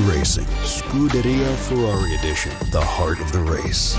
Racing, Scuderia Ferrari Edition, the heart of the race.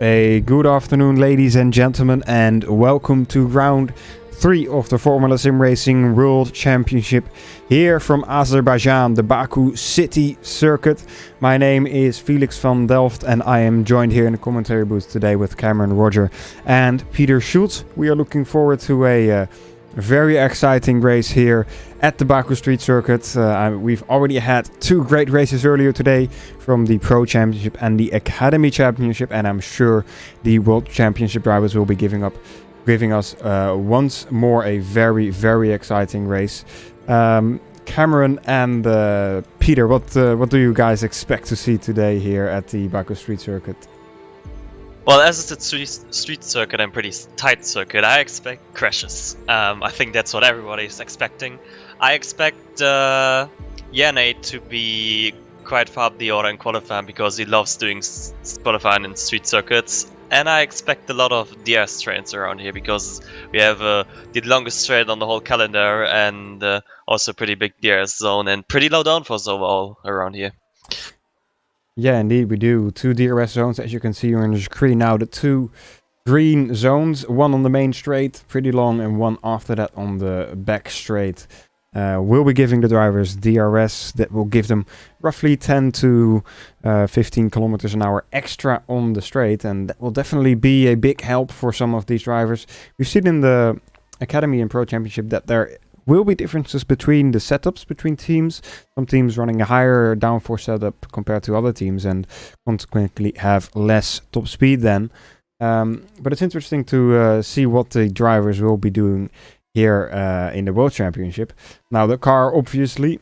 A good afternoon, ladies and gentlemen, and welcome to round 3 of the Formula SimRacing World Championship here from Azerbaijan, the Baku City Circuit. My name is Felix from Delft, and I am joined here in the commentary booth today with Cameron, Rodger, and Peter Schulze. We are looking forward to a very exciting race here at the Baku Street Circuit. We've already had 2 great races earlier today from the Pro Championship and the Academy Championship, and I'm sure the World Championship drivers will be giving us once more a very, very exciting race. Cameron and Peter, what do you guys expect to see today here at the Baku Street Circuit? Well, as it's a street circuit and pretty tight circuit, I expect crashes. I think that's what everybody's expecting. I expect Yannick to be quite far up the order in qualifying because he loves doing qualifying in street circuits. And I expect a lot of DRS trains around here because we have the longest straight on the whole calendar and also pretty big DRS zone and pretty low downforce overall around here. Yeah, indeed, we do. 2 DRS zones, as you can see here on the screen now. The 2 green zones, one on the main straight, pretty long, and one after that on the back straight. We'll be giving the drivers DRS that will give them roughly 10 to 15 kilometers an hour extra on the straight, and that will definitely be a big help for some of these drivers. We've seen in the Academy and Pro Championship that there will be differences between the setups between teams. Some teams running a higher downforce setup compared to other teams and consequently have less top speed then. But it's interesting to see what the drivers will be doing here in the World Championship. Now the car, obviously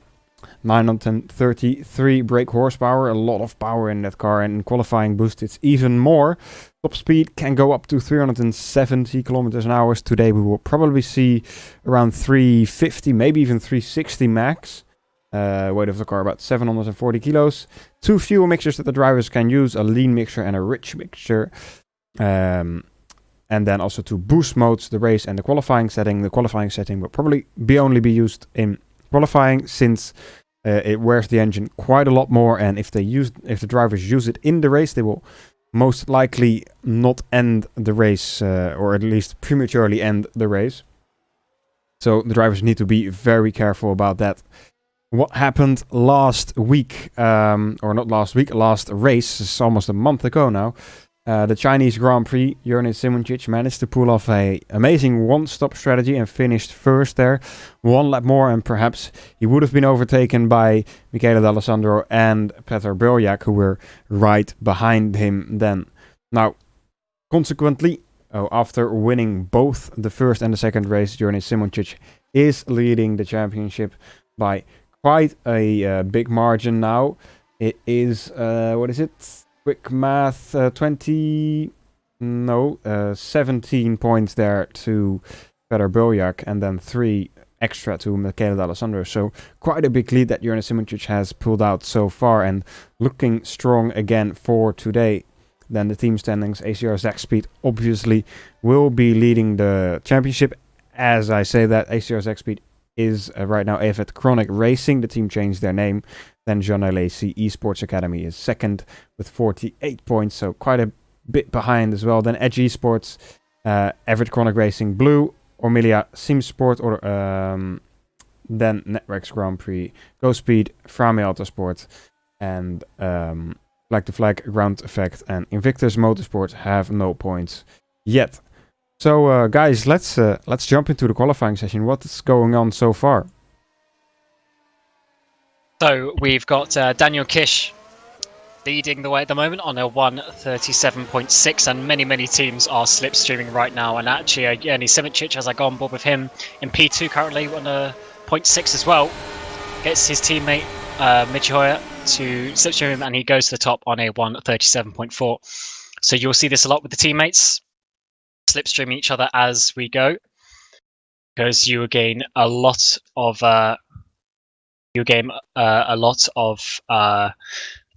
933 brake horsepower, a lot of power in that car, and in qualifying boost it's even more. Top speed can go up to 370 kilometers an hour. Today we will probably see around 350, maybe even 360 max. Weight of the car about 740 kilos. 2 fuel mixtures that the drivers can use, a lean mixture and a rich mixture. And then also 2 boost modes, the race and the qualifying setting. The qualifying setting will probably only be used in qualifying, since it wears the engine quite a lot more, and if the drivers use it in the race, they will most likely not end the race, or at least prematurely end the race. So the drivers need to be very careful about that. What happened last week, or not last week, last race, it's almost a month ago now. The Chinese Grand Prix, Jurgen Simoncic managed to pull off an amazing one-stop strategy and finished first there. 1 lap more and perhaps he would have been overtaken by Michele D'Alessandro and Petar Biljak, who were right behind him then. Now, consequently, after winning both the first and the second race, Jurgen Simoncic is leading the championship by quite a big margin now. It is, what is it? Quick math, 17 points there to Petar Biljak, and then 3 extra to Michele D'Alessandro. So quite a big lead that Jurgen Simoncic has pulled out so far, and looking strong again for today. Then the team standings, ACR Zach Speed obviously will be leading the championship. As I say that, ACR Zach Speed is right now AFET Chronic Racing. The team changed their name. Then Jean Alesi Esports Academy is second with 48 points, so quite a bit behind as well. Then Edge Esports, Everett Chronic Racing Blue, Ormilia Sim Sport, or then Networks Grand Prix, Go Speed, Frame Autosport, and Flag to Flag Ground Effect and Invictus Motorsport have no points yet. So guys, let's jump into the qualifying session. What's going on so far? So we've got Daniel Kish leading the way at the moment on a 1:37.6, and many teams are slipstreaming right now. And actually, Jurgen Simoncic, as I go on board with him in P2 currently on a 0.6 as well, gets his teammate Michihoya to slipstream him, and he goes to the top on a 1:37.4. So you'll see this a lot with the teammates slipstreaming each other as we go, because you will gain a lot of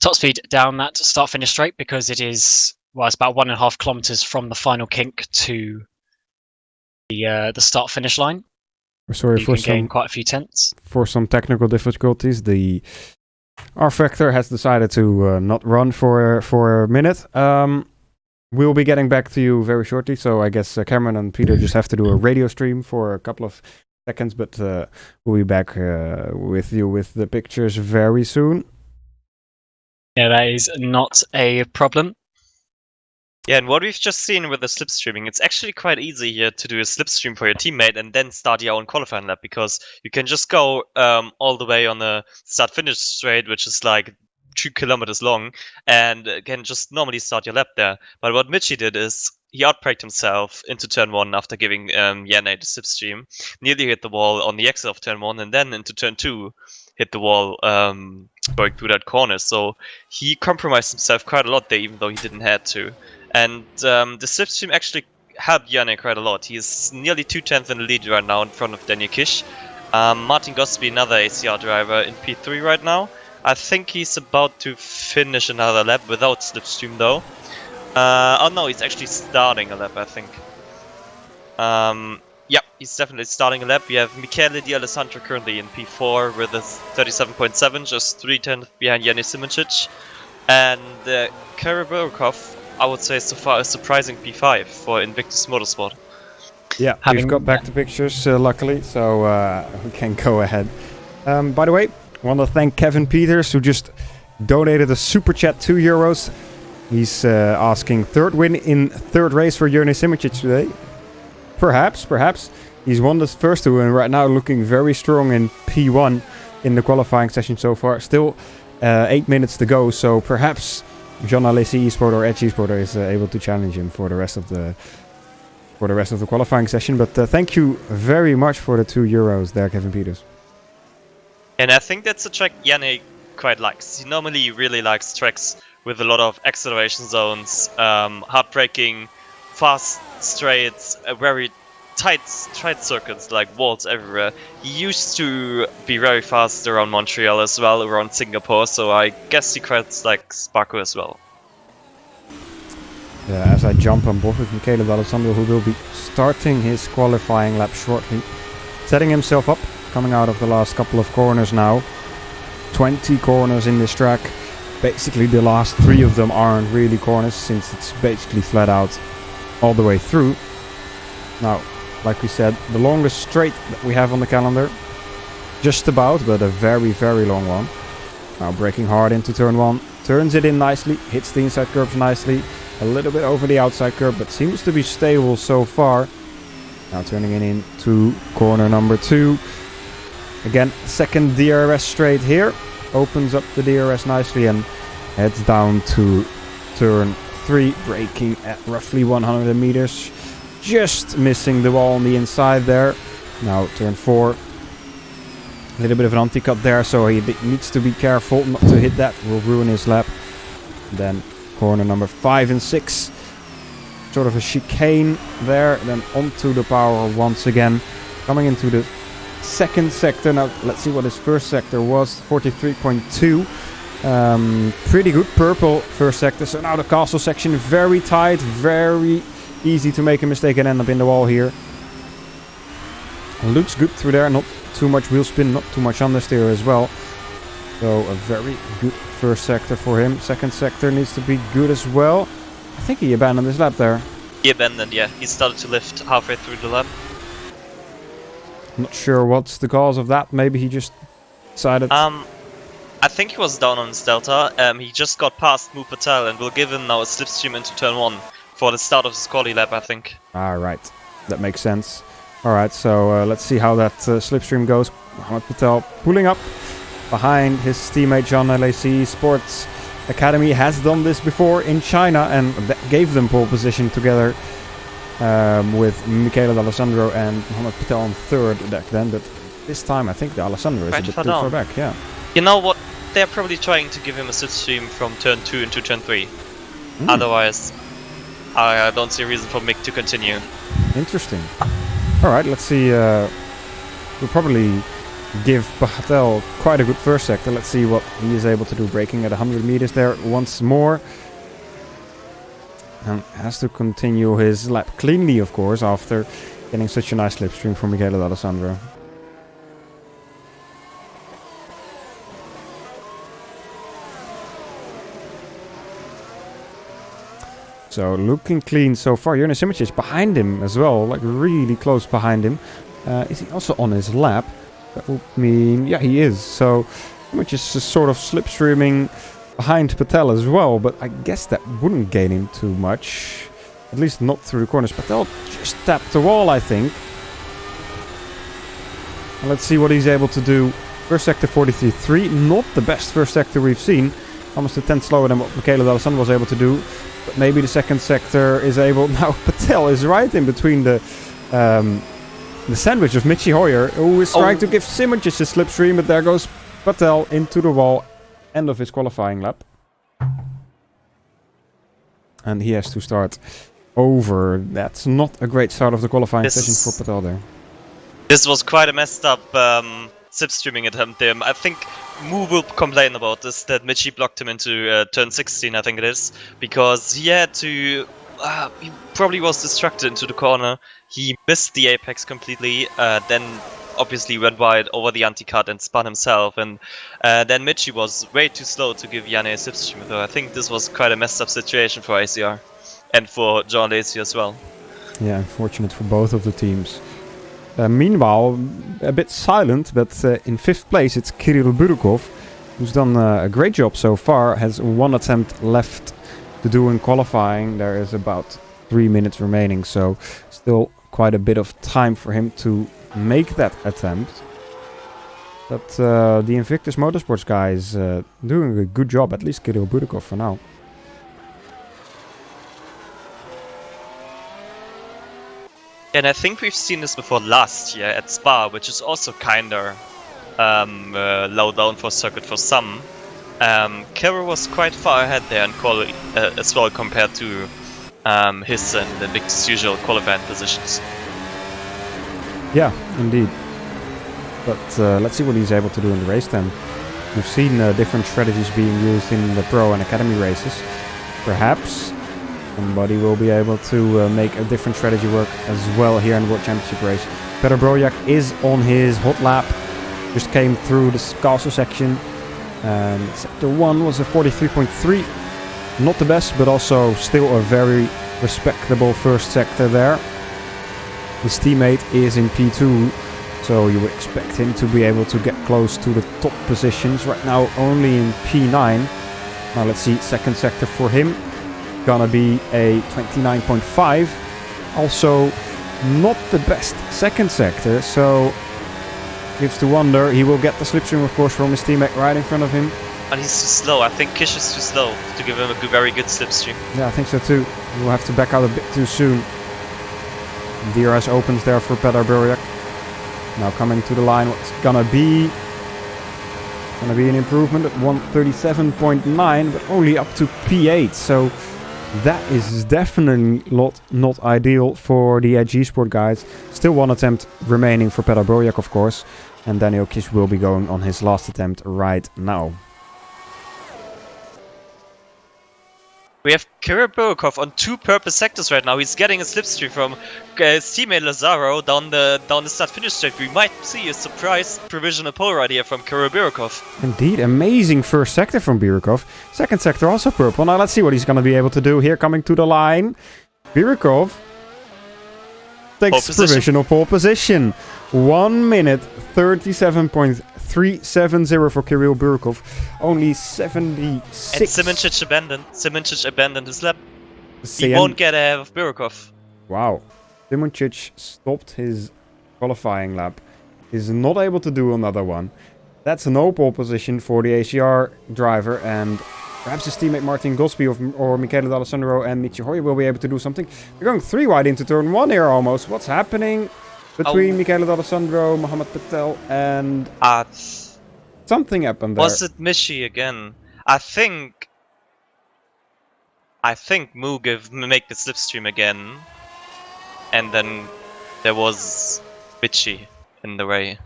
top speed down that start-finish straight, because it is, well, it's about 1.5 kilometers from the final kink to the start-finish line. We're sorry for gain quite a few tenths. For some technical difficulties, the rFactor has decided to not run for a minute. We'll be getting back to you very shortly, so I guess Cameron and Peter just have to do a radio stream for a couple of seconds, but we'll be back with you with the pictures very soon. Yeah, that is not a problem. Yeah, and what we've just seen with the slipstreaming, it's actually quite easy here to do a slipstream for your teammate and then start your own qualifying lap, because you can just go all the way on the start-finish straight, which is like 2 kilometers long, and can just normally start your lap there. But what Mitchie did is he outbraked himself into turn 1 after giving Yana the slipstream, nearly hit the wall on the exit of turn 1, and then into turn 2 hit the wall going through that corner. So he compromised himself quite a lot there, even though he didn't have to. And the slipstream actually helped Yana quite a lot. He is nearly 2 tenths in the lead right now in front of Daniel Kish. Martin Gosby, another ACR driver, in P3 right now. I think he's about to finish another lap without slipstream though. Oh no, he's actually starting a lap, I think. Yep, he's definitely starting a lap. We have Michele D'Alessandro currently in P4 with a 37.7, just 3 tenths behind Jurgen Simoncic. And Karaburkov, I would say so far, a surprising P5 for Invictus Motorsport. Yeah, we've got back to pictures, luckily, so we can go ahead. By the way, I want to thank Kevin Peters, who just donated a super chat, €2. He's asking, third win in third race for Jurgen Simoncic today. Perhaps. He's won the first two and right now looking very strong in P1 in the qualifying session so far. Still 8 minutes to go, so perhaps Jean Alesi Esport or Edge Esport is able to challenge him for the rest of the qualifying session. But thank you very much for the €2 there, Kevin Peters. And I think that's a track Yannick quite likes. He normally really likes tracks with a lot of acceleration zones, hard-braking, fast straights, very tight circuits like walls everywhere. He used to be very fast around Montreal as well, around Singapore, so I guess he quite likes Baku as well. Yeah, as I jump on board with Michele D'Alessandro, who will be starting his qualifying lap shortly, setting himself up, coming out of the last couple of corners now. 20 corners in this track. Basically the last 3 of them aren't really corners, since it's basically flat out all the way through. Now, like we said, the longest straight that we have on the calendar. Just about, but a very, very long one. Now braking hard into turn 1. Turns it in nicely, hits the inside curbs nicely. A little bit over the outside curb, but seems to be stable so far. Now turning it into corner number 2. Again, second DRS straight here. Opens up the DRS nicely and heads down to turn 3. Braking at roughly 100 meters. Just missing the wall on the inside there. Now turn 4. A little bit of an anti-cut there, so he needs to be careful not to hit that. Will ruin his lap. Then corner number 5 and 6. Sort of a chicane there. Then onto the power once again. Coming into the second sector. Now let's see what his first sector was. 43.2. Pretty good purple first sector. So now the castle section, very tight, very easy to make a mistake and end up in the wall here. Looks good through there. Not too much wheel spin, not too much understeer as well. So a very good first sector for him. Second sector needs to be good as well. I think he abandoned his lap there. He abandoned, yeah. He started to lift halfway through the lap. Not sure what's the cause of that. Maybe he just decided... I think he was down on his delta. He just got past Mu Patel and will give him now a slipstream into turn 1 for the start of his quali lap, I think. Alright, that makes sense. Alright, so let's see how that slipstream goes. Mohamed Patel pulling up behind his teammate John LAC. Sports Academy has done this before in China and that gave them pole position together with Michele D'Alessandro and Mohamed Patel on third back then. But this time I think the Alessandro is a bit too far back, yeah. You know what? They're probably trying to give him a slipstream from turn 2 into turn 3. Otherwise, I don't see a reason for Mick to continue. Interesting. Alright, let's see. We'll probably give Patel quite a good first sector. Let's see what he is able to do. Braking at 100 meters there once more. And has to continue his lap cleanly, of course, after getting such a nice slipstream from Michele D'Alessandro. So looking clean so far. Jonas Simic is behind him as well, like really close behind him. Is he also on his lap? That would mean, yeah, he is. So Simic is sort of slipstreaming behind Patel as well, but I guess that wouldn't gain him too much. At least not through the corners. Patel just tapped the wall, I think. And let's see what he's able to do. First sector 43.3, not the best first sector we've seen. Almost a tenth slower than what Michele D'Alessandro was able to do. But maybe the second sector is able... Now Patel is right in between the sandwich of Mitchie Hoyer, who is trying to give Simic a slipstream, but there goes Patel into the wall. End of his qualifying lap. And he has to start over. That's not a great start of the qualifying session for Patel there. This was quite a messed up slipstreaming attempt there. I think Mu will complain about this, that Mitchie blocked him into turn 16, I think it is, because he had to... he probably was distracted into the corner. He missed the apex completely, then obviously went wide over the anti-cut and spun himself, and then Mitchie was way too slow to give Janne a slipstream. So I think this was quite a messed up situation for ACR and for John Lacey as well. Yeah, unfortunate for both of the teams. Meanwhile, a bit silent, but in 5th place it's Kirill Burukov, who's done a great job so far, has 1 attempt left to do in qualifying. There is about 3 minutes remaining, so still quite a bit of time for him to make that attempt. But the Invictus Motorsports guy is doing a good job, at least Kirill Burukov for now. And I think we've seen this before last year at Spa, which is also kinda low down for circuit for some. Kira was quite far ahead there in quality as well compared to his and Vic's usual qualifying positions. Yeah, indeed. But let's see what he's able to do in the race then. We've seen different strategies being used in the Pro and Academy races. Perhaps somebody will be able to make a different strategy work as well here in the World Championship race. Petar Brojak is on his hot lap. Just came through this castle section. Sector 1 was a 43.3. Not the best, but also still a very respectable first sector there. His teammate is in P2, so you would expect him to be able to get close to the top positions. Right now only in P9. Now let's see, second sector for him. Gonna be a 29.5. Also not the best second sector, so gives to wonder. He will get the slipstream, of course, from his teammate right in front of him. And he's too slow. I think Kish is too slow to give him a very good slipstream. Yeah, I think so too. He will have to back out a bit too soon. DRS opens there for Petar Brojak. Now coming to the line, what's gonna be? Gonna be an improvement at 137.9, but only up to P8. So that is definitely not ideal for the Edge Esport guys. Still one attempt remaining for Petar Brojak, of course. And Daniel Kish will be going on his last attempt right now. We have Kira Burkov on two purple sectors right now. He's getting a slipstream from his teammate Lazaro down the start-finish straight. We might see a surprise provisional pole right here from Kira Burkov. Indeed, amazing first sector from Burkov. Second sector also purple. Now let's see what he's going to be able to do here coming to the line. Burkov takes provisional pole position. 1 minute 37.370 for Kirill Burkov. Only 76. And Simoncic abandoned his lap. He won't get ahead of Burkov. Wow. Simoncic stopped his qualifying lap. Is not able to do another one. That's no pole position for the ACR driver, and perhaps his teammate Martin Gosby or Michele D'Alessandro and Michi Hoyer will be able to do something. They're going 3 wide into turn 1 here almost. What's happening between Michele D'Alessandro, Mohamed Patel, and something happened there. Was it Michi again? I think Moog make the slipstream again, and then there was Michi in the way.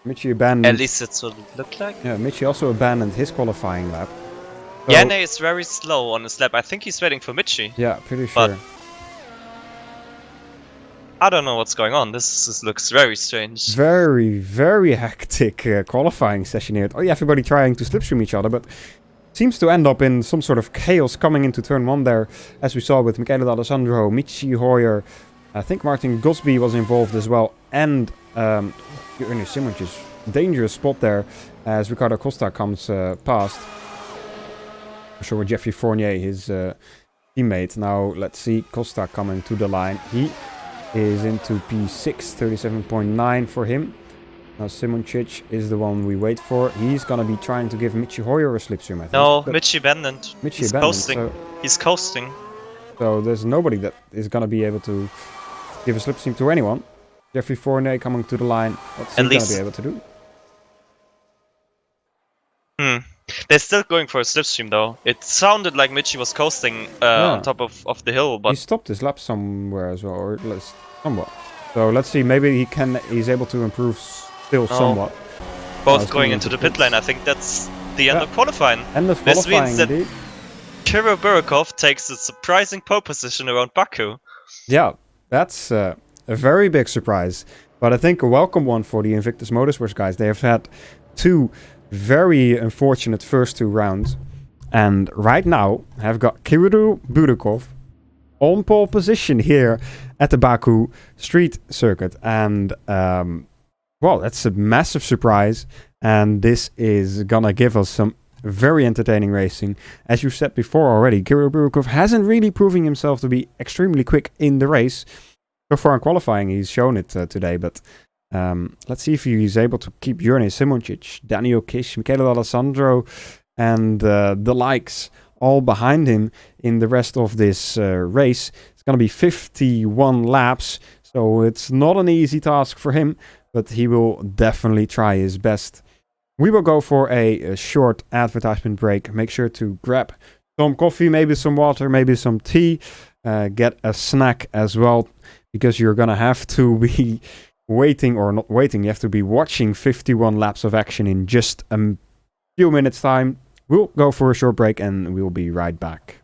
Michi abandoned. At least it's what it looked like. Yeah, Michi also abandoned his qualifying lap. So, Yanne is very slow on his lap. I think he's waiting for Michi. Yeah, pretty sure. But I don't know what's going on. This looks very strange. Very, very hectic qualifying session here. Oh, yeah, everybody trying to slipstream each other, but seems to end up in some sort of chaos coming into turn 1 there, as we saw with Michele D'Alessandro, Michi Hoyer. I think Martin Gosby was involved as well, and Ernest Simoncic's dangerous spot there as Ricardo Costa comes past. I'm sure with Jeffrey Fournier, his teammate. Now let's see Costa coming to the line. He is into P6, 37.9 for him. Now Simoncic is the one we wait for. He's gonna be trying to give Michi Hoyer a slipstream, I think. No, Michi abandoned. He's coasting. He's coasting. So there's nobody that is gonna be able to give a slipstream to anyone. Jeffrey Fournier coming to the line. What's he gonna be able to do? They're still going for a slipstream though. It sounded like Michi was coasting on top of the hill, but he stopped his lap somewhere as well, or at least somewhat. So let's see, maybe he's able to improve still somewhat. Both going into the pit lane. I think that's the end of qualifying. End of qualifying, this means that indeed. Kirill Burkov takes a surprising pole position around Baku. Yeah, that's a very big surprise, but I think a welcome one for the Invictus Motorsports guys. They have had 2 very unfortunate first 2 rounds, and right now have got Kirill Burkov on pole position here at the Baku street circuit, and well, that's a massive surprise, and this is gonna give us some very entertaining racing. As you said before already, Kirill Burkov hasn't really proving himself to be extremely quick in the race. So far in qualifying, he's shown it today, but let's see if he's able to keep Jurne Simoncic, Daniel Kish, Michele D'Alessandro, and the likes all behind him in the rest of this race. It's going to be 51 laps, so it's not an easy task for him, but he will definitely try his best. We will go for a short advertisement break. Make sure to grab some coffee, maybe some water, maybe some tea. Get a snack as well, because you're gonna have to be waiting, or not waiting, you have to be watching 51 laps of action in just a few minutes time. We'll go for a short break and we'll be right back.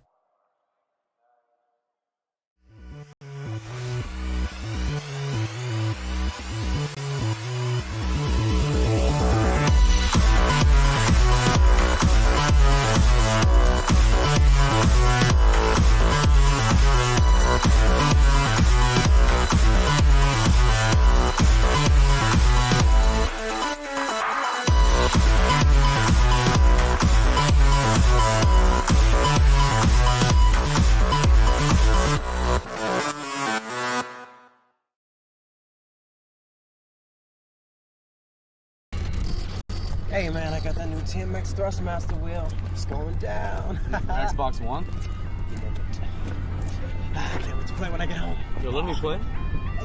Hey man, I got that new TMX Thrustmaster wheel. It's going down. Xbox One? I can't wait to play when I get home. Yo, let me play.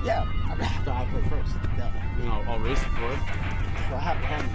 Yeah, I have to play first. Yeah. You know, I'll race it for it. So I have a hand.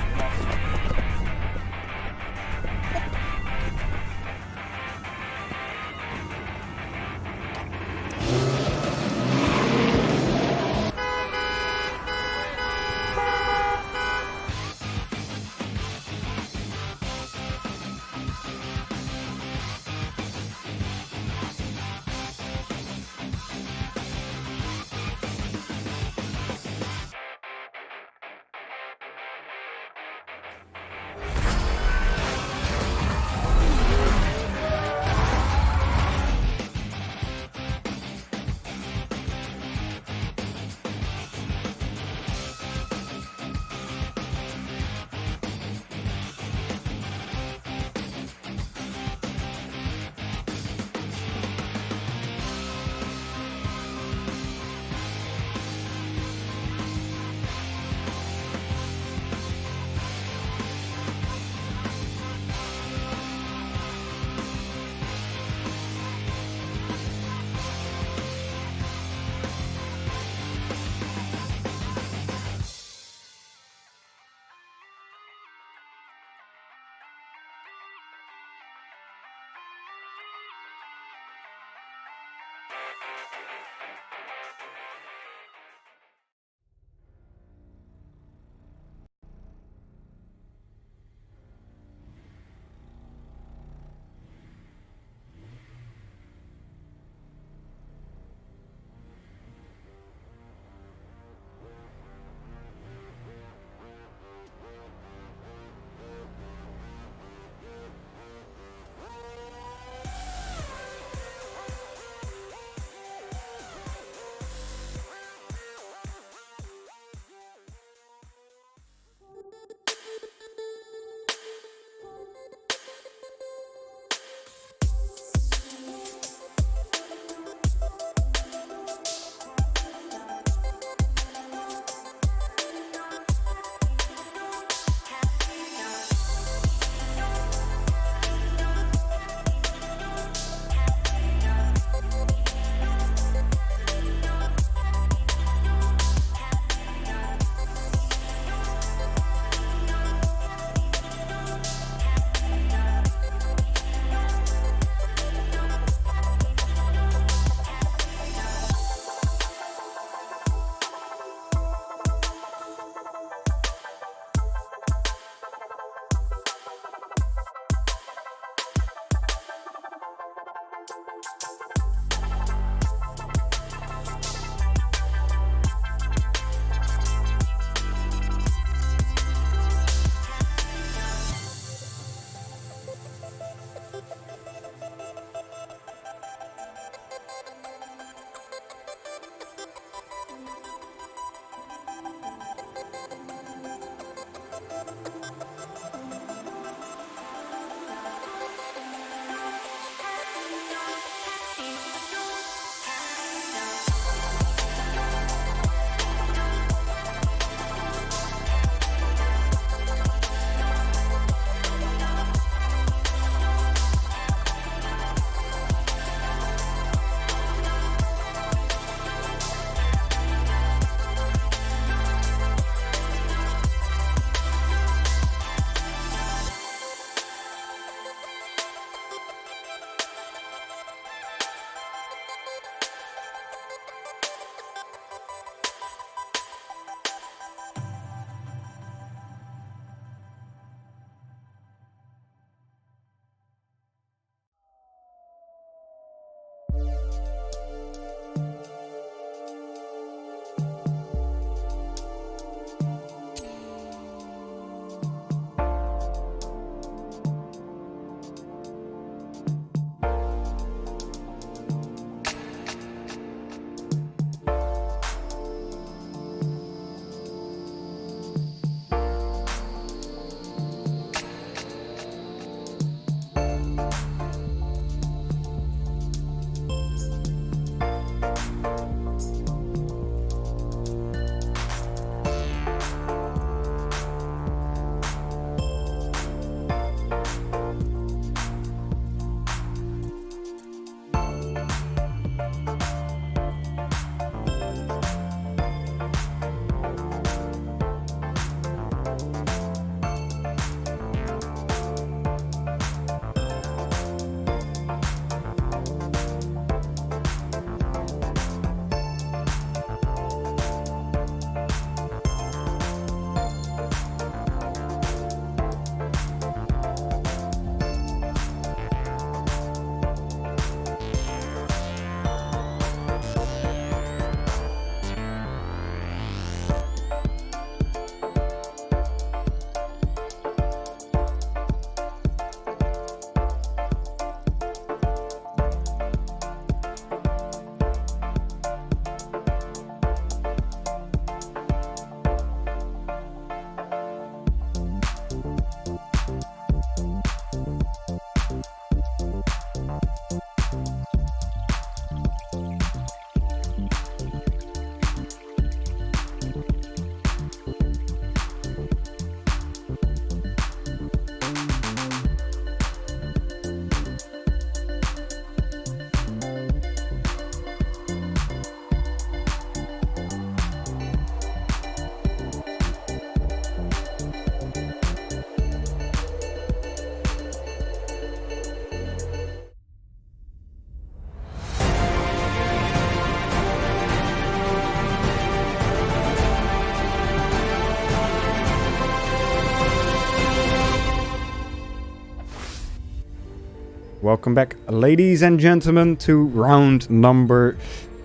Welcome back, ladies and gentlemen, to round number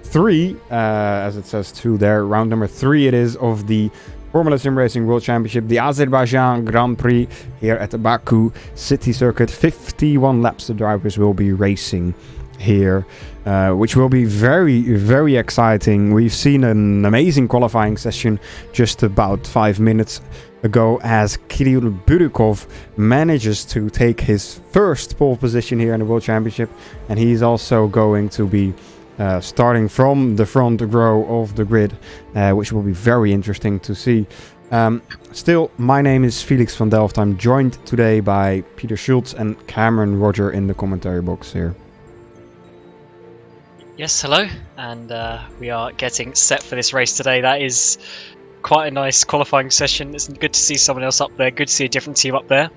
3. As it says 2 there, round number 3 it is of the Formula SimRacing World Championship, the Azerbaijan Grand Prix here at the Baku City Circuit. 51 laps the drivers will be racing here, which will be very, very exciting. We've seen an amazing qualifying session just about 5 minutes ago as Kirill Burikov manages to take his first pole position here in the World Championship, and he's also going to be starting from the front row of the grid, which will be very interesting to see. Still, my name is Felix van Delft. I'm joined today by Peter Schulze and Cameron Rodger in the commentary box here. Yes, hello, and we are getting set for this race today. That is quite a nice qualifying session. It's good to see someone else up there, good to see a different team up there.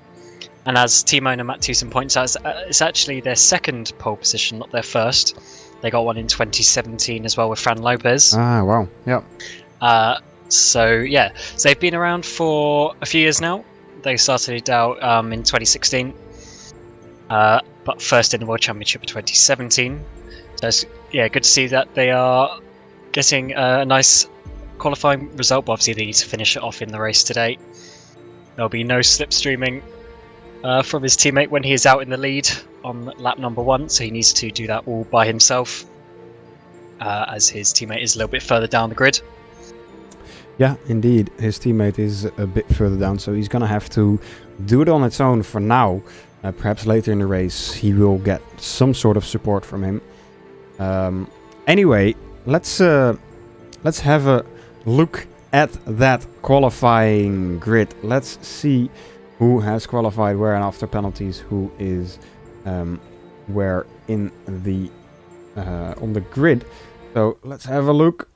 And as team owner Matt Tewson points out, it's actually their second pole position, not their first. They got one in 2017 as well with Fran Lopez. Ah, wow, yeah. So they've been around for a few years now. They started out in 2016, but first in the World Championship in 2017. So it's good to see that they are getting a nice qualifying result, but obviously they need to finish it off in the race today. There'll be no slipstreaming from his teammate when he is out in the lead on lap number 1, so he needs to do that all by himself, as his teammate is a little bit further down the grid. Yeah, indeed, his teammate is a bit further down, so he's gonna have to do it on its own for now. Perhaps later in the race he will get some sort of support from him. Anyway, let's have a look at that qualifying grid. Let's see who has qualified where and after penalties, who is where in the on the grid. So let's have a look.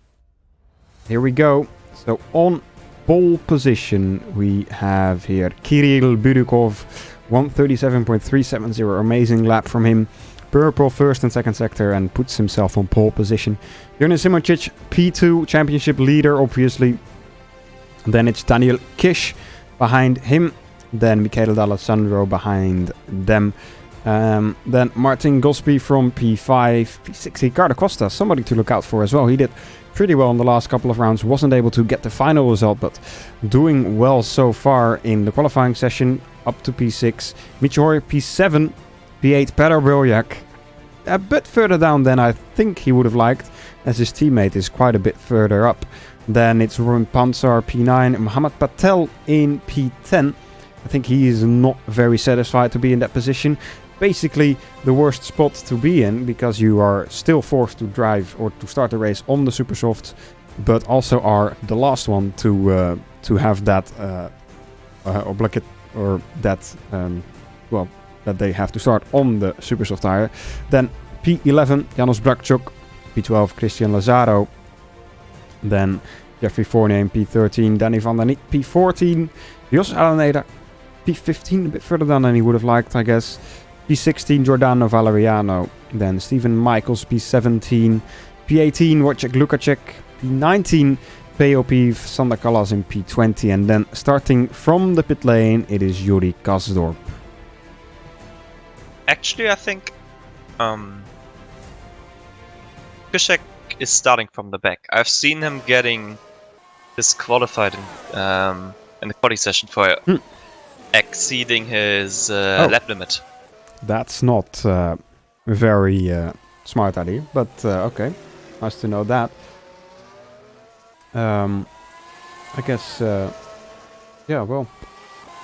Here we go. So on pole position we have here Kirill Burikov, 137.370, amazing lap from him. Purple first and second sector and puts himself on pole position. Jonas Simonic, P2 championship leader, obviously. Then it's Daniel Kish behind him. Then Michele D'Alessandro behind them. Then Martin Gosby from P5. P6, Ricardo Costa, somebody to look out for as well. He did pretty well in the last couple of rounds. Wasn't able to get the final result, but doing well so far in the qualifying session. Up to P6. Michor P7. P8 Petr Biljak, a bit further down than I think he would have liked, as his teammate is quite a bit further up. Then it's Robin Pansar P9, Mohamed Patel in P10. I think he is not very satisfied to be in that position. Basically the worst spot to be in, because you are still forced to drive or to start the race on the super soft, but also are the last one to have that obligate or that that they have to start on the super soft tire. Then P11 Janos Brakchuk, P12 Christian Lazaro, then Jeffrey Fournier P13, Danny van der Niet P14, Jos Alaneda P15, a bit further down than he would have liked, I guess. P16 Giordano Valeriano, then Stephen Michaels P17, P18 Wojciech Lukacek, P19 POP Sander Callas in P20, and then starting from the pit lane it is Yuri Kasdorp. Actually, I think Kushek is starting from the back. I've seen him getting disqualified in the quali session for exceeding his lap limit. That's not a very smart idea, but okay, nice to know that. I guess, well,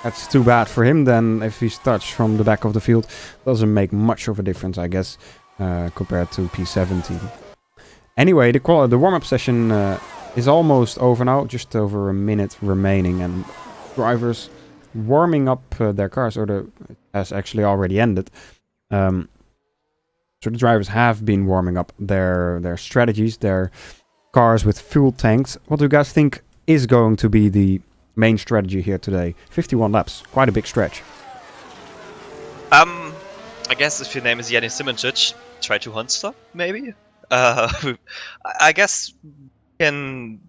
that's too bad for him then. If he starts from the back of the field, doesn't make much of a difference, I guess, compared to P17. Anyway, the warm-up session is almost over now, just over a minute remaining, and drivers warming up their cars, or it has actually already ended. So the drivers have been warming up their strategies, their cars with fuel tanks. What do you guys think is going to be the main strategy here today? 51 laps, quite a big stretch. I guess if your name is Janis Simonic, try to hunt stop, maybe? I guess we can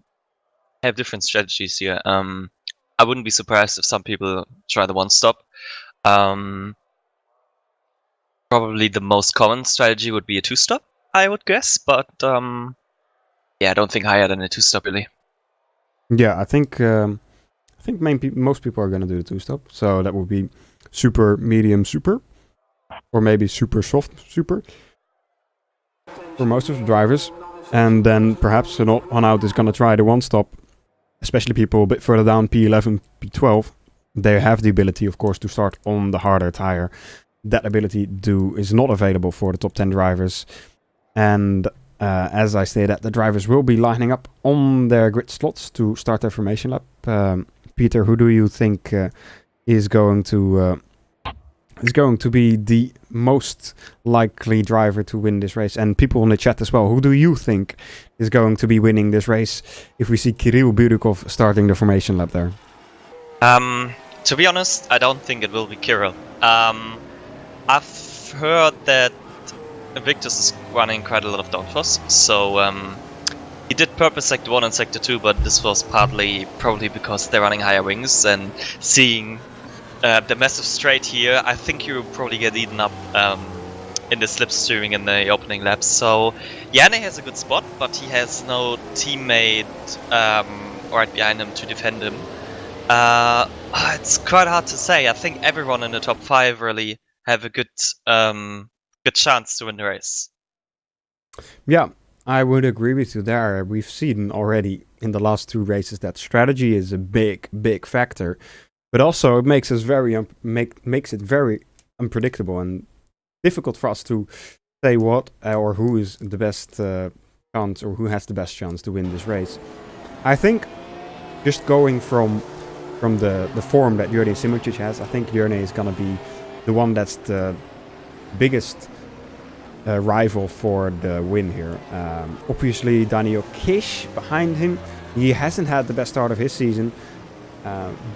have different strategies here. I wouldn't be surprised if some people try the one stop. probably the most common strategy would be a 2-stop, I would guess. But yeah, I don't think higher than a 2-stop really. Yeah, I think most people are gonna do the 2-stop. So that would be super, medium, super, or maybe super soft, super for most of the drivers. And then perhaps an odd one out is gonna try the 1-stop. Especially people a bit further down, P11, P12. They have the ability, of course, to start on the harder tire. That ability is not available for the top 10 drivers. And as I stated, the drivers will be lining up on their grid slots to start their formation lap. Peter, who do you think is going to be the most likely driver to win this race? And people in the chat as well, who do you think is going to be winning this race if we see Kirill Burikov starting the formation lap there? To be honest, I don't think it will be Kirill. I've heard that Invictus is running quite a lot of downforce, so he did purpose Sector 1 and Sector 2, but this was probably because they're running higher wings, and seeing the massive straight here, I think you will probably get eaten up in the slipstreaming in the opening laps. So Janne has a good spot, but he has no teammate right behind him to defend him. It's quite hard to say. I think everyone in the top 5 really have a good chance to win the race. Yeah, I would agree with you there. We've seen already in the last 2 races that strategy is a big factor, but also it makes us makes it very unpredictable and difficult for us to say what or who is the best chance or who has the best chance to win this race. I think just going from the form that Jurne Simicic has, I think Jurne is gonna be the one that's the biggest rival for the win here. Obviously, Daniel Kish behind him. He hasn't had the best start of his season,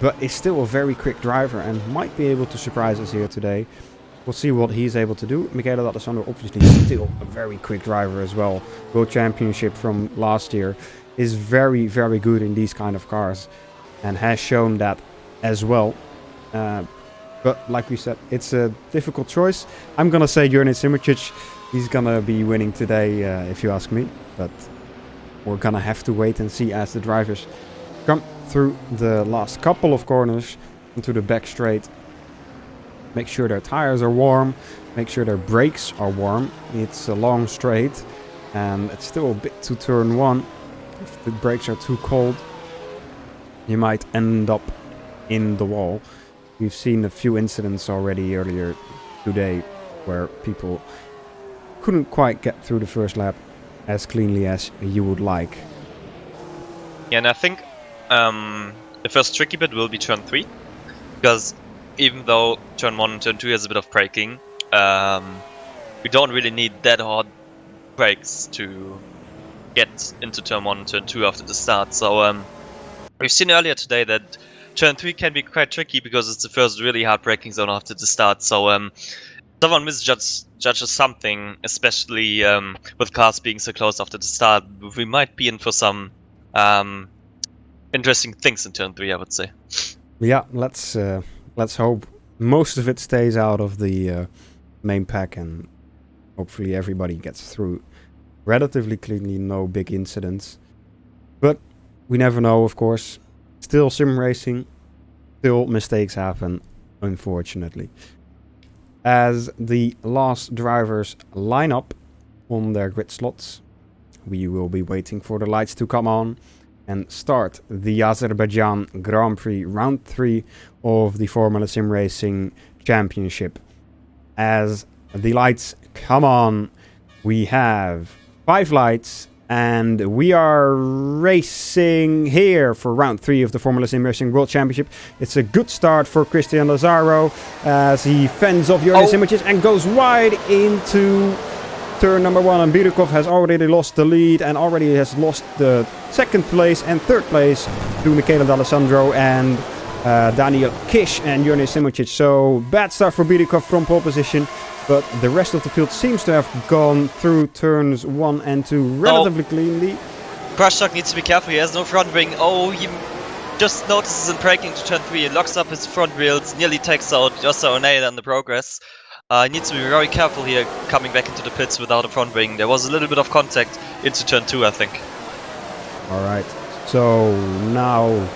but is still a very quick driver and might be able to surprise us here today. We'll see what he's able to do. Michele D'Alessandro, obviously still a very quick driver as well. World Championship from last year, is very, very good in these kind of cars and has shown that as well. But like we said, it's a difficult choice. I'm going to say Jurne Simicic. He's going to be winning today, if you ask me. But we're going to have to wait and see as the drivers come through the last couple of corners into the back straight. Make sure their tires are warm. Make sure their brakes are warm. It's a long straight and it's still a bit to turn 1. If the brakes are too cold, you might end up in the wall. We've seen a few incidents already earlier today where people couldn't quite get through the first lap as cleanly as you would like. Yeah, and I think the first tricky bit will be turn 3, because even though turn 1 and turn 2 has a bit of braking, we don't really need that hard brakes to get into turn 1 and turn 2 after the start. So we've seen earlier today that turn 3 can be quite tricky because it's the first really hard braking zone after the start. So someone misjudges something, especially with cars being so close after the start, we might be in for some interesting things in turn 3, I would say. Yeah, let's hope most of it stays out of the main pack and hopefully everybody gets through relatively cleanly, no big incidents. But we never know, of course. Still sim racing, still mistakes happen, unfortunately. As the last drivers line up on their grid slots, we will be waiting for the lights to come on and start the Azerbaijan Grand Prix Round 3 of the Formula Sim Racing Championship. As the lights come on, we have 5 lights and we are racing here for round 3 of the Formula Sim Racing World Championship. It's a good start for Cristian Lazaro as he fends off Jurne Simicic and goes wide into turn number 1. And Birukov has already lost the lead and already has lost the 2nd place and 3rd place to Michele D'Alessandro and Daniel Kish and Jurne Simicic. So bad start for Birukov from pole position. But the rest of the field seems to have gone through turns 1 and 2 relatively cleanly. Crashtalk needs to be careful, he has no front wing. Oh, he just notices in braking to turn 3, he locks up his front wheels, nearly takes out Jossa Oneida in the progress. He needs to be very careful here coming back into the pits without a front wing. There was a little bit of contact into turn 2, I think. Alright, so now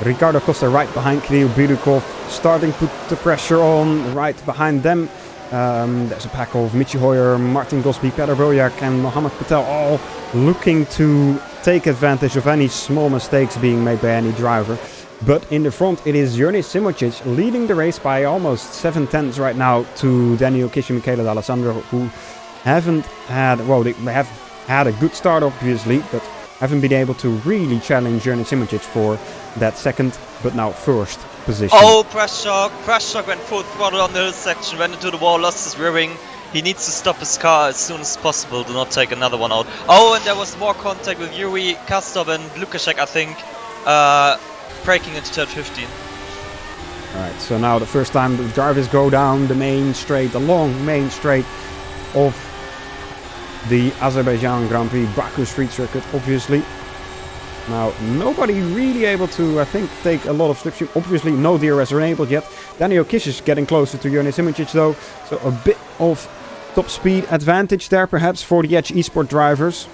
Ricardo Costa right behind Kirill Birukov, starting to put the pressure on. Right behind them, there's a pack of Michi Hoyer, Martin Gosby, Peter Boljak and Mohamed Patel, all looking to take advantage of any small mistakes being made by any driver. But in the front it is Jurni Simocic leading the race by almost 7/10 right now to Daniel Kish and Michele D'Alessandro, who haven't had, well, they have had a good start obviously, but haven't been able to really challenge Jurni Simocic for that second, but now first position. Oh, Press went full throttle on the hill section, went into the wall, lost his rear wing. He needs to stop his car as soon as possible, do not take another one out. Oh, and there was more contact with Yuri Kastov and Lukashek, I think, breaking into turn 15. Alright, so now the first time the drivers go down the main straight, the long main straight of the Azerbaijan Grand Prix Baku Street Circuit, obviously. Now, nobody really able to, I think, take a lot of slipstream. Obviously, no DRS enabled yet. Daniel Kish is getting closer to Jurni Simocic, though. So a bit of top speed advantage there, perhaps, for the Edge Esport drivers.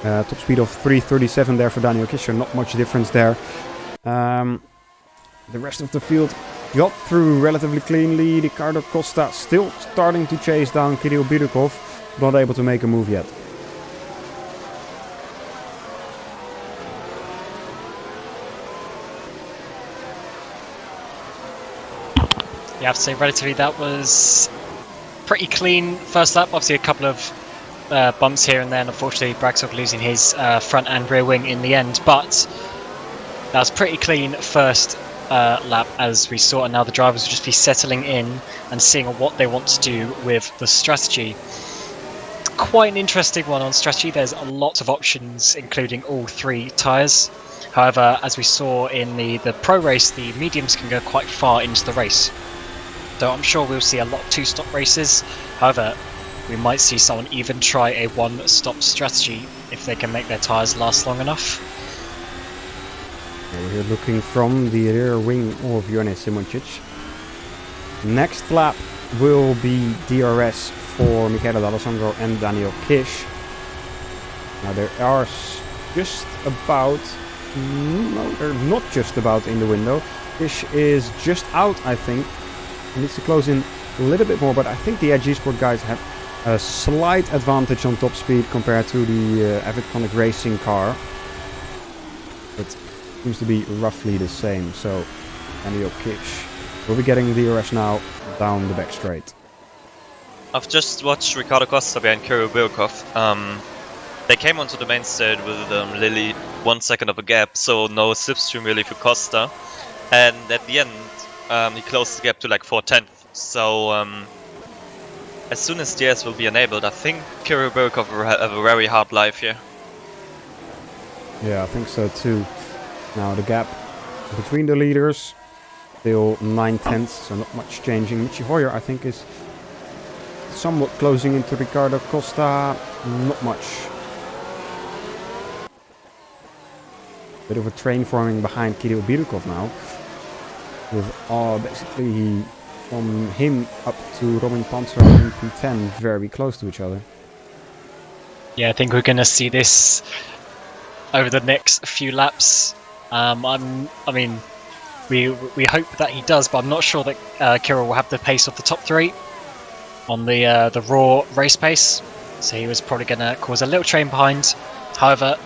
Top speed of 3:37 there for Daniel Kish, not much difference there. The rest of the field got through relatively cleanly. Ricardo Costa still starting to chase down Kirill Birukov, not able to make a move yet. You have to say, relatively, that was pretty clean first lap. Obviously, a couple of bumps here and there, and unfortunately, Bragsov losing his front and rear wing in the end. But that was pretty clean first lap, as we saw, and now the drivers will just be settling in and seeing what they want to do with the strategy. It's quite an interesting one on strategy. There's a lot of options, including all 3 tyres. However, as we saw in the pro race, the mediums can go quite far into the race. So I'm sure we'll see a lot of 2-stop races. However, we might see someone even try a 1-stop strategy if they can make their tyres last long enough. We're here looking from the rear wing of Jurni Simocic. Next lap will be DRS for Michele D'Alessandro and Daniel Kish. Now they are just about... no, they're not just about in the window. Kish is just out, I think. He needs to close in a little bit more, but I think the Edge Esport guys have a slight advantage on top speed compared to the Avid Racing car. It seems to be roughly the same, so Daniel Kish will be getting the DRS now down the back straight. I've just watched Ricardo Costa and Kirill Birukov. They came onto the main stage with literally 1 second of a gap, so no slipstream really for Costa. And at the end, he closed the gap to like 4/10. So as soon as DS will be enabled, I think Kirill Birukov will have a very hard life here. Yeah, I think so too. Now the gap between the leaders, still 9/10, so not much changing. Michi Hoyer, I think, is somewhat closing into Ricardo Costa. Not much. Bit of a train forming behind Kirill Birukov now. With basically from him up to Robin Panzer and P10 very close to each other. Yeah, I think we're going to see this over the next few laps. I mean, we hope that he does, but I'm not sure that Kirill will have the pace of the top 3 on the raw race pace. So he was probably going to cause a little train behind. However,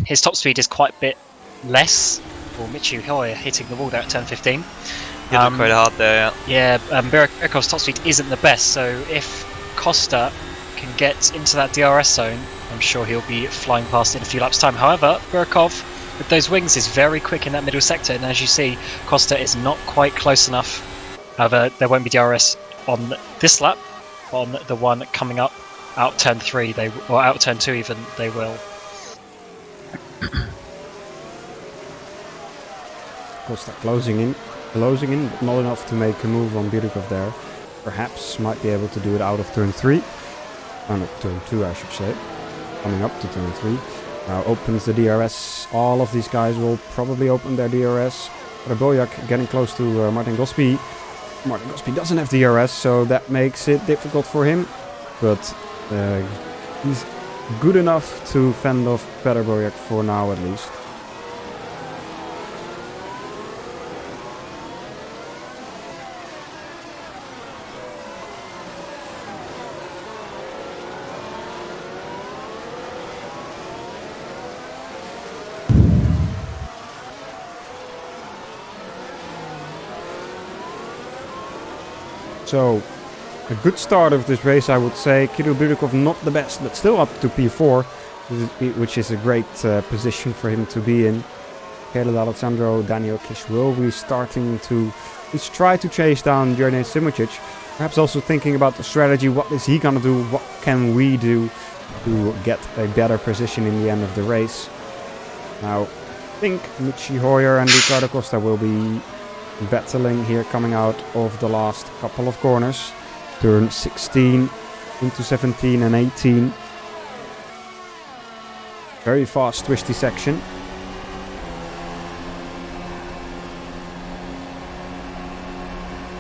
his top speed is quite a bit less. For Michi Hoyer hitting the wall there at turn 15. Hit it quite hard there, yeah. Yeah, Birukov's top speed isn't the best, so if Costa can get into that DRS zone, I'm sure he'll be flying past in a few laps' time. However, Birukov, with those wings, is very quick in that middle sector, and as you see, Costa is not quite close enough. However, there won't be DRS on this lap. On the one coming up out turn 3, or out turn 2 even, they will. Costa closing in, but not enough to make a move on Birukov there. Perhaps might be able to do it out of turn 3. Oh no, turn 2 I should say. Coming up to turn 3. Now opens the DRS. All of these guys will probably open their DRS. Boljak getting close to Martin Gosby. Martin Gosby doesn't have DRS, so that makes it difficult for him. But he's good enough to fend off Peter Bojak for now at least. So, a good start of this race, I would say. Kirill Budikov not the best, but still up to P4, which is a great position for him to be in. Caleb Alexandro, Daniel Kish will be starting to try to chase down Jurnej Simoncic. Perhaps also thinking about the strategy. What is he going to do? What can we do to get a better position in the end of the race? Now, I think Michi Hoyer and Ricardo Costa will be battling here coming out of the last couple of corners. Turn 16 into 17 and 18. Very fast twisty section.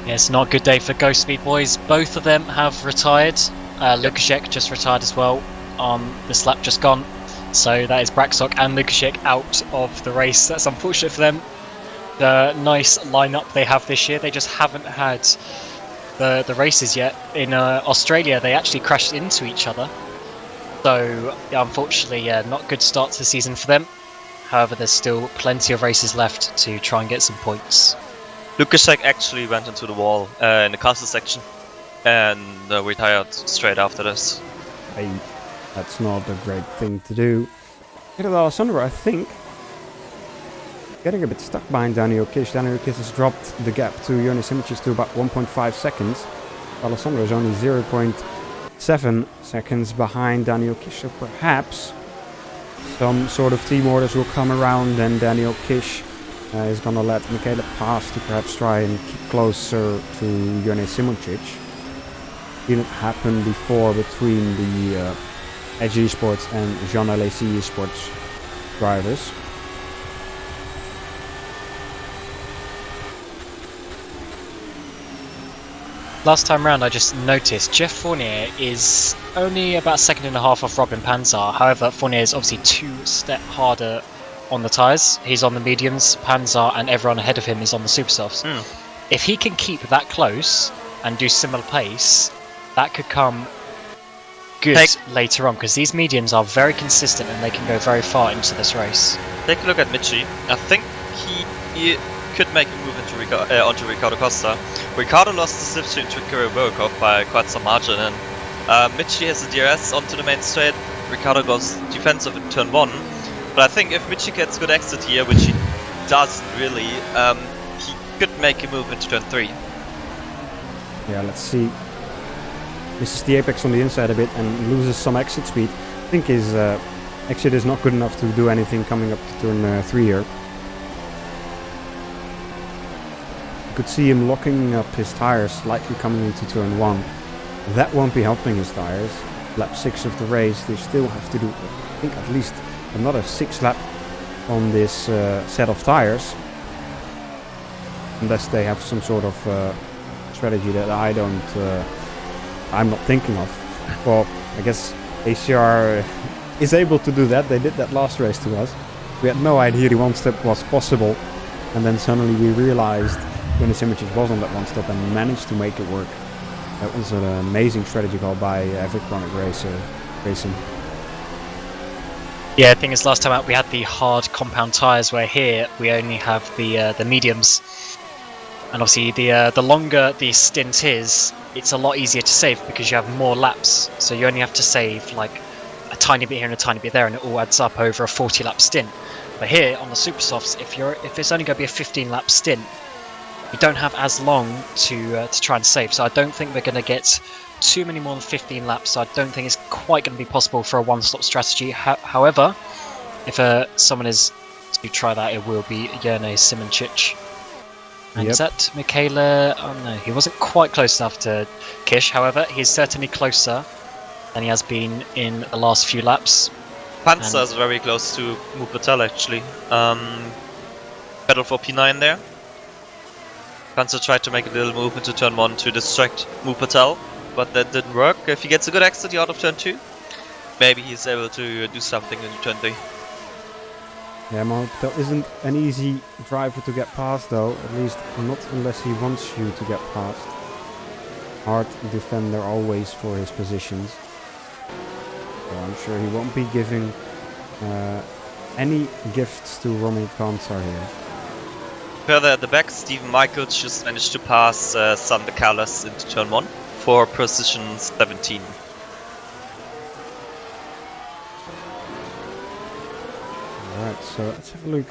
Yeah, it's not a good day for Ghost Speed boys. Both of them have retired. Lukashek just retired as well on this lap just gone. So that is Braxok and Lukashek out of the race. That's unfortunate for them. The nice lineup they have this year, they just haven't had the races yet. In Australia, they actually crashed into each other. So, yeah, unfortunately, not a good start to the season for them. However, there's still plenty of races left to try and get some points. Lukashek actually went into the wall in the castle section and retired straight after this. Hey, that's not a great thing to do. Caleb Alexandro, I think, getting a bit stuck behind Daniel Kish. Daniel Kish has dropped the gap to Jurnej Simoncic to about 1.5 seconds. Alessandro is only 0.7 seconds behind Daniel Kish. So perhaps some sort of team orders will come around and Daniel Kish is going to let Michele pass to perhaps try and keep closer to Jurnej Simoncic. Didn't happen before between the Edge Esports and Jean LAC Esports drivers. Last time round I just noticed Jeff Fournier is only about a second and a half off Robin Panzar. However, Fournier is obviously 2 steps harder on the tyres. He's on the mediums, Panzar and everyone ahead of him is on the super softs. If he can keep that close and do similar pace, that could come good later on, because these mediums are very consistent and they can go very far into this race. Take a look at Michi. I think he could make a move into onto Ricardo Costa. Ricardo lost the slipstream to Kirill Burkov by quite some margin, and Michi has a DRS onto the main straight. Ricardo goes defensive in turn 1. But I think if Michi gets good exit here, which he doesn't really, he could make a move into turn 3. Yeah, let's see. Misses the apex on the inside a bit and loses some exit speed. I think his exit is not good enough to do anything coming up to turn 3 here. You could see him locking up his tires slightly coming into turn 1. That won't be helping his tires. Lap 6 of the race, they still have to do, I think, at least another 6 lap on this set of tires. Unless they have some sort of strategy that I'm not thinking of. Well, I guess ACR is able to do that. They did that last race to us. We had no idea the one step was possible. And then suddenly we realized when the Simoncic was on that one stop and managed to make it work. That was an amazing strategy call by Electronic Racing. Yeah, the thing is, last time out we had the hard compound tyres, where here we only have the mediums. And obviously the longer the stint is, it's a lot easier to save because you have more laps. So you only have to save like a tiny bit here and a tiny bit there, and it all adds up over a 40-lap stint. But here on the super softs, if it's only going to be a 15-lap stint, you don't have as long to try and save. So I don't think we're going to get too many more than 15 laps. So I don't think it's quite going to be possible for a one-stop strategy. However, if someone is to try that, it will be Jurnej Simoncic. And is that Michele? Oh no, he wasn't quite close enough to Kish. However, he's certainly closer than he has been in the last few laps. Panzer is very close to Mupatel actually. Battle for P9 there. Panzer tried to make a little move into turn 1 to distract Patel, but that didn't work. If he gets a good exit out of turn 2, maybe he's able to do something in turn 3. Yeah, Patel isn't an easy driver to get past though, at least not unless he wants you to get past. Hard defender always for his positions. So I'm sure he won't be giving any gifts to Romy Panzer here. Further at the back, Steven Michaels just managed to pass Sander Callas into turn 1 for position 17. Alright, so let's have a look.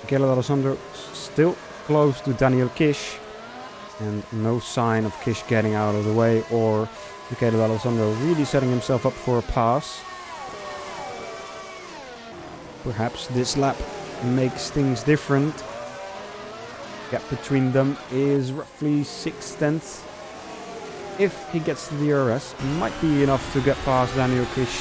Miguel Alessandro still close to Daniel Kish. And no sign of Kish getting out of the way, or Miguel Alessandro really setting himself up for a pass. Perhaps this lap makes things different. Gap between them is roughly 6/10. If he gets to the DRS, it might be enough to get past Daniel Kish.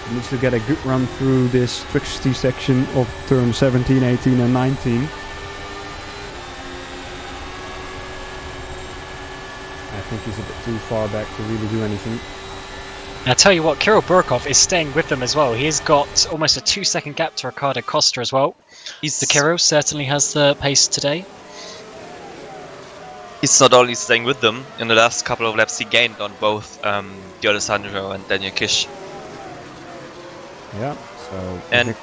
He needs to get a good run through this tricksty section of turn 17, 18 and 19. I think he's a bit too far back to really do anything. I tell you what, Kirill Burkov is staying with them as well. He's got almost a 2-second gap to Ricardo Costa as well. The Kirill certainly has the pace today. He's not only staying with them, in the last couple of laps he gained on both Di Alessandro and Daniel Kish. Yeah, so And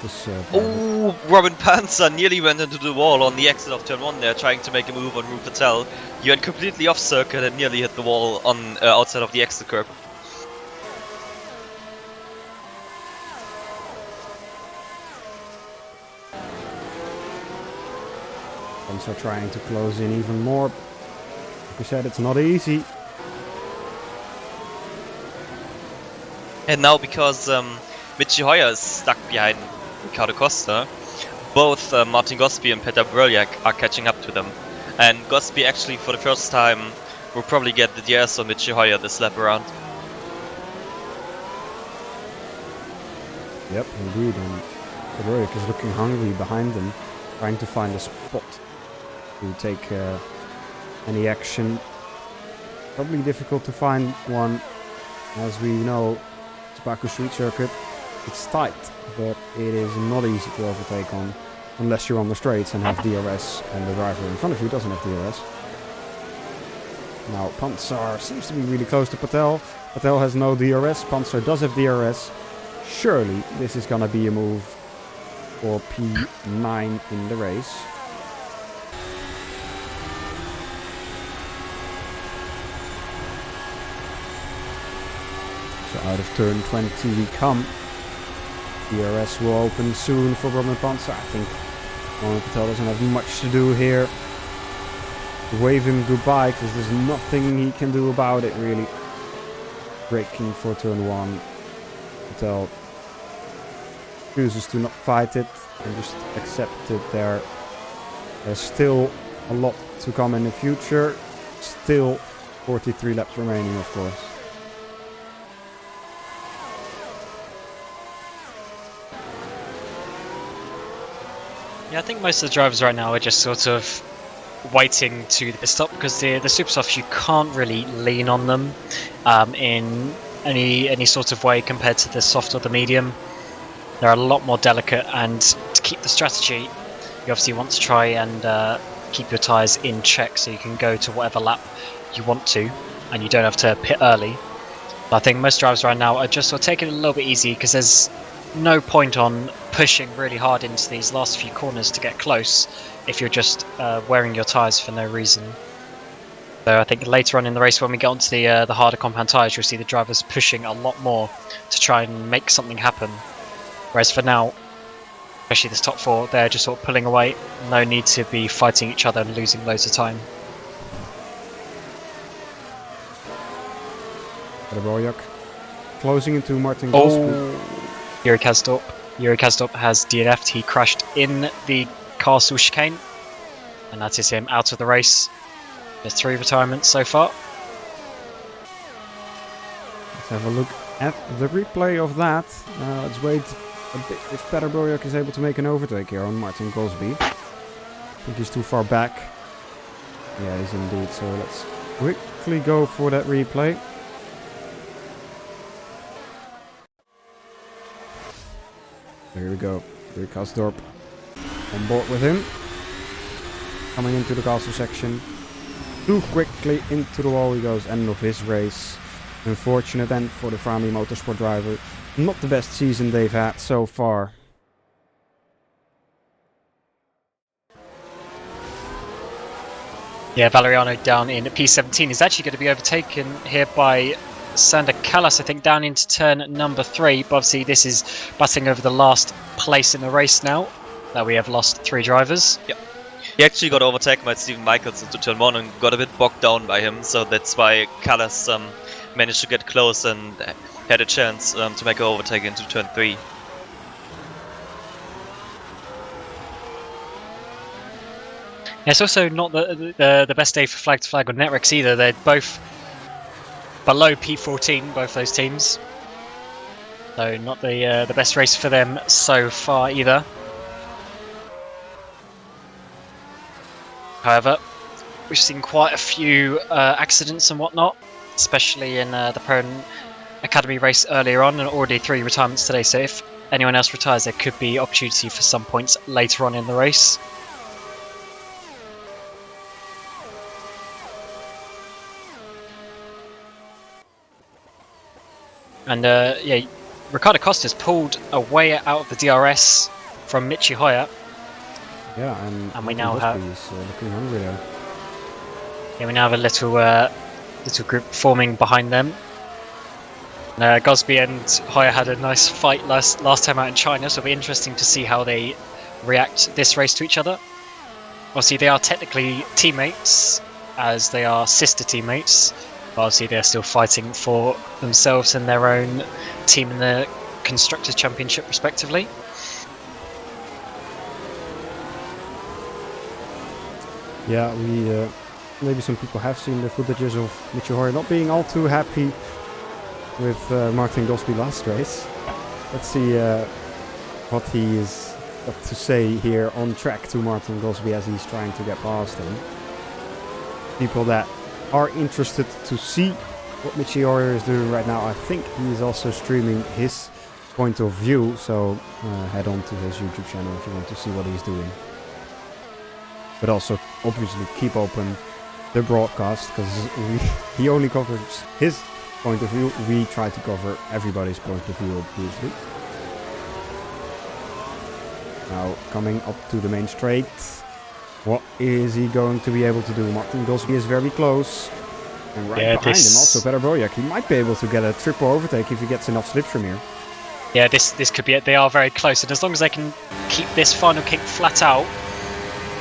Robin Panzer nearly went into the wall on the exit of turn 1 there, trying to make a move on Rue Patel. He went completely off circuit and nearly hit the wall on outside of the exit curb. Panzer trying to close in even more. Like we said, it's not easy. And now because Michi Hoyer is stuck behind Ricardo Costa, both Martin Gosby and Petar Bröljak are catching up to them. And Gosby actually for the first time will probably get the DS on Michi Hoyer this lap around. Yep, indeed. And Bröljak is looking hungry behind them, trying to find a spot to take any action. Probably difficult to find one, as we know, Baku Street Circuit. It's tight, but it is not easy to overtake on, unless you're on the straights and have DRS and the driver in front of you doesn't have DRS. Now Panzer seems to be really close to Patel. Patel has no DRS, Panzer does have DRS. Surely this is gonna be a move for P9 in the race. So out of turn 20 we come. DRS will open soon for Roman Panzer. I think Roman Patel doesn't have much to do here. Wave him goodbye, because there's nothing he can do about it really. Braking for turn 1. Patel chooses to not fight it and just accept it there. There's still a lot to come in the future. Still 43 laps remaining, of course. Yeah, I think most of the drivers right now are just sort of waiting to the pit stop, because the super softs, you can't really lean on them in any sort of way compared to the soft or the medium. They're a lot more delicate, and to keep the strategy, you obviously want to try and keep your tyres in check so you can go to whatever lap you want to, and you don't have to pit early. But I think most drivers right now are just sort of taking it a little bit easy, because there's no point on pushing really hard into these last few corners to get close if you're just wearing your tyres for no reason. So I think later on in the race, when we get onto the harder compound tyres, you'll see the drivers pushing a lot more to try and make something happen. Whereas for now, especially this top 4, they're just sort of pulling away. No need to be fighting each other and losing loads of time. Bröljak closing into Martin Gosby. Yuri Kasdorp has DNF'd. He crashed in the castle chicane, and that is him out of the race. There's 3 retirements so far. Let's have a look at the replay of that. Let's wait a bit if Petar Bröljak is able to make an overtake here on Martin Gosby. think he's too far back. Yeah, he's indeed. So let's quickly go for that replay. There we go. Rick Kasdorp on board with him. Coming into the castle section. Too quickly into the wall he goes. End of his race. Unfortunate end for the Framley Motorsport driver. Not the best season they've had so far. Yeah, Valeriano down in P17 is actually going to be overtaken here by Sander Callas, I think, down into turn number 3. But obviously this is battling over the last place in the race now. That we have lost 3 drivers. Yeah. He actually got overtaken by Steven Michaels into turn 1 and got a bit bogged down by him, so that's why Callas managed to get close and had a chance to make an overtake into turn 3. It's also not the best day for flag to flag on Netrex either. They're both below P14, both those teams. So not the best race for them so far either. However, we've seen quite a few accidents and whatnot, especially in the Pro Academy race earlier on, and already 3 retirements today. So if anyone else retires, there could be opportunity for some points later on in the race. And yeah, Ricardo Costa's pulled away out of the DRS from Michi Hoyer. Yeah, and we now have looking hungry there. Yeah, we now have a little little group forming behind them. Gosby and Hoyer had a nice fight last time out in China, so it'll be interesting to see how they react this race to each other. Obviously, they are technically teammates, as they are sister teammates. But obviously, they're still fighting for themselves and their own team in the Constructors' Championship, respectively. Yeah, we maybe some people have seen the footages of Michi Hoyer not being all too happy with Martin Gosby last race. Let's see what he is up to say here on track to Martin Gosby as he's trying to get past him. People that are interested to see what Michi Hoyer is doing right now, I think he is also streaming his point of view, so head on to his YouTube channel if you want to see what he's doing. But also, obviously, keep open the broadcast, because he only covers his point of view. We try to cover everybody's point of view, obviously. Now, coming up to the main straight. What is he going to be able to do? Martin Gosby is very close. And right behind him, also Peter Bojak. He might be able to get a triple overtake if he gets enough slipstream here. Yeah, this could be it. They are very close, and as long as they can keep this final kick flat out,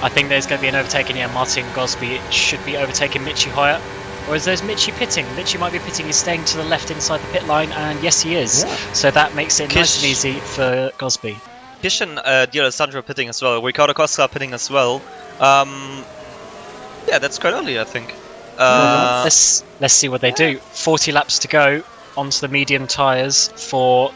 I think there's going to be an overtake, and yeah, Martin Gosby should be overtaking Michi Hoyer. Or is there's Michi pitting? Michi might be pitting, he's staying to the left inside the pit line, and yes he is. Yeah. So that makes it nice and easy for Gosby. Kish and D'Alessandro pitting as well, Ricardo Costa pitting as well. Yeah, that's quite early, I think. Let's see what they do. 40 laps to go onto the medium tyres for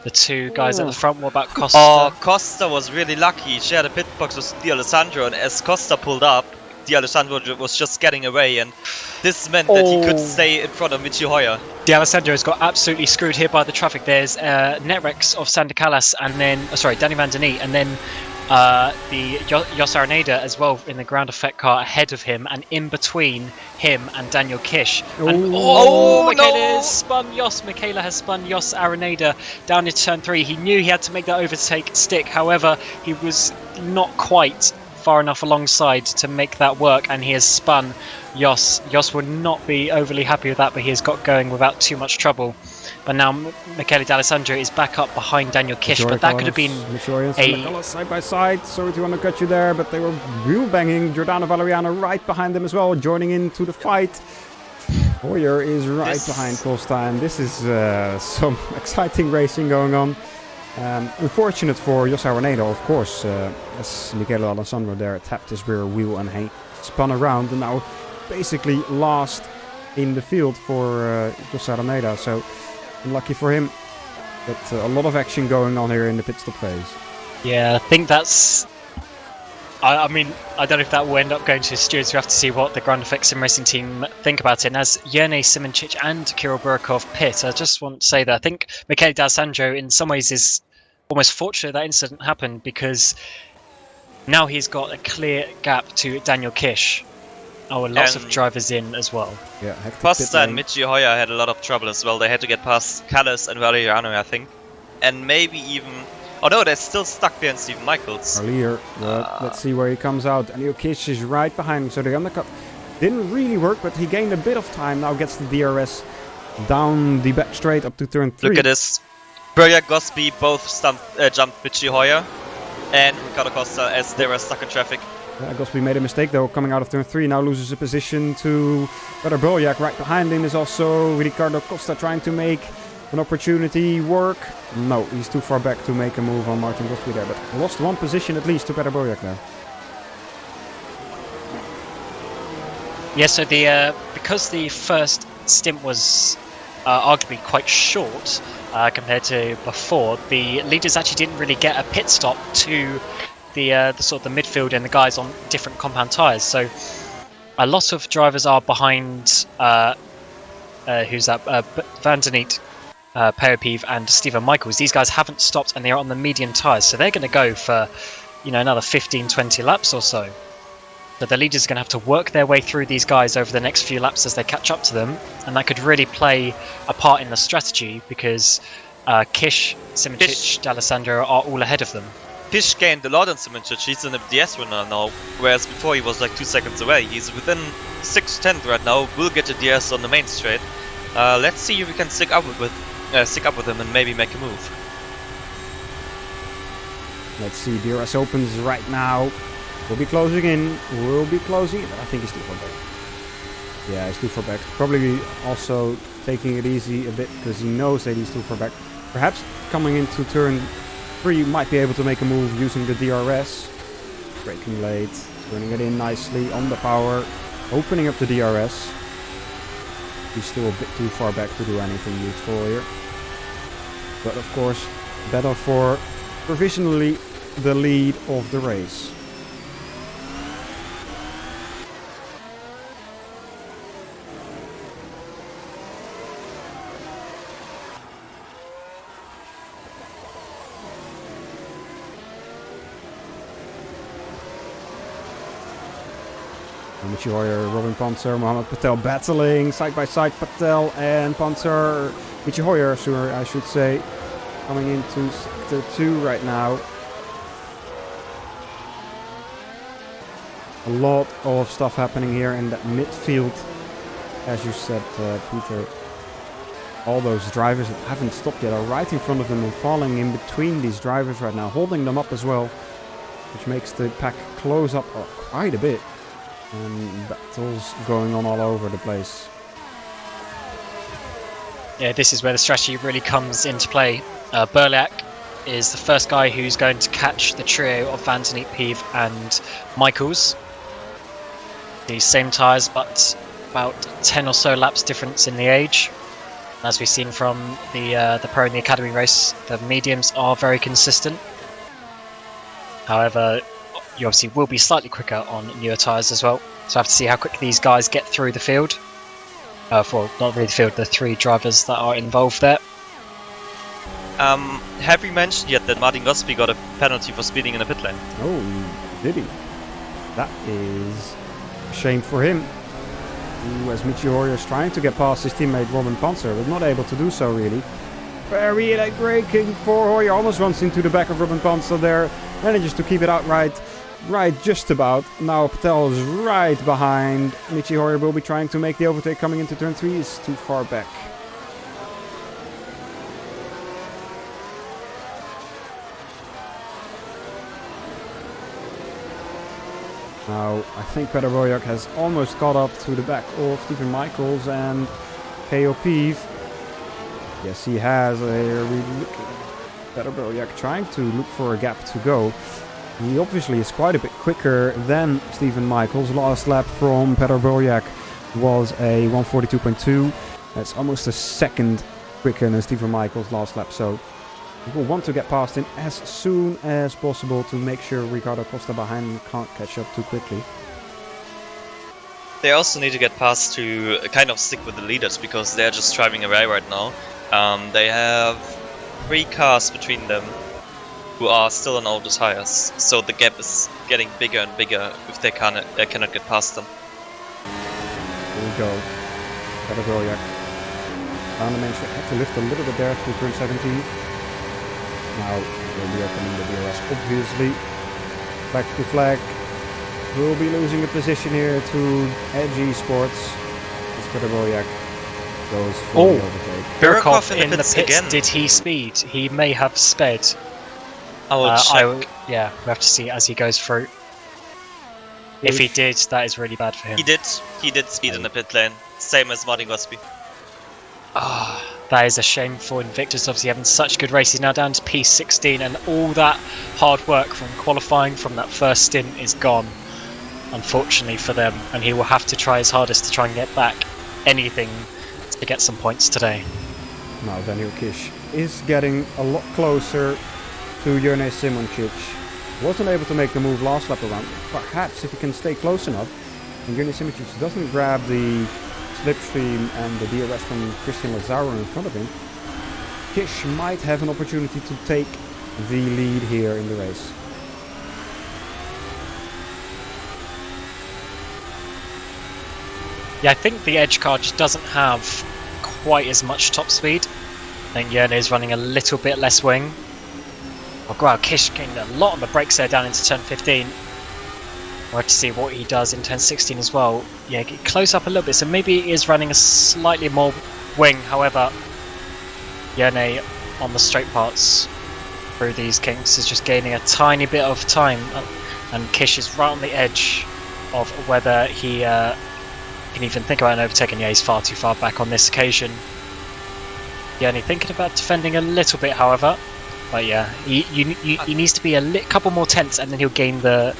the 2 guys at the front. What about Costa? Oh, Costa was really lucky. He shared a pit box with D'Alessandro, and as Costa pulled up, D'Alessandro was just getting away, and this meant that he could stay in front of Michi Hoyer. D'Alessandro has got absolutely screwed here by the traffic. There's Netrex of Sander Callas, and then Danny Van Der Neet, and then the Jos Araneda as well in the ground effect car ahead of him, and in between him and Daniel Kish. And Michaela has spun Jos. Michaela has spun Jos Araneda down into turn 3. He knew he had to make that overtake stick. However, he was not quite far enough alongside to make that work, and he has spun Jos. Jos will not be overly happy with that, but he has got going without too much trouble. But now Michele D'Alessandro is back up behind Daniel Kish, but that could have been a... side by side. Sorry to undercut you there, but they were wheel banging. Giordano Valeriano right behind them as well, joining into the fight. Hoyer is right behind Costa, and this is some exciting racing going on. Unfortunate for Jos Araneda, of course, as Michele D'Alessandro there tapped his rear wheel and he spun around, and now basically last in the field for Jos Araneda. So unlucky for him, but a lot of action going on here in the pit stop phase. Yeah, I think that's I mean, I don't know if that will end up going to his stewards. We have to see what the Ground Effect SimRacing team think about it. And as Jene Simoncic and Kirill Burakov pit, I just want to say that I think Michele D'Alessandro in some ways is almost fortunate that incident happened, because now he's got a clear gap to Daniel Kish. Oh, and lots of drivers in as well. Yeah, hectic Costa pit and lane. Michi Hoyer had a lot of trouble as well. They had to get past Callis and Valeriano, I think. And maybe even... Oh no, they're still stuck behind Stephen Michaels. Earlier, let's see where he comes out. Daniel Kish is right behind him, so the undercut didn't really work, but he gained a bit of time. Now gets the DRS down the back straight up to turn 3. Look at this. Berjak, Gosby both jumped Michi Hoyer and Ricardo Costa as they were stuck in traffic. Gosby made a mistake though, coming out of turn 3. Now loses a position to Peter Berjak. Right behind him is also Ricardo Costa trying to make an opportunity work. No, he's too far back to make a move on Martin Gosby there, but lost one position at least to Peter Berjak there. Yeah, so the because the first stint was arguably quite short compared to before, the leaders actually didn't really get a pit stop to the sort of the midfield and the guys on different compound tyres. So a lot of drivers are behind who's that? Van der Niet, Peopiv and Stephen Michaels. These guys haven't stopped and they're on the medium tyres, so they're going to go for another 15-20 laps or so. So the leaders are going to have to work their way through these guys over the next few laps as they catch up to them, and that could really play a part in the strategy, because Kish, Simoncic, D'Alessandro are all ahead of them. Kish gained a lot on Simoncic. He's an DS runner now, whereas before he was like 2 seconds away. He's within 6/10 right now. Will get a DS on the main straight. Let's see if we can stick up with him and maybe make a move. Let's see, DRS opens right now. We'll be closing in. We'll be closing in. I think he's too far back. Yeah, he's too far back. Probably also taking it easy a bit because he knows that he's too far back. Perhaps coming into turn 3 might be able to make a move using the DRS. Braking late, turning it in nicely on the power, opening up the DRS. He's still a bit too far back to do anything useful here. But of course, better for provisionally the lead of the race. Michi Hoyer, Robin Panzer, Mohamed Patel battling side by side. Patel and Panzer, Michi Hoyer, I should say, coming into sector 2 right now. A lot of stuff happening here in that midfield, as you said, Peter. All those drivers that haven't stopped yet are right in front of them and falling in between these drivers right now, holding them up as well, which makes the pack close up quite a bit. And battles going on all over the place. Yeah, this is where the strategy really comes into play. Berjak is the first guy who's going to catch the trio of Van der Niet, Peev and Michaels. The same tyres, but about 10 or so laps difference in the age. As we've seen from the Pro and the Academy race, the mediums are very consistent. However, you obviously will be slightly quicker on newer tyres as well. So I have to see how quick these guys get through the field. Well, not really the field, the 3 drivers that are involved there. Have we mentioned yet that Martin Gosby got a penalty for speeding in the pit lane? Oh, did he? That is a shame for him. Who, as Michi Hoyer is trying to get past his teammate Robin Panzer, but not able to do so really. Very late braking for Hoyer, almost runs into the back of Robin Panzer there. Manages to keep it outright, right just about. Now Patel is right behind. Michi Hoyer will be trying to make the overtake coming into turn 3. He's too far back. Now I think Peter Berjak has almost caught up to the back of Stephen Michaels and KO Peev. Yes, he has. Peter Berjak trying to look for a gap to go. He obviously is quite a bit quicker than Stephen Michaels. Last lap from Peter Berjak was a 1:42.2. That's almost a second quicker than Stephen Michaels last lap. So We will want to get past him as soon as possible to make sure Ricardo Costa behind him can't catch up too quickly. They also need to get past to kind of stick with the leaders because they're just driving away right now. They have 3 cars between them who are still on older tires, so the gap is getting bigger and bigger if they cannot get past them. Here we go. Got a Williak. Found the managed to lift a little bit there through turn 17. Now we'll be opening the DRS, obviously. Back to flag. We'll be losing a position here to Edgy Sports. As Williak goes for the overtake. Birkhoff in the pits pits, again. did he speed? He may have sped. I will check. Yeah, we have to see as he goes through. If he did, that is really bad for him. He did speed in the pit lane, same as Martin Gosby. That is a shame for Invictus, obviously having such good races. Now down to P16, and all that hard work from qualifying from that first stint is gone, unfortunately for them, and he will have to try his hardest to try and get back anything to get some points today. Now Daniel Kish is getting a lot closer to Jurne Simoncic. Wasn't able to make the move last lap around. Perhaps if he can stay close enough and Jurne Simoncic doesn't grab the slipstream and the DRS from Christian Lazaro in front of him, Kish might have an opportunity to take the lead here in the race. Yeah, I think the Edge car just doesn't have quite as much top speed. I think Jurne is running a little bit less wing. Oh wow, Kish getting a lot on the brakes there down into turn 15. We'll have to see what he does in turn 16 as well. Yeah, get close up a little bit, so maybe he is running a slightly more wing. However, Jurne on the straight parts through these kinks is just gaining a tiny bit of time, and Kish is right on the edge of whether he can even think about an overtaking. Yeah, he's far too far back on this occasion. Jurne thinking about defending a little bit, however. But yeah, he needs to be a couple more tenths, and then he'll gain the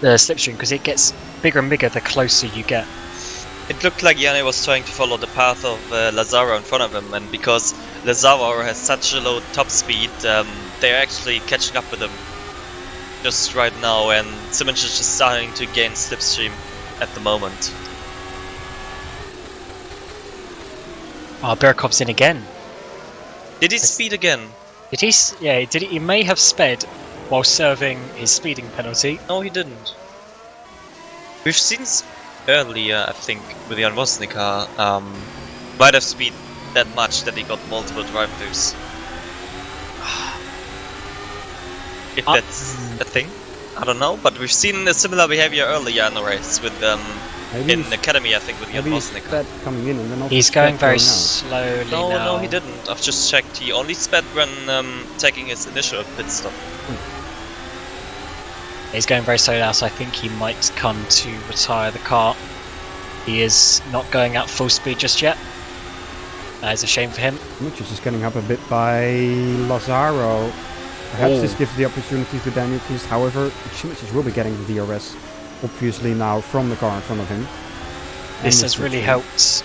slipstream, because it gets bigger and bigger the closer you get. It looked like Jurne was trying to follow the path of Lazaro in front of him, and because Lazaro has such a low top speed, they're actually catching up with him just right now, and Simoncic is just starting to gain slipstream at the moment. Oh, Birkhoff's in again. Did he speed again? Did he? Yeah, did he? He may have sped while serving his speeding penalty. No, he didn't. We've seen earlier, I think, with Jan Vosnika, might have speed that much that he got multiple drive-throughs. If that's a thing, I don't know, but we've seen a similar behavior earlier in the race with in Academy, I think, with Jan Vosnika. Coming in and then also He's going very out. slowly No, now. no, he didn't. I've just checked. He only sped when taking his initial pit stop. He's going very slow now, so I think he might come to retire the car. He is not going at full speed just yet. That is a shame for him. Simoncic is just getting up a bit by Lazaro. Perhaps this gives the opportunity to Daniel Kish. However, Simoncic will be getting the DRS, obviously now from the car in front of him. This has really helped.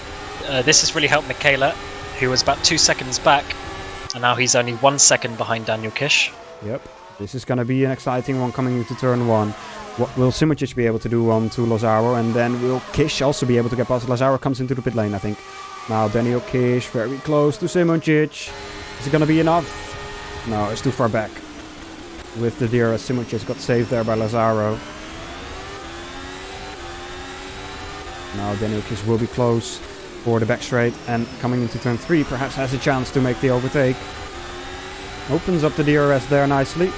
This has really helped Michaela, who was about 2 seconds back, and now he's only 1 second behind Daniel Kish. Yep, this is going to be an exciting one coming into turn 1. What will Simoncic be able to do on to Lazaro, and then will Kish also be able to get past? Lazaro comes into the pit lane, I think. Now Daniel Kish very close to Simoncic. Is it going to be enough? No, it's too far back. With the DRS, Simoncic got saved there by Lazaro. Now Daniel Kish will be close for the back straight, and coming into turn 3 perhaps has a chance to make the overtake. Opens up the DRS there nicely.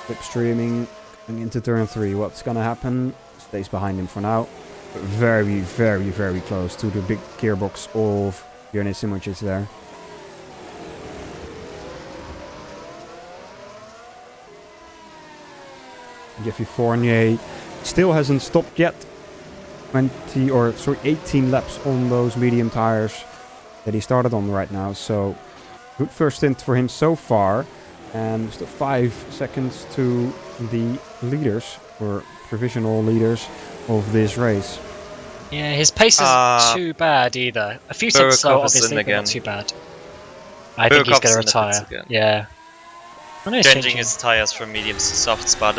Slipstreaming coming into turn 3. What's gonna happen? Stays behind him for now. Very, very, very close to the big gearbox of Jurne Simoncic there. Jeffy Fournier still hasn't stopped yet. 18 laps on those medium tires that he started on right now. So good first stint for him so far. And still 5 seconds to the leaders, or provisional leaders of this race. Yeah, his pace isn't too bad either. A few seconds slow, Birkhoff is in obviously, but again. not too bad. I think he's Burkhoff's going in to the pits retire. again. Yeah. I know he's Changing his tires from mediums to softs, but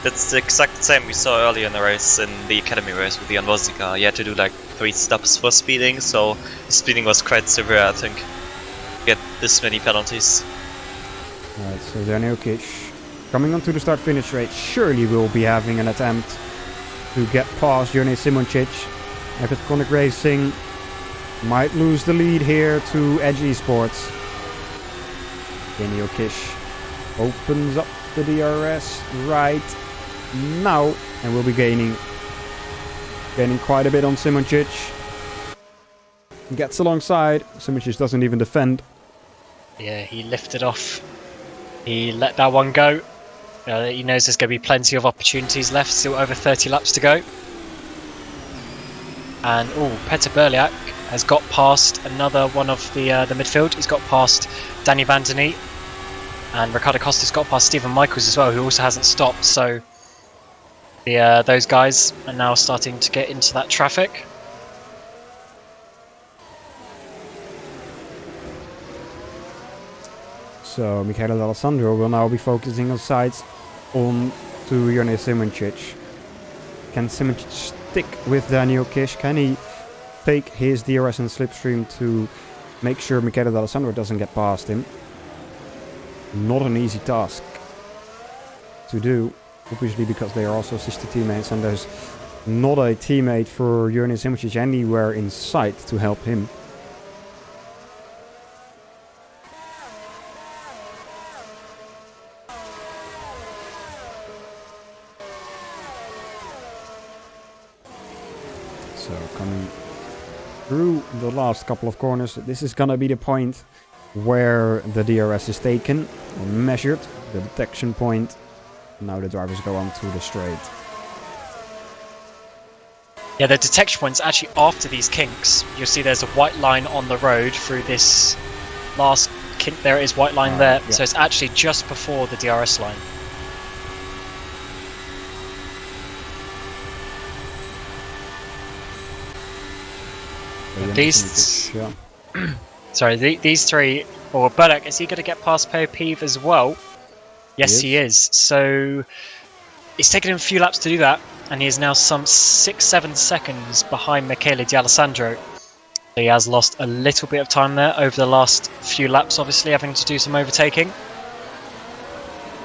that's the exact same we saw earlier in the race, in the academy race with the Anvosika. He had to do like 3 stops for speeding, so the speeding was quite severe, I think. Get this many penalties. Alright, so Daniel Kish coming onto the start-finish race surely will be having an attempt to get past Jone Simoncic. Iconic Racing might lose the lead here to Edge Esports. Daniel Kish opens up the DRS right now and will be gaining quite a bit on Simoncic. Gets alongside. Simoncic doesn't even defend. Yeah, he lifted off. He let that one go. He knows there's going to be plenty of opportunities left. Still over 30 laps to go. And Peter Berliak has got past another one of the midfield. He's got past Danny Van Der Neet. And Ricardo Costa's got past Stephen Michaels as well, who also hasn't stopped. So those guys are now starting to get into that traffic. So Michele D'Alessandro will now be focusing on sides on to Jone Simoncic. Can Simoncic stick with Daniel Kish? Can he take his DRS and slipstream to make sure Michele D'Alessandro doesn't get past him? Not an easy task to do, obviously, because they are also sister teammates and there's not a teammate for Jone Simoncic anywhere in sight to help him. So coming through the last couple of corners, this is gonna be the point where the DRS is taken or measured, the detection point. Now the drivers go on to the straight. Yeah, the detection point's actually after these kinks. You'll see there's a white line on the road through this last kink. There it is, white line there. Yeah. So it's actually just before the DRS line. These, Yeah. sorry, these three, or Burdock, is he going to get past Peeve as well? Yes, he is. So it's taken him a few laps to do that, and he is now some 6-7 seconds behind Michele D'Alessandro. He has lost a little bit of time there over the last few laps, obviously having to do some overtaking.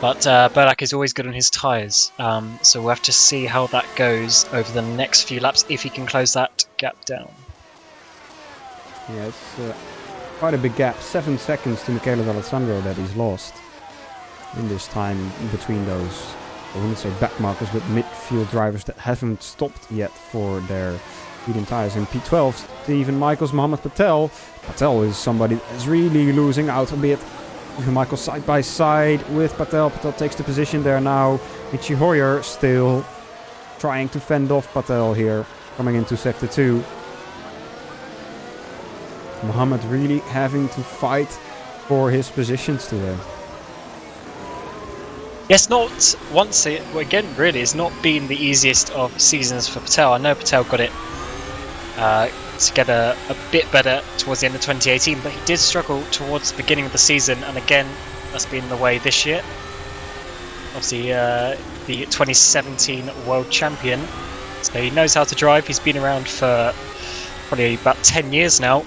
But Burdock is always good on his tyres, so we'll have to see how that goes over the next few laps, if he can close that gap down. Yeah, it's quite a big gap. 7 seconds to Michele D'Alessandro that he's lost in this time between those, I wouldn't say back markers, but midfield drivers that haven't stopped yet for their medium tyres. In P12, Stephen Michaels, Mohammed Patel. Patel is somebody that's really losing out a bit. Stephen Michaels side by side with Patel. Patel takes the position there now. Michi Hoyer still trying to fend off Patel here, coming into sector 2. Mohammed really having to fight for his positions today. Yes, again, really, it's not been the easiest of seasons for Patel. I know Patel got it together a bit better towards the end of 2018, but he did struggle towards the beginning of the season, and again, that's been the way this year. Obviously, the 2017 World Champion, so he knows how to drive. He's been around for probably about 10 years now.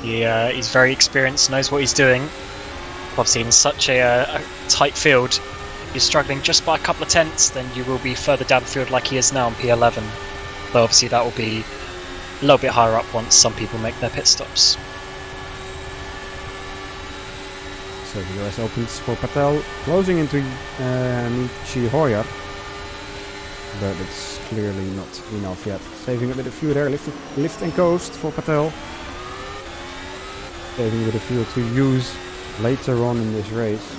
He's very experienced, knows what he's doing. Obviously, in such a tight field, if you're struggling just by a couple of tenths, then you will be further down the field like he is now in P11. But obviously, that will be a little bit higher up once some people make their pit stops. So the US opens for Patel, closing into Michi Hoyer. But it's clearly not enough yet. Saving a bit of fuel there, lift and coast for Patel. Saving a bit of fuel to use later on in this race.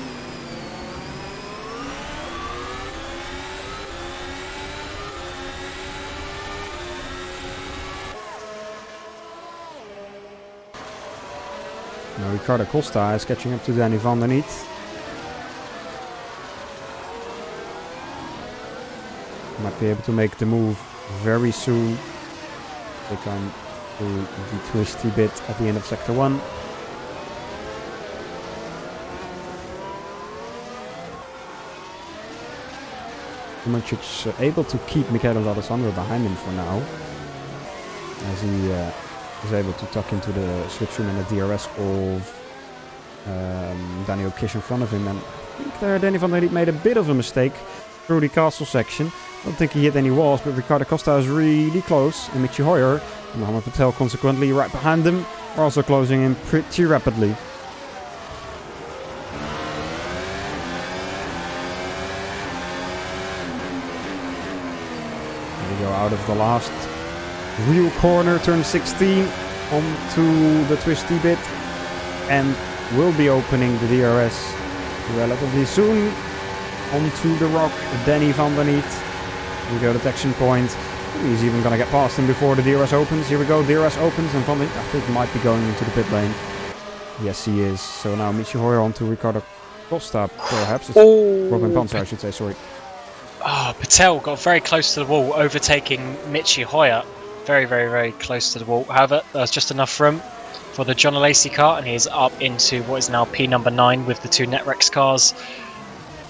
Now Ricardo Costa is catching up to Danny Van Der Neet. Might be able to make the move very soon. They come to the twisty bit at the end of sector 1. Simricic able to keep Michele D'Alessandro behind him for now, as he is able to tuck into the slipstream and the DRS of Daniel Kish in front of him. And I think there Danny van der Liet made a bit of a mistake through the castle section. I don't think he hit any walls, but Ricardo Costa is really close, and Michi Hoyer and Mohamed Patel consequently right behind them are also closing in pretty rapidly. We go out of the last real corner, turn 16, onto the twisty bit, and will be opening the DRS relatively soon. Onto the rock, Danny van der Liet. We go to detection point. He's even going to get past him before the DRS opens. Here we go, DRS opens, and van der Liet, I think, might be going into the pit lane. Yes, he is. So now Michi Hoyer onto Ricardo Costa, perhaps. It's Robin Panzer, I should say, sorry. Patel got very close to the wall, overtaking Michi Hoyer. Very, very, very close to the wall. However, there's just enough room for the John Lacey car, and he's up into what is now P number 9 with the 2 Netrex cars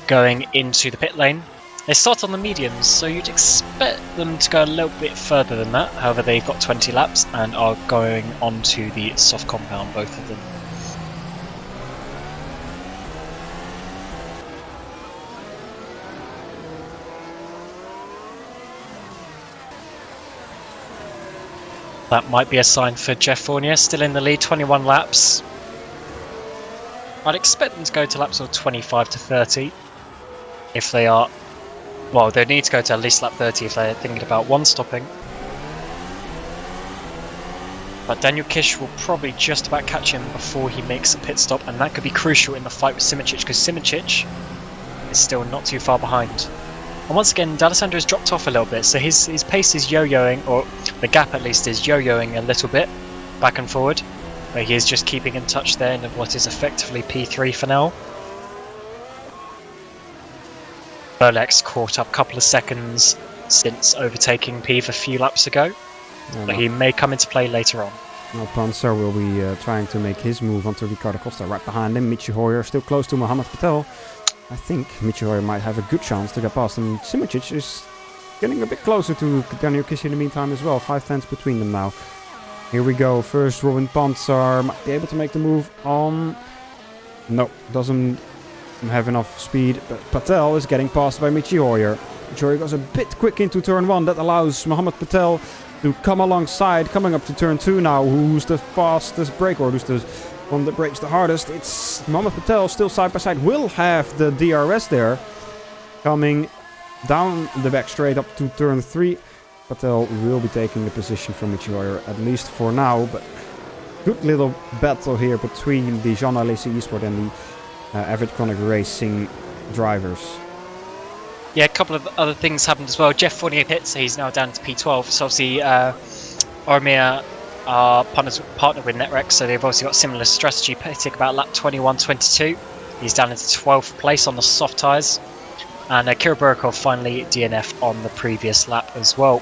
going into the pit lane. They start on the mediums, so you'd expect them to go a little bit further than that. However, they've got 20 laps and are going onto the soft compound, both of them. That might be a sign for Jeff Fournier, still in the lead, 21 laps. I'd expect them to go to laps of 25 to 30 if they are. Well, they need to go to at least lap 30 if they're thinking about one stopping. But Daniel Kish will probably just about catch him before he makes a pit stop, and that could be crucial in the fight with Simricic, because Simricic is still not too far behind. And once again, D'Alessandro has dropped off a little bit, so his pace is yo-yoing, or the gap at least is yo-yoing a little bit, back and forward. But he is just keeping in touch there in what is effectively P3 for now. Felix caught up a couple of seconds since overtaking Peeve a few laps ago, but he may come into play later on. Now Panzer will be trying to make his move onto Ricardo Costa right behind him. Michi Hoyer still close to Mohamed Patel. I think Michi Hoyer might have a good chance to get past him. Simricic is getting a bit closer to Daniel Kish in the meantime as well. 5 tenths between them now. Here we go. First Robin Panzer might be able to make the move on. No, doesn't have enough speed, but Patel is getting passed by Michi Hoyer. Michi Hoyer goes a bit quick into turn 1. That allows Mohamed Patel to come alongside, coming up to turn 2 now. Who's the fastest break, or who's the one that breaks the hardest? It's Mohamed Patel, still side by side. Will have the DRS there. Coming down the back straight up to turn 3. Patel will be taking the position from Michi Hoyer, at least for now. But good little battle here between the Jean Alesi Esport and the Average Chronic Racing drivers. Yeah, a couple of other things happened as well. Jeff Fournier hit, so he's now down to P12. So obviously, Ormia are partnered with Netrex, so they've obviously got similar strategy, pitting about lap 21-22. He's down into 12th place on the soft tyres. And Kira Burkov finally DNF'd on the previous lap as well.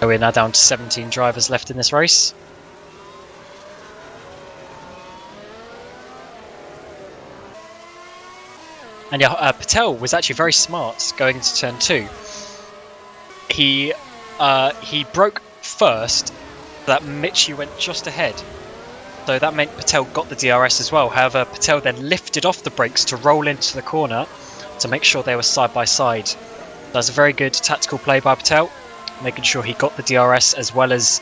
So we're now down to 17 drivers left in this race. And yeah, Patel was actually very smart going into turn 2. He broke first, that Michi went just ahead. So that meant Patel got the DRS as well. However, Patel then lifted off the brakes to roll into the corner to make sure they were side by side. That's a very good tactical play by Patel, making sure he got the DRS as well as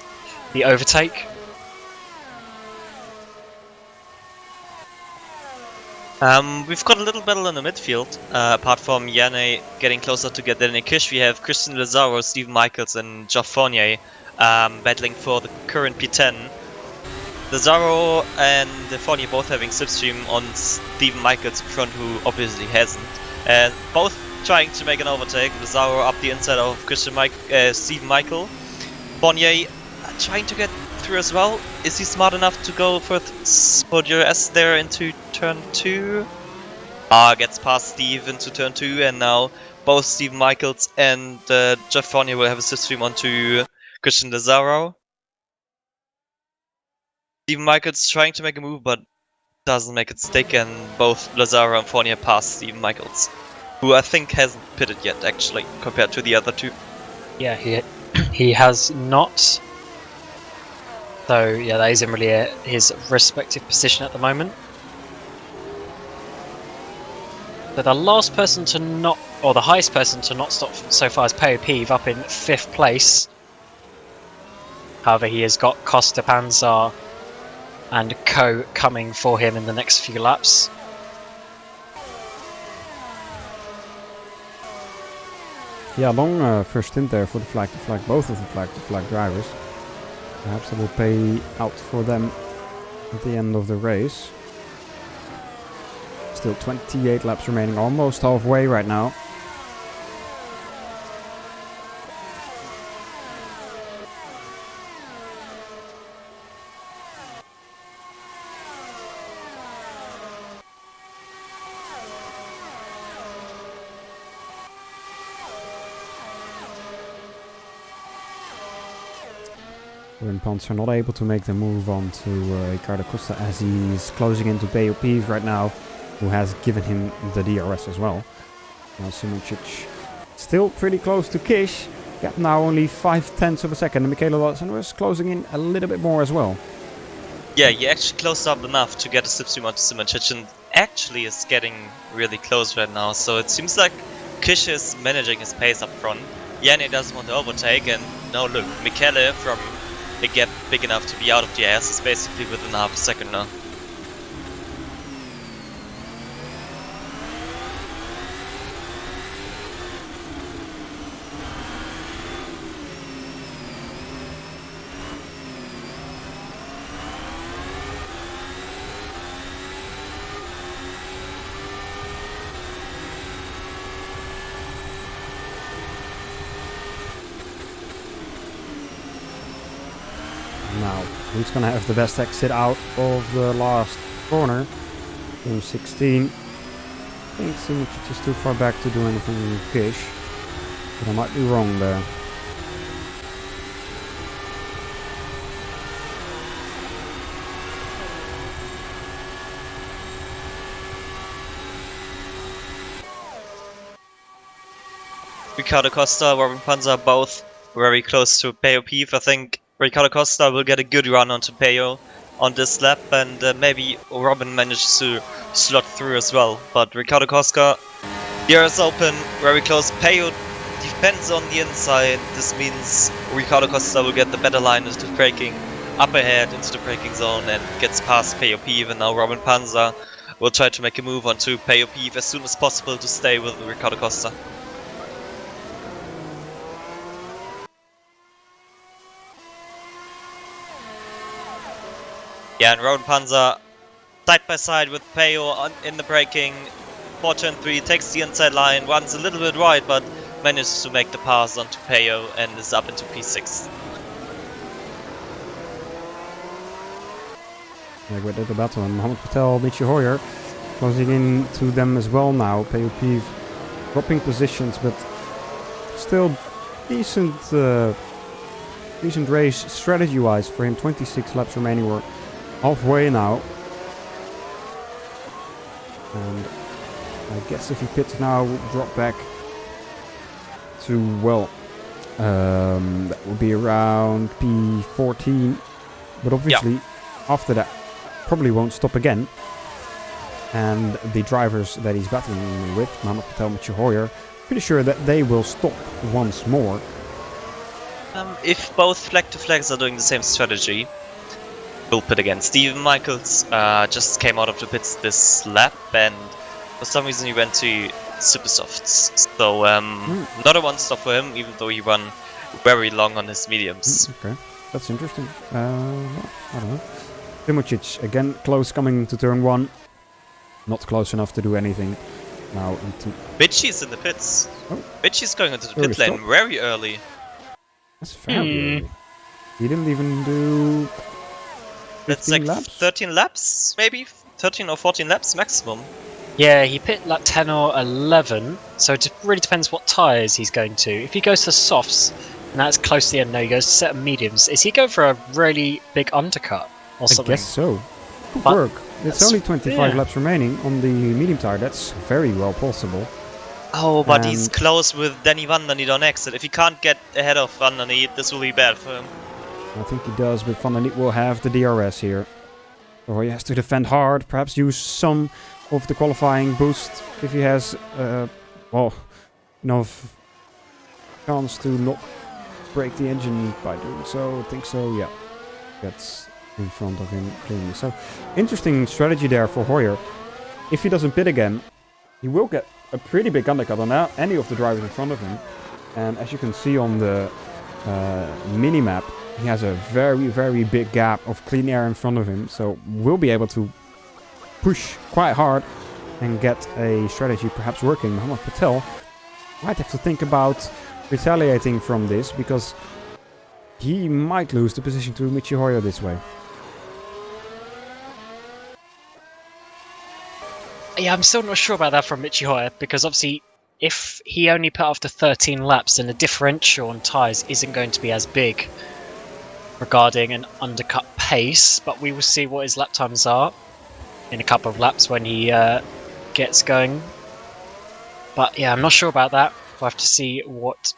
the overtake. We've got a little battle in the midfield. Apart from Yanni getting closer to get Daniel Kish, we have Christian Lazaro, Stephen Michaels and Geoff Fournier battling for the current P10. Lazaro and Fournier both having slipstream on Stephen Michaels in front, who obviously hasn't. And both trying to make an overtake. Lazaro up the inside of Stephen Michael. Fournier trying to get through as well. Is he smart enough to go for DRS there into turn 2? Gets past Steve into turn 2, and now both Stephen Michaels and Geoff Fournier will have a slipstream onto Christian Lazaro. Stephen Michaels trying to make a move, but doesn't make it stick, and both Lazaro and Fournier pass Stephen Michaels. who I think hasn't pitted yet, actually, compared to the other two. Yeah, he has not. So yeah, that isn't really his respective position at the moment. But the last person to not, or the highest person to not stop so far is Peeve up in 5th place. However, he has got Costa Panzer and Co coming for him in the next few laps. Yeah, long first stint there for the flag both of the flag drivers. Perhaps it will pay out for them at the end of the race. Still 28 laps remaining, almost halfway right now. Panzer not able to make the move on to Ricardo Costa as he's closing into Peeve right now, who has given him the DRS as well. Now Simoncic still pretty close to Kish. Gap now only 0.5 of a second. And Michaela Watson was closing in a little bit more as well. Yeah, he actually closed up enough to get a slipstream onto Simoncic, and actually is getting really close right now. So it seems like Kish is managing his pace up front. Yanni doesn't want to overtake, and now look, Michele from a gap big enough to be out of GS is basically within half a second now. Now, who's going to have the best exit out of the last corner? Turn 16. I think Simoncic is too far back to do anything with Kish, but I might be wrong there. Ricardo Costa, Robin Panzer, both very close to Peeve. I think Ricardo Costa will get a good run onto Peo on this lap, and maybe Robin manages to slot through as well. But Ricardo Costa, here is open, very close. Peo depends on the inside. This means Ricardo Costa will get the better line into the braking, up ahead into the braking zone, and gets past Peeve. And now Robin Panzer will try to make a move onto Peeve as soon as possible to stay with Ricardo Costa. Yeah, and Rowan Panzer side by side with Peo in the braking. 4 turn 3 takes the inside line, runs a little bit wide, but manages to make the pass onto Peo and is up into P6. Yeah, great at the battle, and Mohamed Patel, Mitchell Hoyer closing in to them as well now. Peeve dropping positions, but still decent race strategy-wise for him. 26 laps remaining. We're halfway now, and I guess if he pits now, we'll drop back to, well, that will be around P14, but obviously after that probably won't stop again, and the drivers that he's battling with, Mohamed Patel and Mitchell Hoyer, pretty sure that they will stop once more. If both flag-to-flags are doing the same strategy, we'll pit again. Steven Michaels just came out of the pits this lap, and for some reason he went to super softs. So not a one stop for him, even though he ran very long on his mediums. Okay, that's interesting. I don't know. Simoncic again close coming to turn 1. Not close enough to do anything. Now into Bitchy's in the pits. Oh. Bitchy's going into the Early pit lane stop. very early. That's very early. He didn't even do That's 15 like laps? 13 laps, maybe? 13 or 14 laps maximum. Yeah, he pit like 10 or 11, so it really depends what tyres he's going to. If he goes to softs, and that's close to the end, no, he goes to set of mediums, is he going for a really big undercut or something? I guess so. Good But work. It's that's- only 25 yeah. laps remaining on the medium tire. That's very well possible. Oh, but he's And- close with Danny Van der Niet on exit. If he can't get ahead of Van der Niet, this will be bad for him. I think he does, but Van der Niet will have the DRS here. So he has to defend hard, perhaps use some of the qualifying boost if he has, enough chance to not break the engine by doing so. I think so, yeah. That's in front of him cleanly. So, interesting strategy there for Hoyer. If he doesn't pit again, he will get a pretty big undercut on any of the drivers in front of him. And as you can see on the mini-map, he has a very, very big gap of clean air in front of him. So we'll be able to push quite hard and get a strategy perhaps working. Mohammed Patel might have to think about retaliating from this, because he might lose the position to Michi Hoyer this way. Yeah, I'm still not sure about that from Michi Hoyer, because obviously if he only put after 13 laps, then the differential on tyres isn't going to be as big regarding an undercut pace, but we will see what his lap times are in a couple of laps when he gets going. But yeah, I'm not sure about that. We'll have to see what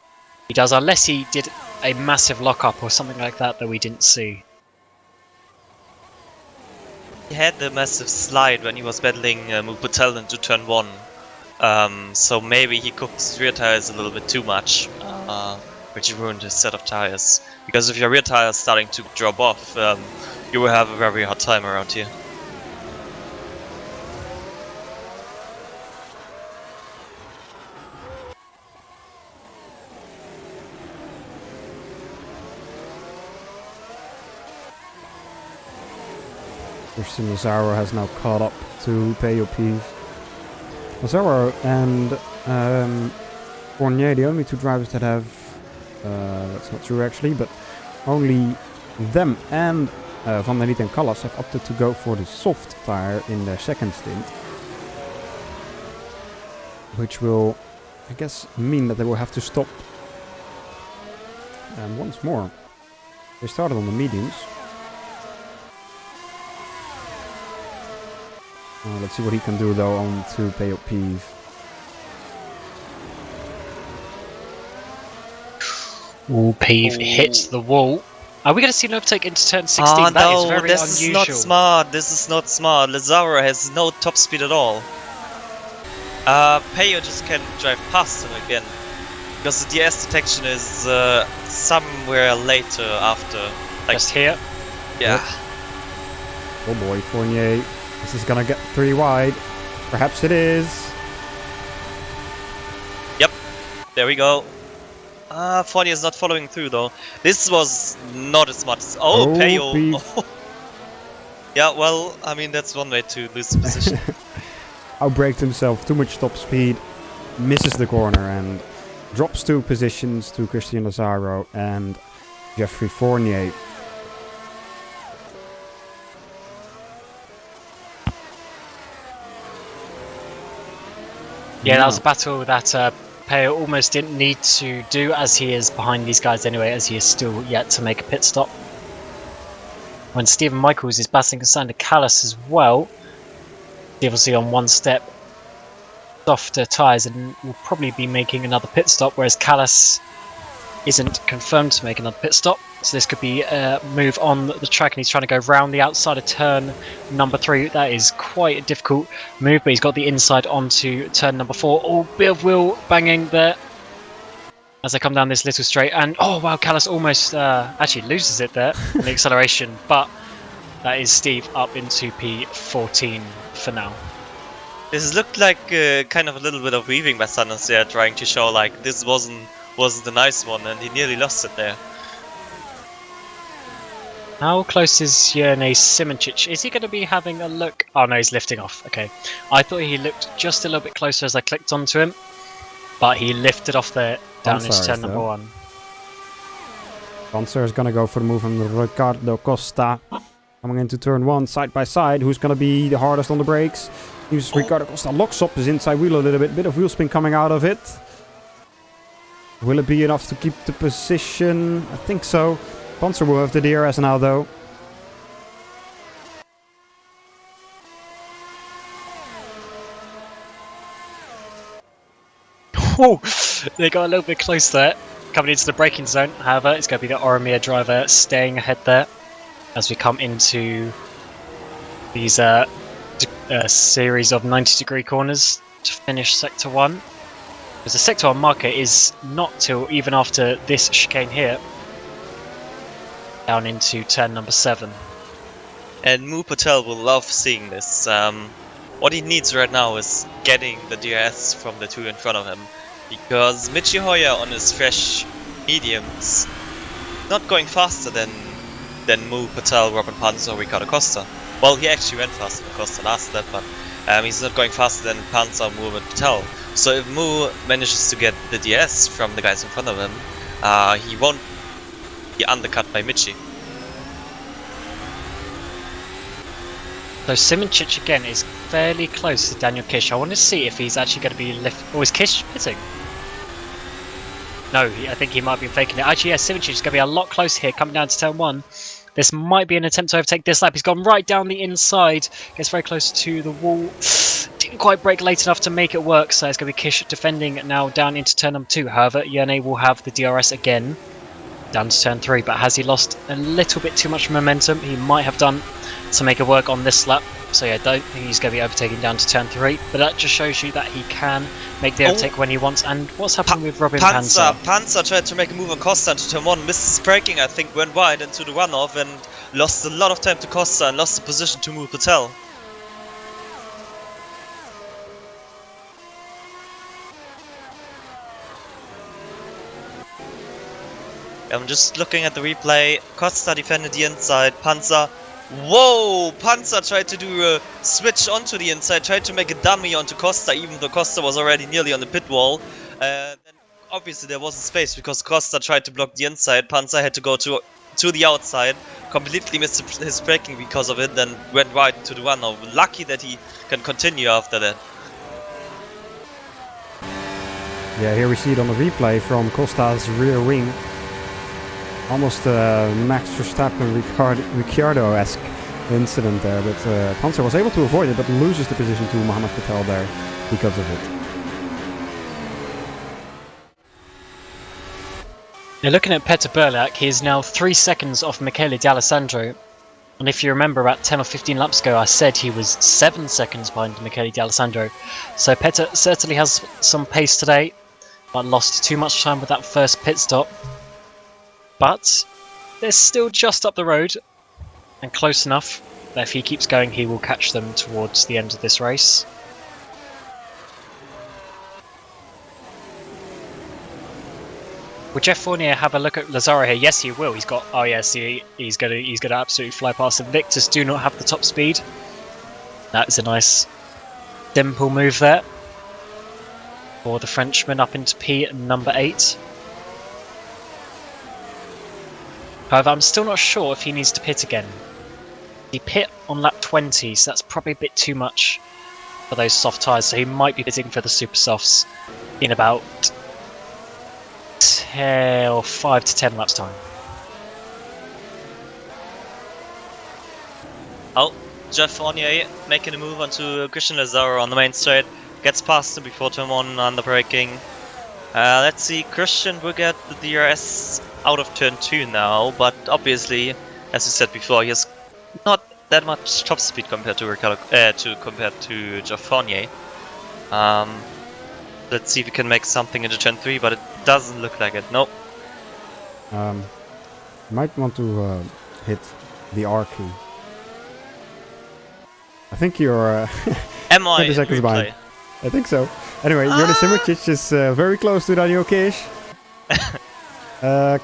he does, unless he did a massive lockup or something like that that we didn't see. He had the massive slide when he was battling Patel into turn 1. So maybe he cooked his rear tires a little bit too much, which ruined his set of tires. Because if your rear tire is starting to drop off, you will have a very hard time around here. Christian Lazaro has now caught up to Peyo Pive. Lazaro and Fournier, the only two drivers that have, that's not true actually, but only them and Van der Niet and Callas have opted to go for the soft tire in their second stint. Which will, I guess, mean that they will have to stop once more. They started on the mediums. Let's see what he can do though on to Peyo Pive. Ooh, Pive hits the wall. Are we going to see an overtake into turn 16? Oh That is no, very this unusual. is not smart. This is not smart. Lazaro has no top speed at all. Peyo just can drive past him again, because the DS detection is somewhere later after. Like, Just here. yeah. Oh boy, Fournier. This is gonna get 3 wide. Perhaps it is. Yep. There we go. Fournier is not following through though. This was not as much. Oh, Peyo. Pive. Yeah, well, I mean, that's one way to lose the position. Outbraked himself, too much top speed. Misses the corner and drops 2 positions to Christian Lazaro and Jeffrey Fournier. Yeah, that was a battle that Peyo almost didn't need to do, as he is behind these guys anyway, as he is still yet to make a pit stop. When Stephen Michaels is battling Cassandra Callas as well, obviously on one step softer tyres and will probably be making another pit stop, whereas Callas isn't confirmed to make another pit stop. So this could be a move on the track, and he's trying to go round the outside of turn number 3. That is quite a difficult move, but he's got the inside onto turn number 4. Oh, bit of wheel banging there as they come down this little straight. And oh wow, Callas almost actually loses it there in the acceleration, but that is Steve up into P14 for now. This looked like kind of a little bit of weaving by Sanders there, trying to show like this wasn't a nice one, and he nearly lost it there. How close is Jerne Simoncic? Is he going to be having a look? Oh no, he's lifting off. Okay. I thought he looked just a little bit closer as I clicked onto him, but he lifted off there down into turn number 1. Panzer is going to go for the move on Ricardo Costa. Coming into turn 1, side by side. Who's going to be the hardest on the brakes? Ricardo Costa locks up his inside wheel a little bit. Bit of wheel spin coming out of it. Will it be enough to keep the position? I think so. Panzer will have the DRS now though. Whoa! They got a little bit close there. Coming into the braking zone, however, it's going to be the Oromia driver staying ahead there as we come into these series of 90-degree corners to finish Sector 1. Because the Sector 1 marker is not till even after this chicane here, down into turn number 7. And Mu Patel will love seeing this. What he needs right now is getting the DRS from the two in front of him. Because Michi Hoyer on his fresh mediums not going faster than Mu Patel, Robin Panzer, or Ricardo Costa. Well, he actually went faster than Costa last lap, but he's not going faster than Panzer, Mu, and Patel. So if Mu manages to get the DRS from the guys in front of him, he won't be undercut by Michi. So Simoncic again is fairly close to Daniel Kish. I want to see if he's actually going to be or is Kish pitting? No, I think he might be faking it. Actually, yeah, Simoncic is going to be a lot closer here, coming down to turn 1. This might be an attempt to overtake this lap. He's gone right down the inside, gets very close to the wall. Didn't quite brake late enough to make it work, so it's going to be Kish defending now down into turn number 2. However, Yene will have the DRS again, down to turn 3. But has he lost a little bit too much momentum? He might have done to make it work on this lap. So yeah, don't think he's going to be overtaking down to turn 3. But that just shows you that he can make the overtake when he wants. And what's happening with Robin Panzer? Panzer tried to make a move on Costa into turn 1, missed his braking, I think, went wide into the runoff and lost a lot of time to Costa and lost the position to Mu Patel. I'm just looking at the replay. Costa defended the inside. Panzer. Whoa! Panzer tried to do a switch onto the inside, tried to make a dummy onto Costa, even though Costa was already nearly on the pit wall. Then obviously there wasn't space because Costa tried to block the inside. Panzer had to go to the outside, completely missed his braking because of it, then went right into the runoff. Lucky that he can continue after that. Yeah, here we see it on the replay from Costa's rear wing. Almost Max Verstappen Ricciardo-esque incident there, but Panzer was able to avoid it, but loses the position to Mohamed Patel there because of it. Now looking at Peter Burlak, he is now 3 seconds off Michele D'Alessandro. And if you remember about 10 or 15 laps ago, I said he was 7 seconds behind Michele D'Alessandro. So Peter certainly has some pace today, but lost too much time with that first pit stop. But they're still just up the road and close enough that if he keeps going, he will catch them towards the end of this race. Will Jeff Fournier have a look at Lazaro here? Yes, he will. He's got. Oh yes, he's gonna absolutely fly past him. Victus do not have the top speed. That is a nice, simple move there for the Frenchman up into P number 8. However, I'm still not sure if he needs to pit again. He pit on lap 20, so that's probably a bit too much for those soft tyres. So he might be pitting for the super softs in about 5 to 10 laps time. Oh, Jeff Fournier making a move onto Christian Lazaro on the main straight. Gets past him before turn 1 on the braking. Let's see, Christian will get the DRS out of turn 2 now, but obviously, as you said before, he has not that much top speed compared to compared to Jeff Fournier. Let's see if we can make something into turn 3, but it doesn't look like it. Nope. Might want to hit the R key. I think you're Am I 20 seconds behind. I think so. Anyway, Jonas Simoncic is very close to Daniel Kish.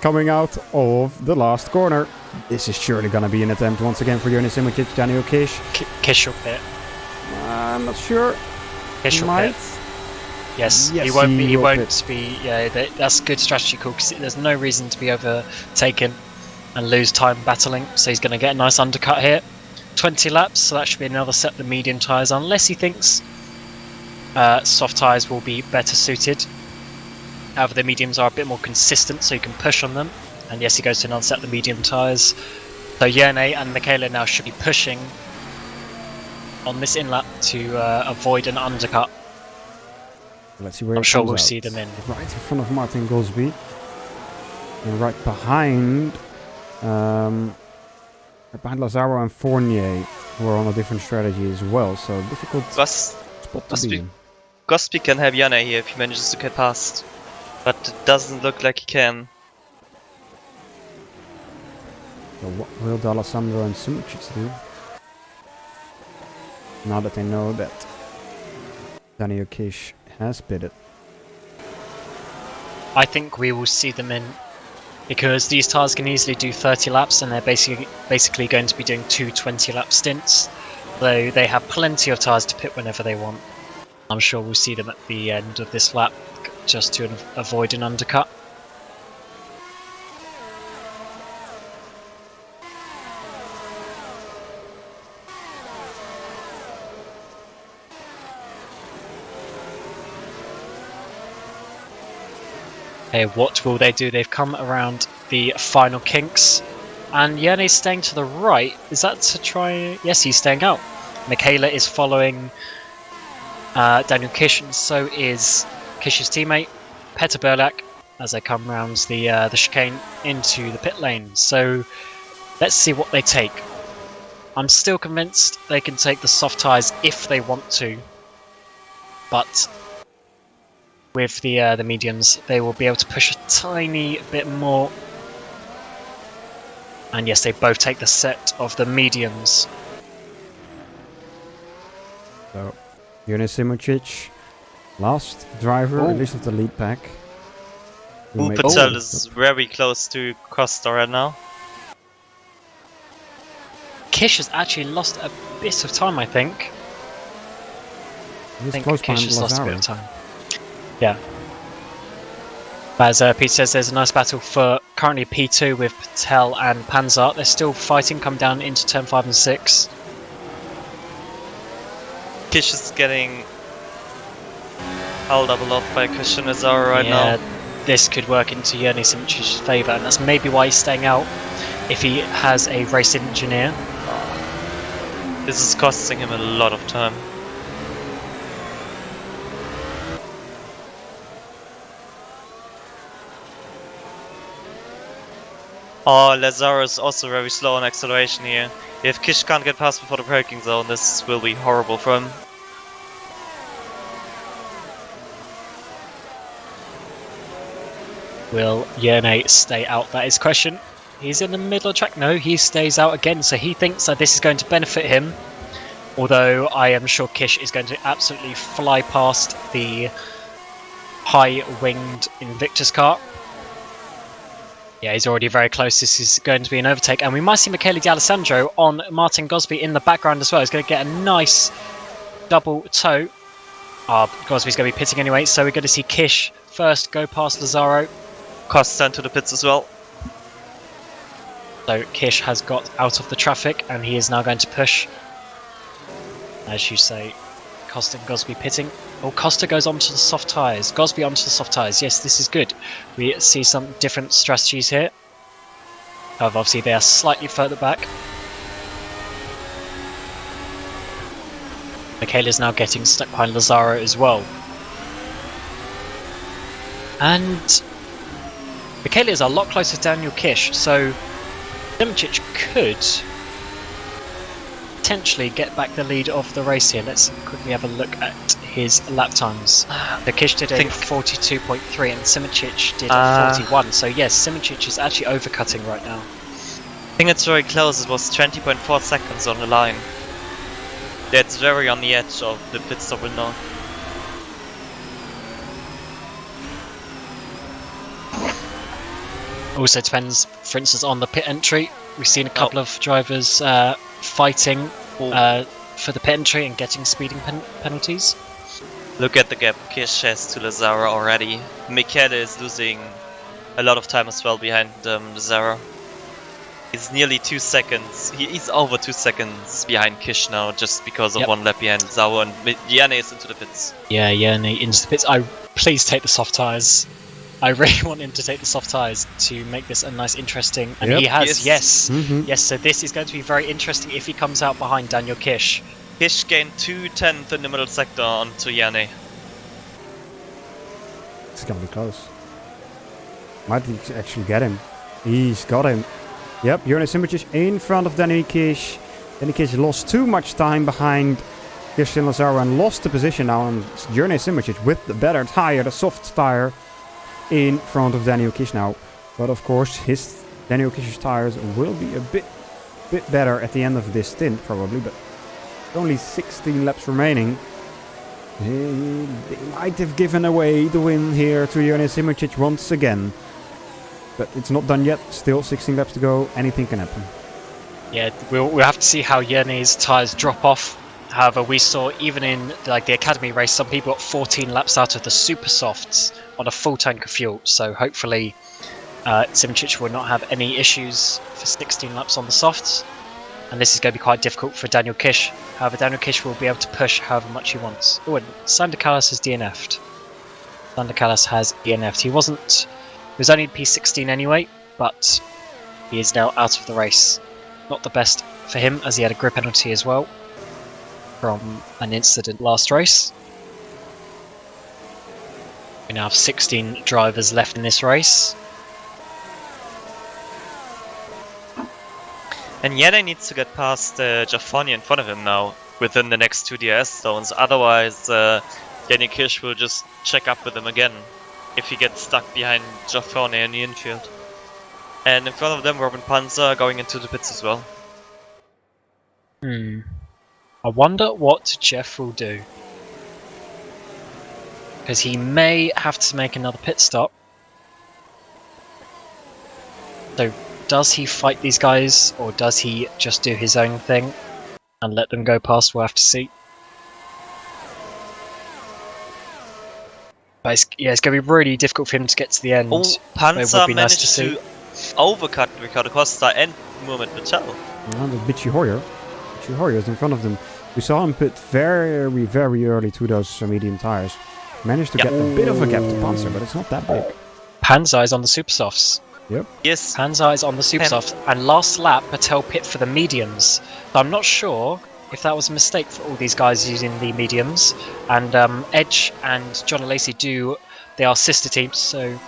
Coming out of the last corner. This is surely going to be an attempt once again for Jonas Simoncic, Daniel Kish. Kish will pit. I'm not sure. Kish will might. pit. Yes, Yes, he won't be. He will won't pit. be. Yeah, that's good strategy call because there's no reason to be overtaken and lose time battling. So he's going to get a nice undercut here. 20 laps, so that should be another set of the medium tyres, unless he thinks soft tyres will be better suited. However, the mediums are a bit more consistent, so you can push on them. And yes, he goes to another set of the medium tyres. So Yerne and Michele now should be pushing on this in lap to avoid an undercut. Let's see where I'm it sure comes we'll out. see them in. Right in front of Martin Gosby. And right behind Lazaro and Fournier, who are on a different strategy as well. So difficult spot to be in. Gosby can have Yana here if he manages to get past. But it doesn't look like he can. So what will D'Alessandro and SimRacing do? Now that they know that Daniel Kish has pitted. I think we will see them in because these tires can easily do 30 laps and they're basically going to be doing 2 20-lap stints. Though they have plenty of tires to pit whenever they want. I'm sure we'll see them at the end of this lap just to avoid an undercut. Okay, what will they do? They've come around the final kinks. And Yerne's staying to the right. Is that to try... Yes, he's staying out. Michaela is following Daniel Kish, and so is Kish's teammate, Peter Burlak, as they come round the chicane into the pit lane. So let's see what they take. I'm still convinced they can take the soft tyres if they want to. But with the mediums, they will be able to push a tiny bit more. And yes, they both take the set of the mediums. So, Jonas Simoncic, last driver, at least of the lead pack. Patel is very close to Costa right now. Kish has actually lost a bit of time, I think. He's I think close Kish behind has lost a bit Lazaro. of time. Yeah. As Pete says, there's a nice battle for currently P2 with Patel and Panzart. They're still fighting, come down into turn 5 and 6. Kish is getting held up a lot by Christian Lazaro right now. This could work into Yerny Simicic's favour, and that's maybe why he's staying out if he has a race engineer. This is costing him a lot of time. Oh, Lazaro is also very slow on acceleration here. If Kish can't get past before the braking zone, this will be horrible for him. Will Yerny stay out? That is the question. He's in the middle of the track. No, he stays out again, so he thinks that this is going to benefit him. Although I am sure Kish is going to absolutely fly past the high-winged Invictus car. Yeah, he's already very close. This is going to be an overtake. And we might see Michele D'Alessandro on Martin Gosby in the background as well. He's going to get a nice double toe. Gosby's going to be pitting anyway, so we're going to see Kish first go past Lazaro. Costa into the pits as well. So Kish has got out of the traffic and he is now going to push. As you say, Costa and Gosby pitting. Oh, Costa goes onto the soft tyres. Gosby onto the soft tyres. Yes, this is good. We see some different strategies here. However, obviously they are slightly further back. Michaela's now getting stuck behind Lazaro as well. And Michaela is a lot closer to Daniel Kish, so Simicic could potentially get back the lead of the race here. Let's quickly have a look at his lap times. The Kish did a 42.3 and Simicic did a 41, so yes, Simicic is actually overcutting right now. I think it's very close. It was 20.4 seconds on the line. That's very on the edge of the pit stop window. Also depends, for instance, on the pit entry. We've seen a couple of drivers fighting for the pit entry and getting speeding penalties. Look at the gap Kish has to Lazaro already. Michele is losing a lot of time as well behind Lazaro. He's nearly 2 seconds. He's over 2 seconds behind Kish now, just because of one lap behind Lazaro, and Yerny is into the pits. Yeah, Yerny into the pits. Please take the soft tyres. I really want him to take the soft tyres to make this a nice, interesting... And he has, yes. Yes, so this is going to be very interesting if he comes out behind Daniel Kish. Kish gained 2/10 in the middle sector onto Yerny. It's gonna be close. Might he actually get him? He's got him. Yep, Jonas Simicic in front of Daniel Kish. Daniel Kish lost too much time behind Christian Lazaro and lost the position now. And Jonas Simicic with the better tire, the soft tire, in front of Daniel Kish now. But of course, Daniel Kish's tires will be a bit better at the end of this stint, probably. But only 16 laps remaining. They might have given away the win here to Jonas Simicic once again. But it's not done yet. Still 16 laps to go. Anything can happen. Yeah, we'll have to see how Yerne's tyres drop off. However, we saw even in the academy race, some people got 14 laps out of the super softs on a full tank of fuel. So hopefully Simicic will not have any issues for 16 laps on the softs. And this is going to be quite difficult for Daniel Kish. However, Daniel Kish will be able to push however much he wants. Oh, and Sander Callas has DNF'd. Sander Callas has DNF'd. He was only P16 anyway, but he is now out of the race. Not the best for him, as he had a grid penalty as well from an incident last race. We now have 16 drivers left in this race. And Yene needs to get past Jafoni in front of him now, within the next 2 DRS zones. Otherwise, Yannick Kirsch will just check up with him again if he gets stuck behind Jafoni in the infield. And in front of them, Robin Panzer going into the pits as well. I wonder what Jeff will do. Because he may have to make another pit stop. So, does he fight these guys, or does he just do his own thing and let them go past? We'll have to see. But it's going to be really difficult for him to get to the end. Oh, Panzer be managed nice to overcut Ricardo Costa and Mohamed Patel. And Bitchy Hoyer. Bitchy Hoyer is in front of them. We saw him pit very, very early to those medium tires. Managed to get a bit of a gap to Panzer, but it's not that big. Panzer is on the super softs. Yep. Yes. Panzer is on the super soft, and last lap Patel pit for the mediums. So I'm not sure if that was a mistake for all these guys using the mediums. And Edge and John Lacey they are sister teams, so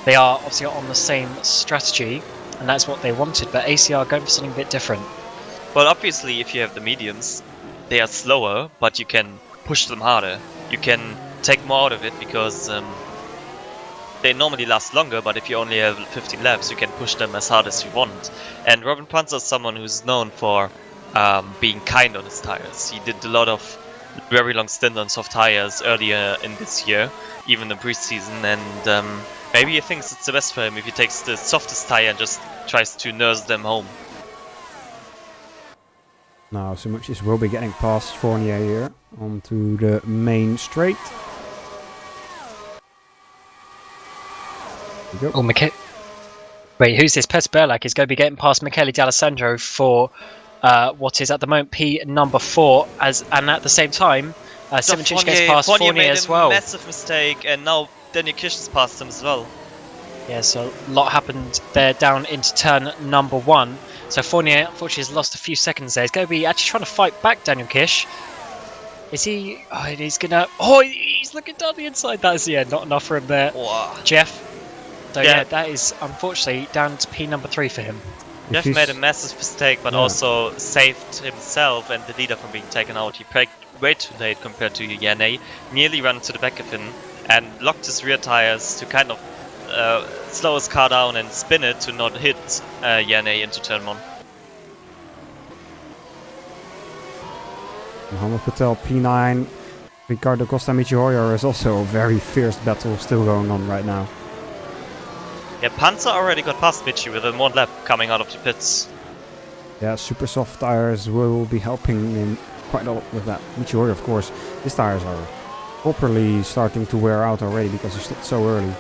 they are obviously on the same strategy, and that's what they wanted. But ACR going for something a bit different. Well, obviously, if you have the mediums, they are slower, but you can push them harder. You can take more out of it because they normally last longer, but if you only have 15 laps, you can push them as hard as you want. And Robin Panzer is someone who's known for being kind on his tires. He did a lot of very long stint on soft tires earlier in this year, even in preseason, and maybe he thinks it's the best for him if he takes the softest tire and just tries to nurse them home. Now Simicic will be getting past Fournier here onto the main straight. Oh, wait, who's this? Pet Berlak is going to be getting past Michele D'Alessandro for what is at the moment P number 4, and at the same time, Simicic gets past Fournier as well. Made a massive mistake, and now Daniel Kish has passed him as well. Yeah, so a lot happened there down into turn number 1. So Fournier, unfortunately, has lost a few seconds there. He's going to be actually trying to fight back Daniel Kish. Is he? Oh, he's going to... Oh, he's looking down the inside. That is, yeah, not enough for him there. Wow. Jeff. So yeah, that is unfortunately down to P number 3 for him. Jeff made a massive mistake, but also saved himself and the leader from being taken out. He braked way too late compared to Yanne, nearly ran to the back of him, and locked his rear tires to kind of slow his car down and spin it to not hit Yanne into turn 1. Mohamed Patel P9. Ricardo Costa Michi Hoyer is also a very fierce battle still going on right now. Yeah, Panzer already got past Michi within 1 lap coming out of the pits. Yeah, super soft tires will be helping him quite a lot with that. Michi Hoyer, of course, his tires are properly starting to wear out already because he stopped so early.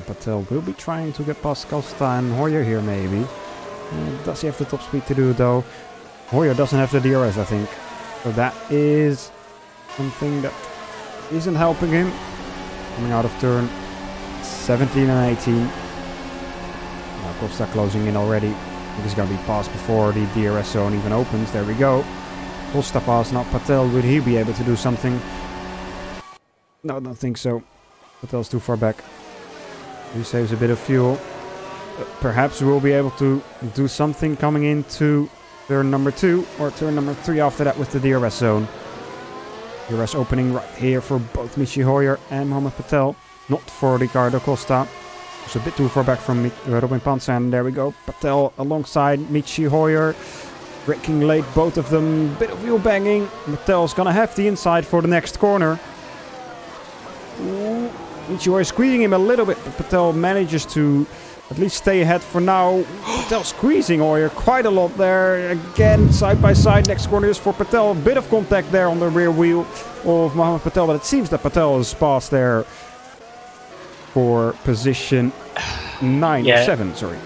Patel will be trying to get past Costa and Hoyer here maybe. Does he have the top speed to do it though? Hoyer doesn't have the DRS, I think. So that is something that isn't helping him. Coming out of turn 17 and 18. Now Costa closing in already. I think it's going to be passed before the DRS zone even opens. There we go. Costa pass, not Patel. Would he be able to do something? No, I don't think so. Patel's too far back. He saves a bit of fuel. Perhaps we'll be able to do something coming into turn number 2 or turn number 3 after that with the DRS zone. DRS opening right here for both Michi Hoyer and Mohamed Patel. Not for Ricardo Costa. It's a bit too far back from Robin Panzer. And there we go. Patel alongside Michi Hoyer. Braking late, both of them. Bit of wheel banging. Patel's gonna have the inside for the next corner. Michi Hoyer squeezing him a little bit, but Patel manages to at least stay ahead for now. Patel squeezing Hoyer quite a lot there. Again, side by side. Next corner is for Patel. A bit of contact there on the rear wheel of Mohamed Patel, but it seems that Patel is past there for position 9 or 7. Sorry.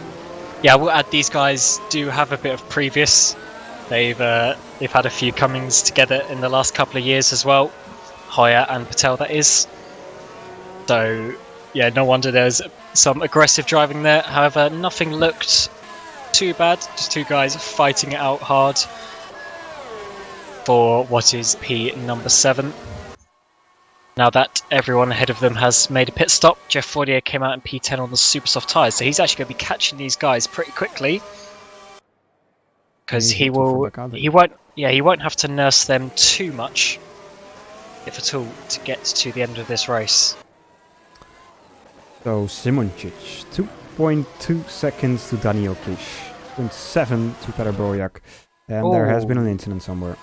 Yeah, we'll add these guys do have a bit of previous. They've had a few comings together in the last couple of years as well. Hoyer and Patel, that is. So, yeah, no wonder there's some aggressive driving there. However, nothing looked too bad. Just two guys fighting it out hard for what is P number 7. Now that everyone ahead of them has made a pit stop, Jeff Fortier came out in P10 on the super soft tyres, so he's actually going to be catching these guys pretty quickly. Because he won't have to nurse them too much, if at all, to get to the end of this race. So Simoncic, 2.2 seconds to Daniel Kish, 0.7 to Peter Brojak, and there has been an incident somewhere.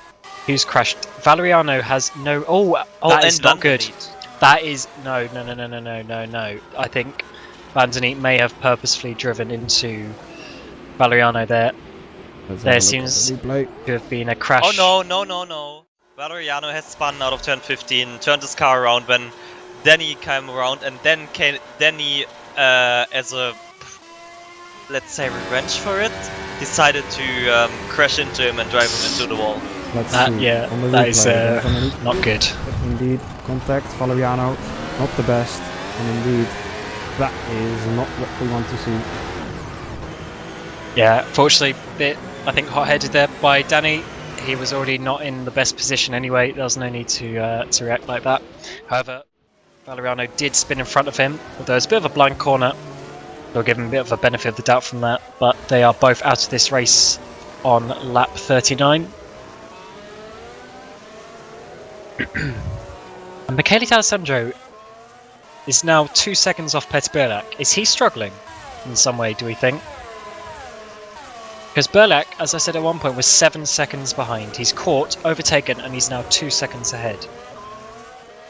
Who's crashed? Valeriano has no... that is not good. That is... No. I think Vandenit may have purposefully driven into Valeriano there. There seems to have been a crash. Oh no. Valeriano has spun out of turn 15, turned his car around when Danny came around, and then Danny, as a, let's say, revenge for it, decided to crash into him and drive him into the wall. That is not good. Indeed, contact, Valeriano, not the best, and indeed, that is not what we want to see. Yeah, fortunately, I think hot-headed there by Danny. He was already not in the best position anyway. There was no need to react like that. However, Valeriano did spin in front of him, although it's a bit of a blind corner. They'll give him a bit of a benefit of the doubt from that, but they are both out of this race on lap 39. And Michele D'Alessandro is now 2 seconds off Petr Burlak. Is he struggling in some way, do we think? Because Burlak, as I said at one point, was 7 seconds behind. He's caught, overtaken, and he's now 2 seconds ahead.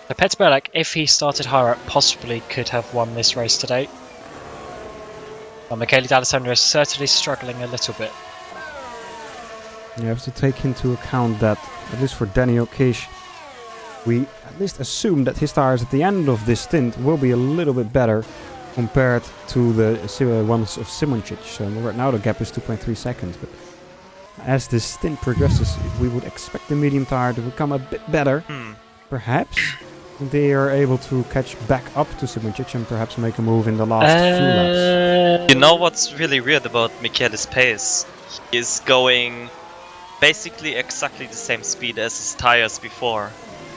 So Petr Burlak, if he started higher up, possibly could have won this race today. But Michele D'Alessandro is certainly struggling a little bit. You have to take into account that, at least for Daniel Kish, we at least assume that his tires at the end of this stint will be a little bit better compared to the ones of Simoncic. So right now the gap is 2.3 seconds, but as this stint progresses, we would expect the medium tire to become a bit better. Perhaps they are able to catch back up to Simoncic and perhaps make a move in the last few laps. You know what's really weird about Michele's pace? He is going basically exactly the same speed as his tires before,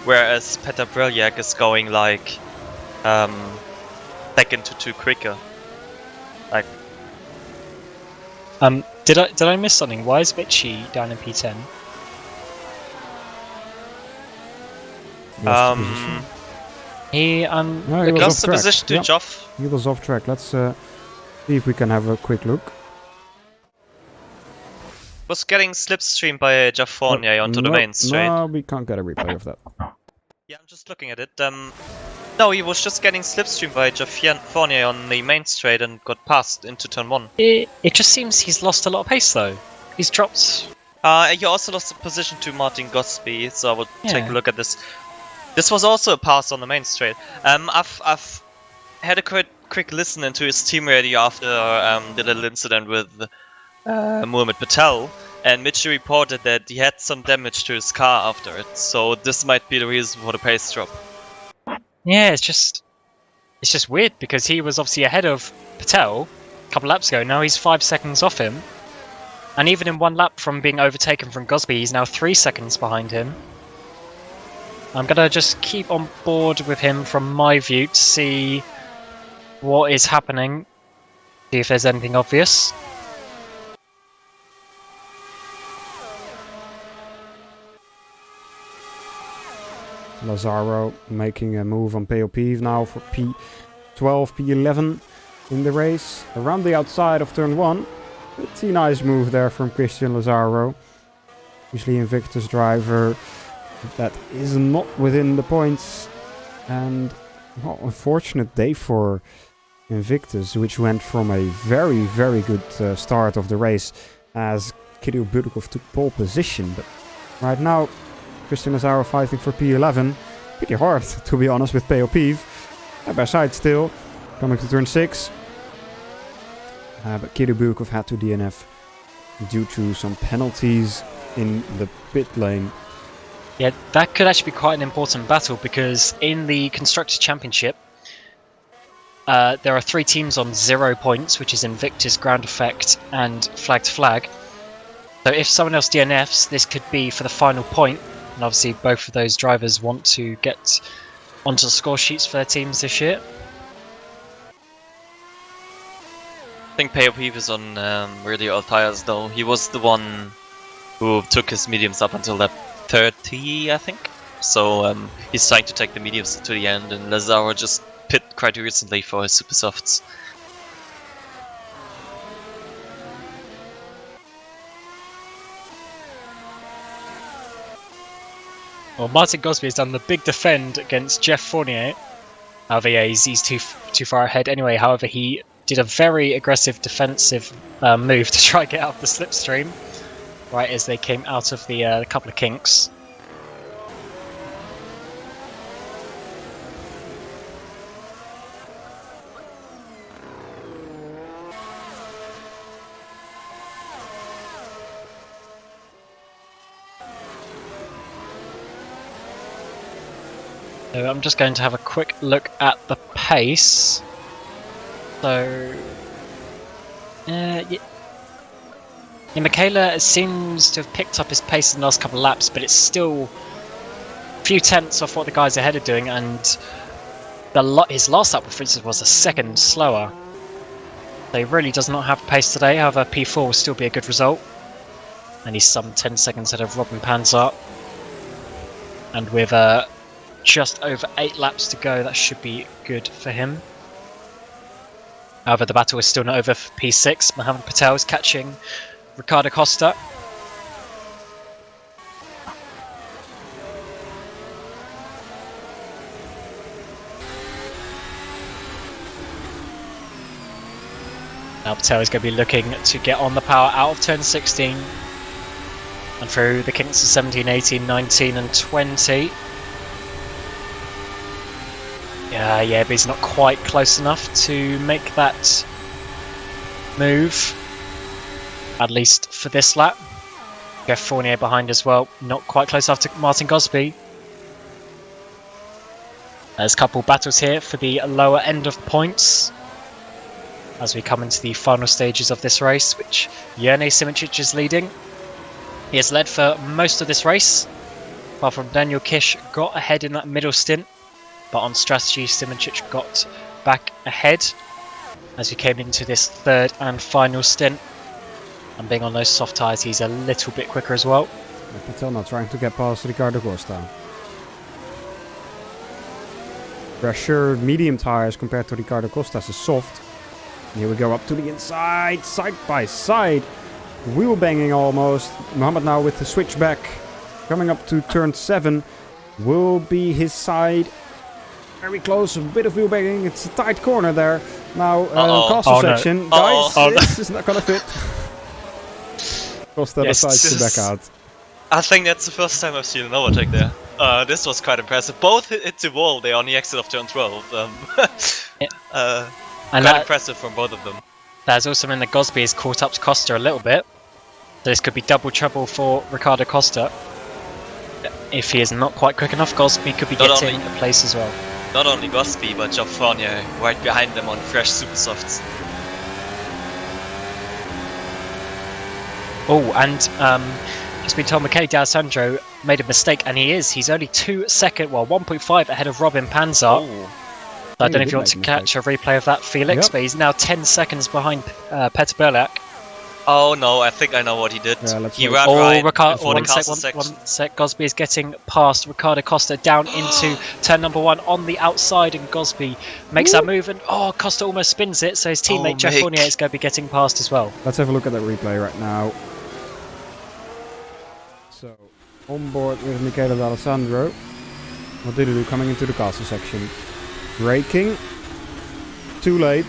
whereas Petr Brojak is going like second to 2 quicker. Like, did I miss something? Why is Vichy down in P10? He lost the position to Joff. He was off track. Let's see if we can have a quick look. Was getting slipstreamed by Jeff Fournier onto the main straight. No, we can't get a replay of that. Yeah, I'm just looking at it. No, he was just getting slipstreamed by Jeff Fournier on the main straight and got passed into turn 1. It just seems he's lost a lot of pace though. He's dropped. He also lost the position to Martin Gosby, so I will take a look at this. This was also a pass on the main straight. I've had a quick listen into his team radio after the little incident with Mohamed Patel, And Mitchie reported that he had some damage to his car after it, so this might be the reason for the pace drop. Yeah, it's just weird because he was obviously ahead of Patel a couple laps ago. Now he's 5 seconds off him, and even in 1 lap from being overtaken from Gosby, he's now 3 seconds behind him. I'm gonna just keep on board with him from my view to see what is happening, see if there's anything obvious. Lazaro making a move on POP now for P12, P11 in the race. Around the outside of turn 1. Pretty nice move there from Christian Lazaro. Usually Invictus driver that is not within the points. And well, unfortunate day for Invictus, which went from a very, very good start of the race as Kirill Budikov took pole position. But right now, Christian Lazaro fighting for P11. Pretty hard, to be honest, with POP. By side still. Coming to turn 6. But Kirill Budikov had to DNF due to some penalties in the pit lane. Yeah, that could actually be quite an important battle because in the Constructors' Championship, there are 3 teams on 0 points, which is Invictus, Ground Effect, and Flag to Flag. So if someone else DNFs, this could be for the final point. And obviously both of those drivers want to get onto the score sheets for their teams this year. I think POP was on really old tires though. He was the one who took his mediums up until lap 30, I think. So he's trying to take the mediums to the end, and Lazaro just pit quite recently for his super softs. Well, Martin Gosby has done the big defend against Jeff Fournier. However, yeah, he's too far ahead anyway. However, he did a very aggressive defensive move to try and get out of the slipstream right as they came out of the couple of kinks. So I'm just going to have a quick look at the pace. So, yeah, Michaela seems to have picked up his pace in the last couple of laps, but it's still a few tenths off what the guys ahead are doing, and his last lap, for instance, was a second slower. So he really does not have pace today. However, P4 will still be a good result, and he's some 10 seconds ahead of Robin Panzer. And with just over 8 laps to go, that should be good for him. However, the battle is still not over for P6. Mohamed Patel is catching Ricardo Costa. Now Patel is going to be looking to get on the power out of turn 16 and through the kinks of 17, 18, 19 and 20. Yeah, but he's not quite close enough to make that move, at least for this lap. Jeff Fournier behind as well, not quite close enough to Martin Gosby. There's a couple battles here for the lower end of points as we come into the final stages of this race, which Jerne Simičić is leading. He has led for most of this race, apart from Daniel Kish got ahead in that middle stint. But on strategy, Simičić got back ahead as we came into this third and final stint. And being on those soft tyres, he's a little bit quicker as well. Patel not trying to get past Ricardo Costa. Pressure medium tyres compared to Ricardo Costa's is soft. Here we go up to the inside, side by side. Wheel banging almost. Mohamed now with the switchback. Coming up to turn 7 will be his side. Very close, a bit of wheel banging. It's a tight corner there. Now, castle section. No. Guys, this is not gonna fit. Costa decides to back out. I think that's the first time I've seen an overtake there. This was quite impressive. Both hit the wall there on the exit of turn 12. And quite impressive from both of them. There's also meant that Gosby has caught up to Costa a little bit. So this could be double trouble for Riccardo Costa. If he is not quite quick enough, Gosby could be Not getting only- a place as well. Not only Gosby, but Job Fournier right behind them on fresh super softs. Oh, and just been told Michele D'Alessandro made a mistake, and he's only 1.5 ahead of Robin Panzer. Oh, I don't know he if did you want to make a catch a replay of that, Felix, Yep. but he's now 10 seconds behind Peter Berlak. oh no, I think I know what he did. Yeah, let's He wait. ran Oh, right Ricardo, before the one sec, castle one section. sec. Gosby is getting past Riccardo Costa down into turn number 1 on the outside, and Gosby makes that move, and Costa almost spins it, so his teammate Jeff Mick. Fournier is going to be getting past as well. Let's have a look at that replay right now. So, on board with Michele D'Alessandro. What did he do coming into the castle section? Braking. Too late.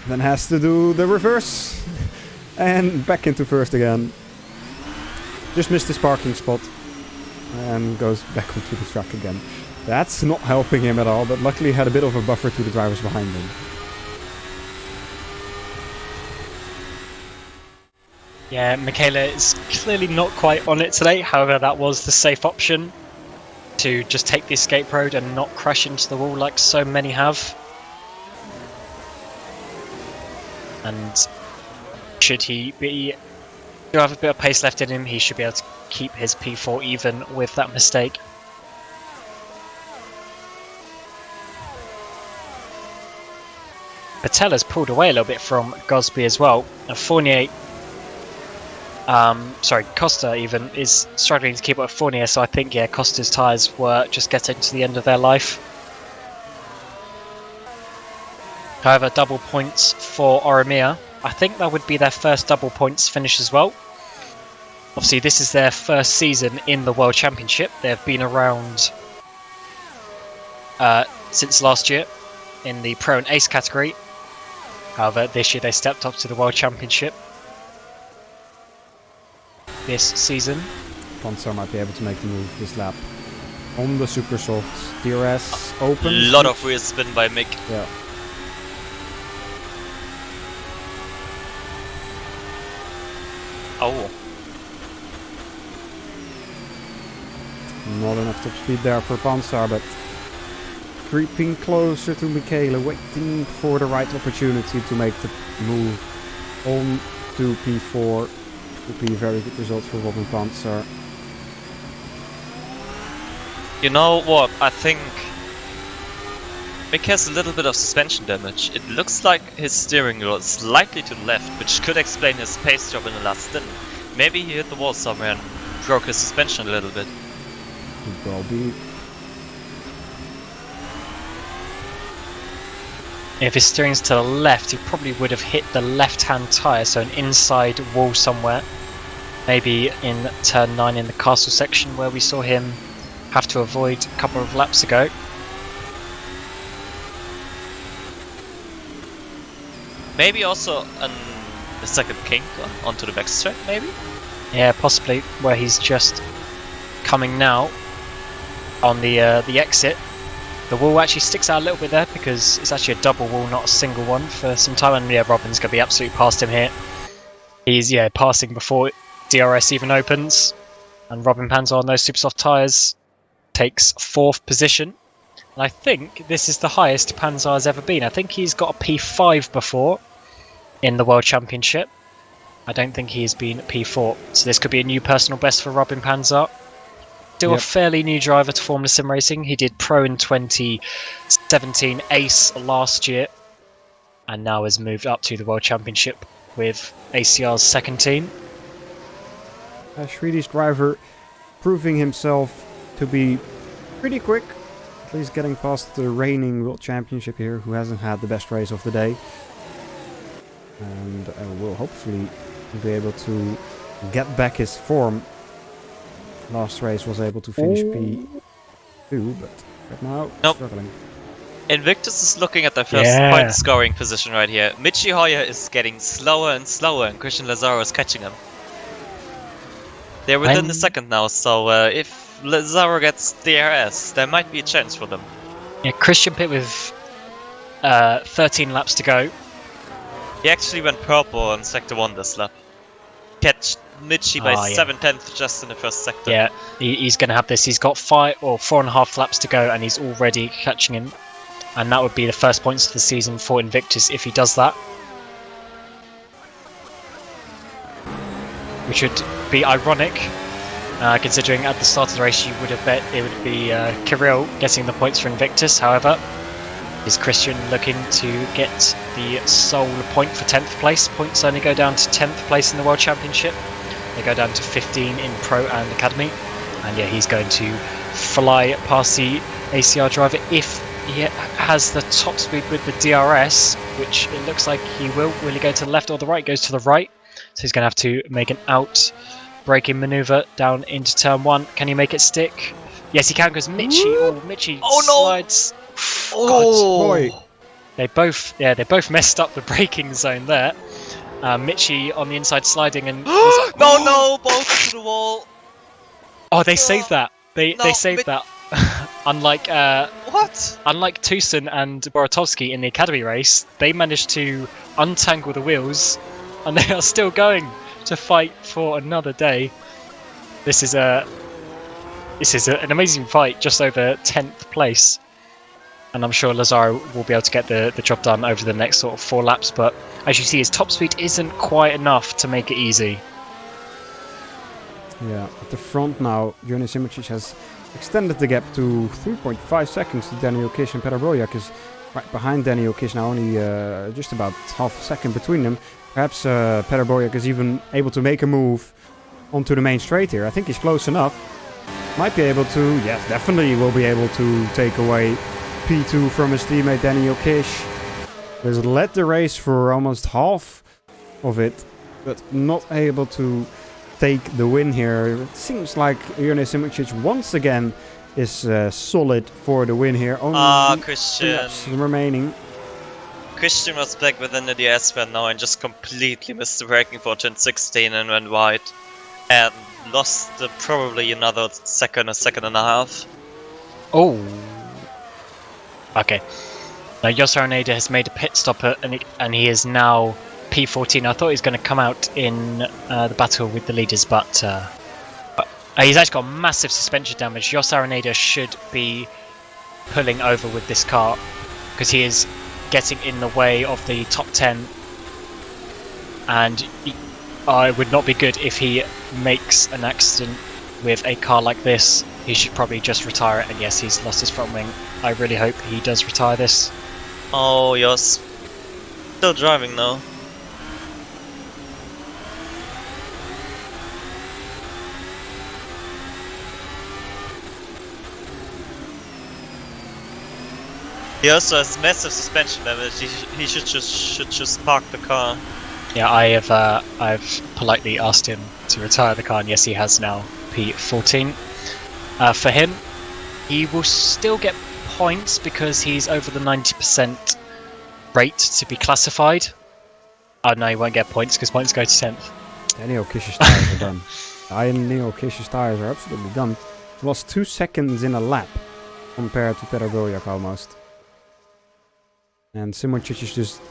Then has to do the reverse. And back into first again. Just missed his parking spot. And goes back onto the track again. That's not helping him at all, but luckily he had a bit of a buffer to the drivers behind him. Yeah, Michele is clearly not quite on it today. However, that was the safe option to just take the escape road and not crash into the wall like so many have. And should he do have a bit of pace left in him, he should be able to keep his P4 even with that mistake. Patella's pulled away a little bit from Gosby as well. And Fournier, Costa even is struggling to keep up with Fournier, so I think Costa's tyres were just getting to the end of their life. However, double points for Oromia. I think that would be their first double points finish as well. Obviously, this is their first season in the World Championship. They've been around since last year in the Pro and Ace category. However, this year they stepped up to the World Championship this season. Panzer might be able to make the move this lap. On the super softs. DRS open. A lot of rear spin by Mick. Yeah. Oh, Not enough top speed there for Panzer, but creeping closer to Michele, waiting for the right opportunity to make the move on to P4. Would be a very good result for Robin Panzer. you know what? I think Mick has a little bit of suspension damage. It looks like his steering wheel is slightly to the left, which could explain his pace drop in the last stint. Maybe he hit the wall somewhere and broke his suspension a little bit. Could well be. If his steering's to the left, he probably would have hit the left-hand tyre, so an inside wall somewhere. Maybe in turn 9 in the castle section where we saw him have to avoid a couple of laps ago. Maybe also the second kink onto the backstrap, maybe? Yeah, possibly where he's just coming now on the exit. The wall actually sticks out a little bit there because it's actually a double wall, not a single one for some time. And Robin's going to be absolutely past him here. He's passing before DRS even opens. And Robin Panzer on those super soft tyres takes 4th position. And I think this is the highest Panzer has ever been. I think he's got a P5 before in the World Championship. I don't think he's been P4. So this could be a new personal best for Robin Panzer. Still a fairly new driver to Formula Sim Racing. He did Pro in 2017, Ace last year, and now has moved up to the World Championship with ACR's second team. A Swedish driver proving himself to be pretty quick. At least getting past the reigning World Championship here, who hasn't had the best race of the day. And will hopefully be able to get back his form. Last race was able to finish P2, but right now struggling. Invictus is looking at their first point scoring position right here. Michi Hoyer is getting slower and slower, and Christian Lazaro is catching him. They're within the second now, so if Lazaro gets DRS, there might be a chance for them. Yeah, Christian pit with 13 laps to go. He actually went purple on Sector 1 this lap. Mitchie by Ah, yeah. 7/10 just in the first sector. Yeah, he's going to have this. He's got 4.5 laps to go, and he's already catching him. And that would be the first points of the season for Invictus if he does that. Which would be ironic, considering at the start of the race you would have bet it would be Kirill getting the points for Invictus. However, is Christian looking to get the sole point for 10th place? Points only go down to 10th place in the World Championship. They go down to 15 in Pro and Academy. And yeah, he's going to fly past the ACR driver if he has the top speed with the DRS, which it looks like he will. Will he go to the left or the right? He goes to the right. So he's going to have to make an out-braking manoeuvre down into turn 1. Can he make it stick? Yes, he can, because Mitchie slides. Oh, Boy. They both messed up the braking zone there. Mitchie on the inside sliding and no, both to the wall. oh, they saved that. They saved Mit- that. Unlike What? unlike Tucson and Boratovsky in the Academy race, they managed to untangle the wheels, and they are still going to fight for another day. This is an amazing fight, just over 10th place. And I'm sure Lazaro will be able to get the job done over the next sort of 4 laps, but as you see, his top speed isn't quite enough to make it easy. Yeah, at the front now, Jonas Simic has extended the gap to 3.5 seconds to Daniel Kish and Peter Boljak is right behind Daniel Kish now, only just about half a second between them. Perhaps Peter Boljak is even able to make a move onto the main straight here. I think he's close enough. Might be able to, yes, definitely will be able to take away P2 from his teammate Daniel Kish. Has led the race for almost half of it, but not able to take the win here. It seems like Jonas Simic once again is solid for the win here. Only 2 Christian. laps remaining. Christian was back within the DS fan now and just completely missed the braking for turn 16 and went wide. And lost probably another a second and a half. Oh. Okay. Now Jos Araneda has made a pit stop and he is now P14. I thought he was going to come out in the battle with the leaders, but he's actually got massive suspension damage. Jos Araneda should be pulling over with this car because he is getting in the way of the top 10, and it would not be good if he makes an accident with a car like this. He should probably just retire it, and yes, he's lost his front wing. I really hope he does retire this. Oh, Jos. Still driving though. He also has massive suspension damage. He should just park the car. Yeah, I've politely asked him to retire the car, and yes, he has now P14. For him, he will still get points because he's over the 90% rate to be classified. Oh no, he won't get points because points go to 10th. Daniel Kish's tires are done. Daniel Kish's tires are absolutely done. He lost 2 seconds in a lap compared to Peter Boljak almost. And Simocic is just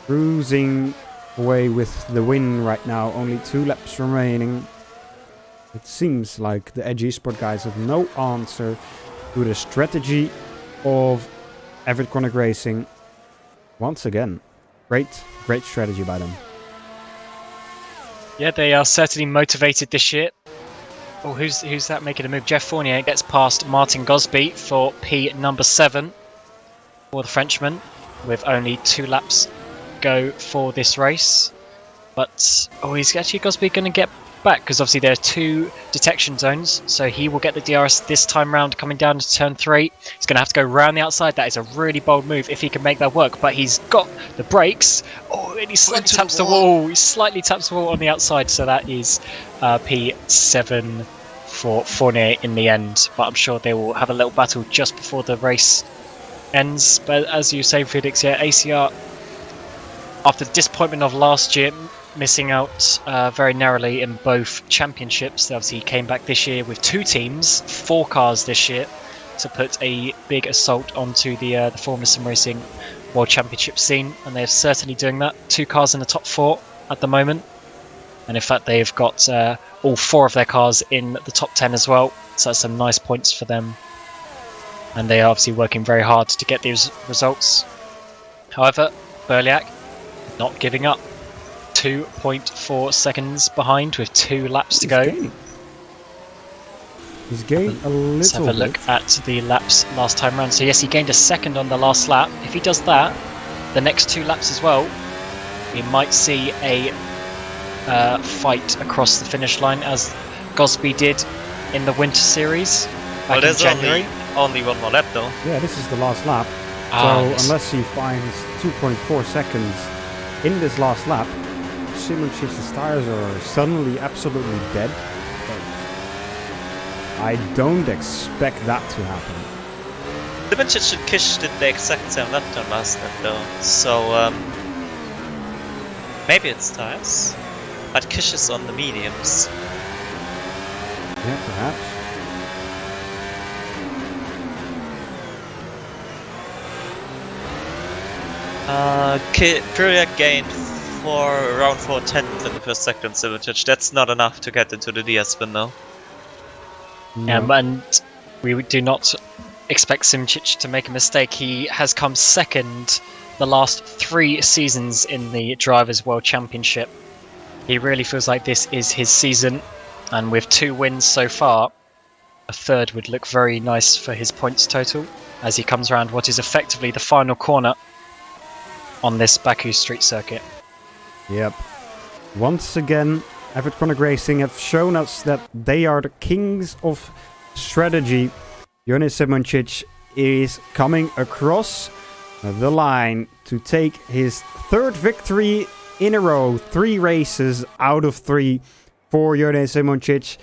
cruising away with the win right now. Only 2 laps remaining. It seems like the Edge Esport guys have no answer to the strategy of Everett Chronic Racing. Once again, great strategy by them. Yeah, they are certainly motivated this year. Oh, who's that making a move? Jeff Fournier gets past Martin Gosby for P number 7 for the Frenchman, with only 2 laps go for this race. But is actually Gosby going to get back? Because obviously there are 2 detection zones, so he will get the DRS this time round coming down to turn 3. He's going to have to go round the outside. That is a really bold move if he can make that work, but he's got the brakes. Oh, and he slightly taps the wall. He slightly taps the wall on the outside, so that is P7 for Fournier in the end. But I'm sure they will have a little battle just before the race ends. But as you say, Felix, yeah, ACR, after the disappointment of last year, missing out very narrowly in both championships. They obviously came back this year with 2 teams, 4 cars this year, to put a big assault onto the former SimRacing World Championship scene, and they're certainly doing that. 2 cars in the top 4 at the moment. And in fact, they've got all 4 of their cars in the top 10 as well. So that's some nice points for them. And they are obviously working very hard to get these results. However, Berliak not giving up. 2.4 seconds behind with 2 laps to go. He's gained a little. Let's have a look at the laps last time round. So yes, he gained a second on the last lap. If he does that, the next 2 laps as well, we might see a fight across the finish line as Gosby did in the Winter Series back in January. Only one more lap though. Yeah, this is the last lap. Yes. Unless he finds 2.4 seconds in this last lap, Simoncic's tires are suddenly absolutely dead. I don't expect that to happen. Simoncic and Kish did the exact same lap turn last lap though, so maybe it's tires. But Kish is on the mediums. Yeah, perhaps. Berliak gained around 4/10 in the first sector on Simoncic. That's not enough to get into the DS spin though. No. And we do not expect Simoncic to make a mistake. He has come second the last 3 seasons in the Drivers' World Championship. He really feels like this is his season, and with 2 wins so far, a third would look very nice for his points total as he comes around what is effectively the final corner on this Baku street circuit. Yep. Once again, Evertronic Racing have shown us that they are the kings of strategy. Jonas Simoncic is coming across the line to take his 3rd victory in a row. 3 races out of 3 for Jonas Simoncic.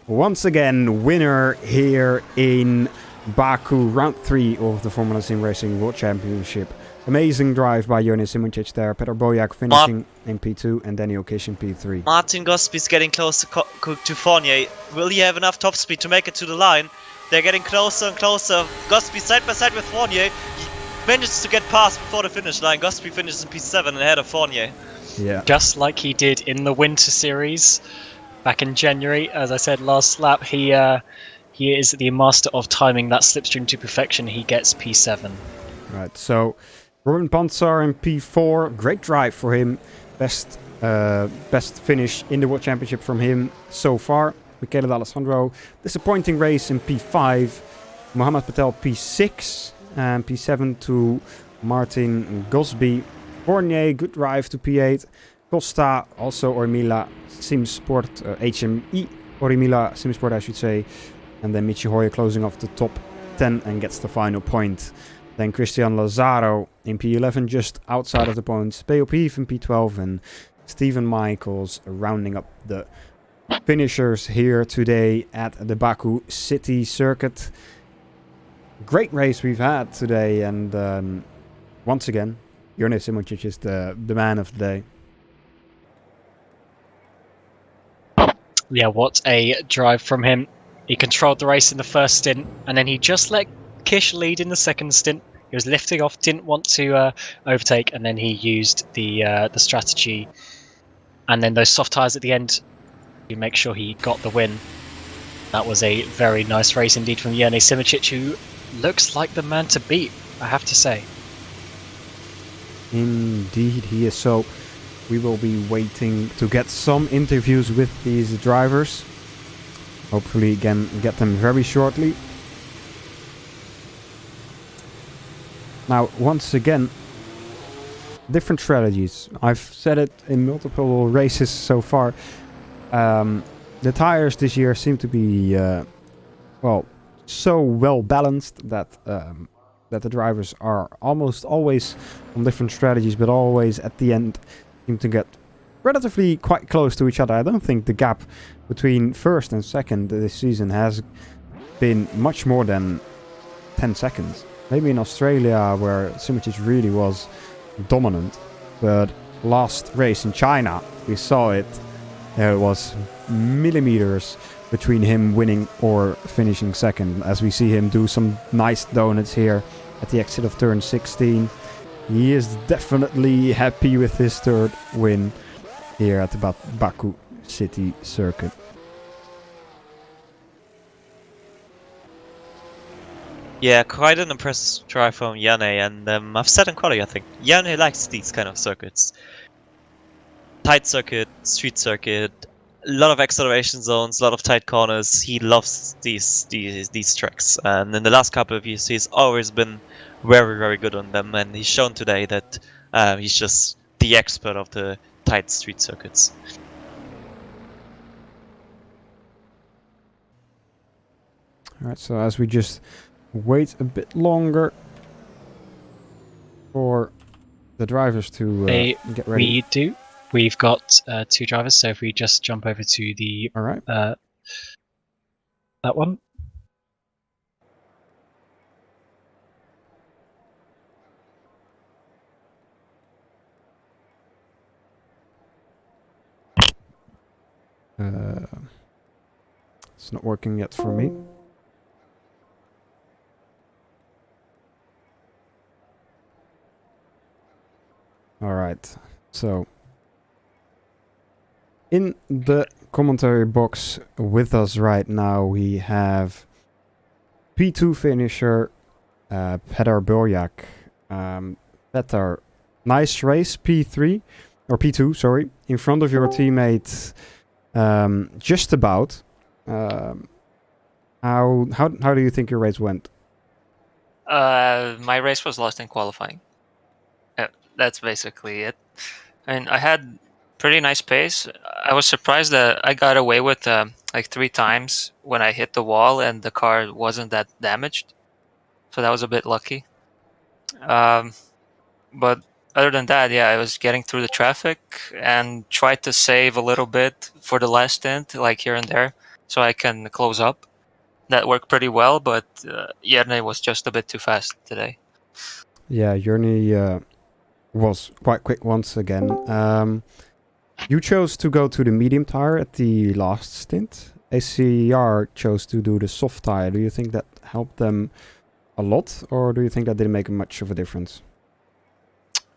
Once again, winner here in Baku, round 3 of the Formula Sim Racing World Championship. Amazing drive by Jonas Simoncic there. Petr Bojak finishing in P2 and Daniel Kish in P3. Martin Gosby's getting close to Fournier. Will he have enough top speed to make it to the line? They're getting closer and closer. Gosby side by side with Fournier. He manages to get past before the finish line. Gosby finishes in P7 ahead of Fournier. Yeah. Just like he did in the Winter Series back in January. As I said last lap, he is the master of timing that slipstream to perfection. He gets P7. Right, so Robin Pantsar in P4, great drive for him. Best finish in the World Championship from him so far. Michele D'Alessandro, disappointing race in P5. Mohamed Patel P6 and P7 to Martin Gosby. Fournier, good drive to P8. Costa, also Ormila Simsport, HME Ormila Simsport I should say. And then Michi Hoyer closing off the top 10 and gets the final point. Then Christian Lazaro in P11, just outside of the points. P.O. Pief in P12 and Stephen Michaels rounding up the finishers here today at the Baku City Circuit. Great race we've had today, and once again, Jonas Simoncic is the man of the day. Yeah, what a drive from him. He controlled the race in the first stint, and then he just let Kish lead in the second stint. He was lifting off, didn't want to overtake, and then he used the strategy. And then those soft tyres at the end to make sure he got the win. That was a very nice race indeed from Jonas Simoncic, who looks like the man to beat, I have to say. Indeed, he is. So we will be waiting to get some interviews with these drivers. Hopefully, again, get them very shortly. Now, once again, different strategies. I've said it in multiple races so far. The tires this year seem to be, so well balanced that the drivers are almost always on different strategies, but always at the end seem to get relatively quite close to each other. I don't think the gap between first and second this season has been much more than 10 seconds. Maybe in Australia, where Simoncic really was dominant, but last race in China, we saw it. There was millimeters between him winning or finishing second, as we see him do some nice donuts here at the exit of turn 16. He is definitely happy with his 3rd win here at the Baku City circuit. Yeah, quite an impressive try from Yane, and I've said in quality, I think Yane likes these kind of circuits. Tight circuit, street circuit, a lot of acceleration zones, a lot of tight corners. He loves these tracks, and in the last couple of years, he's always been very, very good on them. And he's shown today that he's just the expert of the tight street circuits. All right, so as we just wait a bit longer for the drivers to get ready. We do. We've got 2 drivers, so if we just jump over to the All right. that one. It's not working yet for me. All right, so in the commentary box with us right now, we have P2 finisher Petr Boljak. Petr, nice race, P3 or P2, sorry, in front of your teammate, just about. How do you think your race went? My race was lost in qualifying. That's basically it. I mean, I had pretty nice pace. I was surprised that I got away with like 3 times when I hit the wall and the car wasn't that damaged. So that was a bit lucky. But other than that, yeah, I was getting through the traffic and tried to save a little bit for the last stint, like here and there, so I can close up. That worked pretty well, but Jerne was just a bit too fast today. Yeah, Jerne was quite quick once again. You chose to go to the medium tire at the last stint. ACR chose to do the soft tire. Do you think that helped them a lot, or do you think that didn't make much of a difference?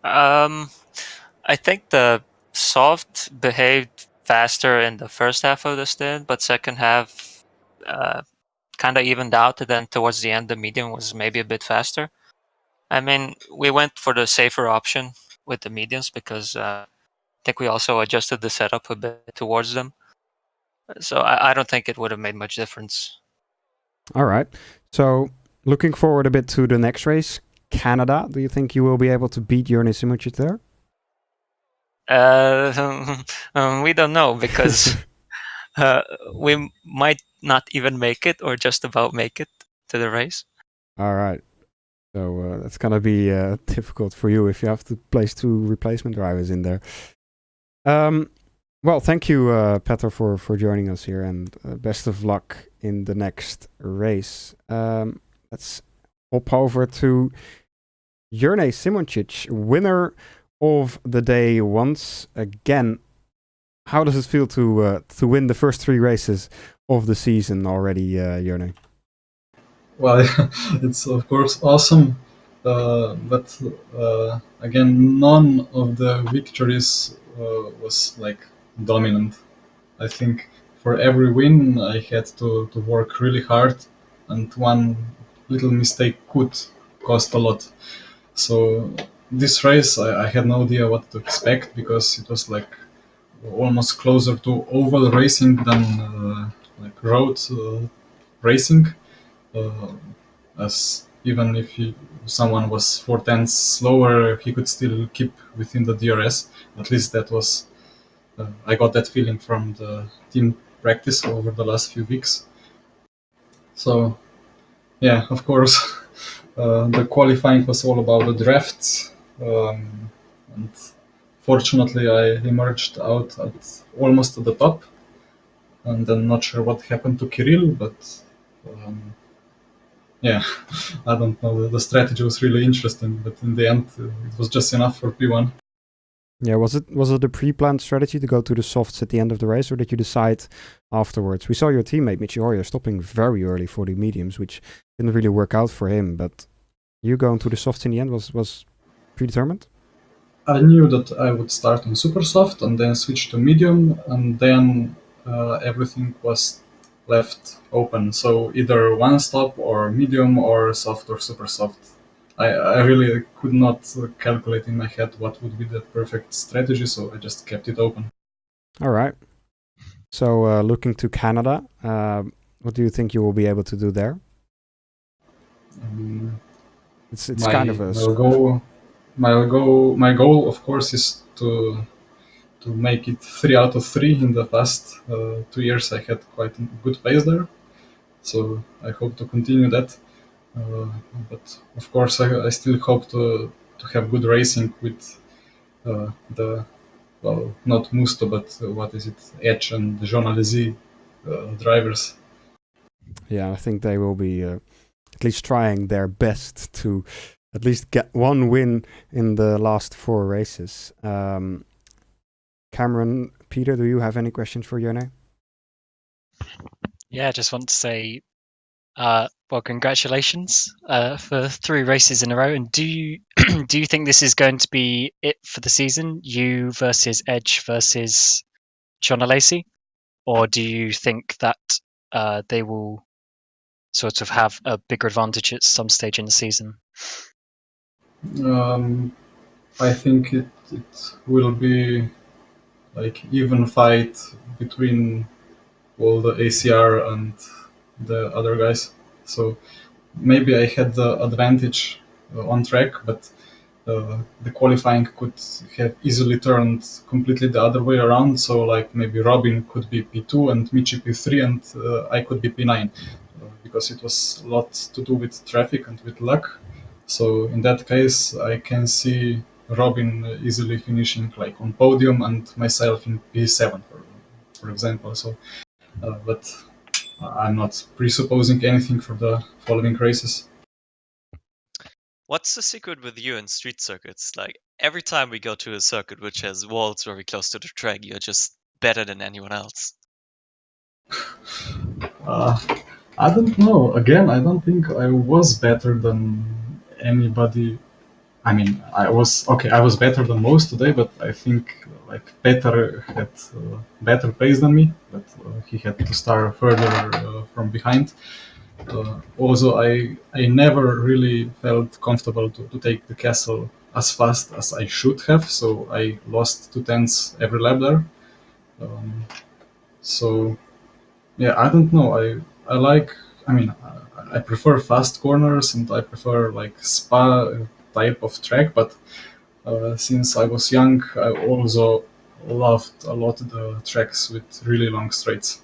I think the soft behaved faster in the first half of the stint, but second half kind of evened out. And then towards the end, the medium was maybe a bit faster. I mean, we went for the safer option with the mediums because I think we also adjusted the setup a bit towards them. So I don't think it would have made much difference. All right. So looking forward a bit to the next race, Canada. Do you think you will be able to beat Jerne Simoncic there? We don't know because we might not even make it or just about make it to the race. All right. So that's going to be difficult for you if you have to place 2 replacement drivers in there. Well, thank you, Petr, for joining us here, and best of luck in the next race. Let's hop over to Jerne Simoncic, winner of the day once again. How does it feel to win the first 3 races of the season already, Jerne? Well, it's of course awesome, but again, none of the victories was like dominant. I think for every win I had to work really hard, and one little mistake could cost a lot. So this race I had no idea what to expect, because it was like almost closer to oval racing than like road racing. As even if someone was 4 tenths slower, he could still keep within the DRS. At least that was, I got that feeling from the team practice over the last few weeks. So, yeah, of course, the qualifying was all about the drafts, and fortunately I emerged out at almost at the top, and I'm not sure what happened to Kirill, but yeah, I don't know. The strategy was really interesting, but in the end, it was just enough for P1. Yeah, was it a pre-planned strategy to go to the softs at the end of the race, or did you decide afterwards? We saw your teammate Michi Hoyer stopping very early for the mediums, which didn't really work out for him. But you going to the softs in the end was predetermined? I knew that I would start on super soft and then switch to medium, and then everything was left open. So either one stop or medium or soft or super soft. I really could not calculate in my head what would be the perfect strategy, so I just kept it open. All right. So looking to Canada, what do you think you will be able to do there? It's kind of a my goal, of course, is to make it 3 out of 3 in the past 2 years. I had quite a good pace there, so I hope to continue that. But of course, I still hope to have good racing with the not Musto, but what is it, Edge and Jean Alesi drivers. Yeah, I think they will be at least trying their best to at least get one win in the last 4 races. Cameron, Peter, do you have any questions for Yone? Yeah, I just want to say, well, congratulations for 3 races in a row. And do you do you think this is going to be it for the season? You versus Edge versus John Alesi, or do you think that they will sort of have a bigger advantage at some stage in the season? I think it will be like even fight between all the ACR and the other guys. So maybe I had the advantage on track, but the qualifying could have easily turned completely the other way around. So like maybe Robin could be P2 and Michi P3 and I could be P9 because it was a lot to do with traffic and with luck. So in that case, I can see Robin easily finishing like on podium and myself in P7, for example. So, but I'm not presupposing anything for the following races. What's the secret with you in street circuits? Like every time we go to a circuit which has walls very close to the track, you're just better than anyone else. I don't know. Again, I don't think I was better than anybody. I mean, I was okay. I was better than most today, but I think like Peter had better pace than me, but he had to start further from behind. Also, I never really felt comfortable to take the castle as fast as I should have, so I lost 2 tenths every lap there. Um, so yeah, I don't know. I like. I mean, I prefer fast corners and I prefer like spa type of track, but since I was young, I also loved a lot the tracks with really long straights.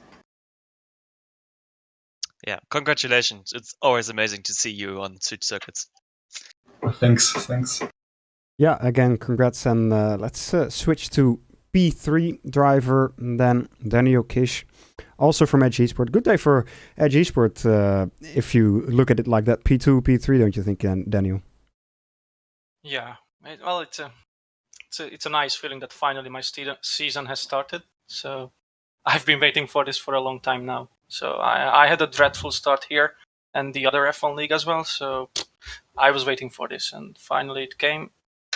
Yeah, congratulations. It's always amazing to see you on street circuits. Thanks. Yeah, again, congrats, and let's switch to P3 driver, and then Daniel Kish, also from Edge Esport. Good day for Edge Esport, if you look at it like that. P2, P3, don't you think, Daniel? Yeah, well, it's a nice feeling that finally my season has started. So I've been waiting for this for a long time now. So I had a dreadful start here and the other F1 league as well. So I was waiting for this, and finally it came.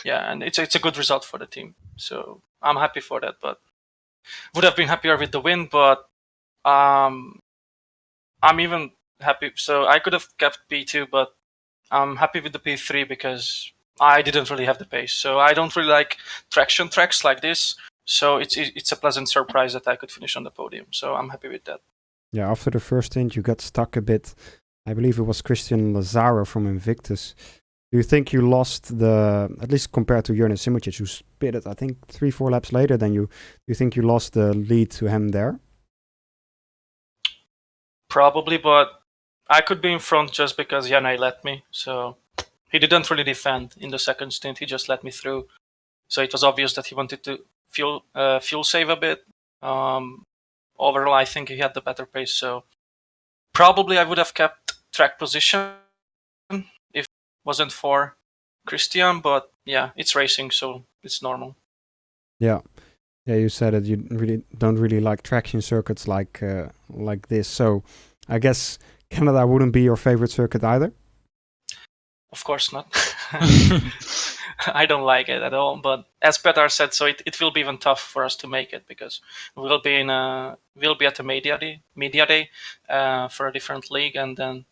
Yeah, and it's a good result for the team. So I'm happy for that. But would have been happier with the win. But I'm even happy. So I could have kept P2, but I'm happy with the P3 because I didn't really have the pace. So I don't really like traction tracks like this. So it's a pleasant surprise that I could finish on the podium. So I'm happy with that. Yeah, after the first stint, you got stuck a bit. I believe it was Christian Lazaro from Invictus. Do you think you lost at least compared to Jonas Simoncic, who spitted, I think, 3-4 laps later than you? Do you think you lost the lead to him there? Probably, but I could be in front just because Janai let me. So he didn't really defend in the second stint. He just let me through. So it was obvious that he wanted to fuel save a bit. Overall, I think he had the better pace. So probably I would have kept track position if it wasn't for Christian. But yeah, it's racing, so it's normal. Yeah. Yeah, you said that you don't really like traction circuits like this. So I guess Canada wouldn't be your favorite circuit either? Of course not. I don't like it at all. But as Petar said, so it will be even tough for us to make it because we'll be at the media day for a different league, and then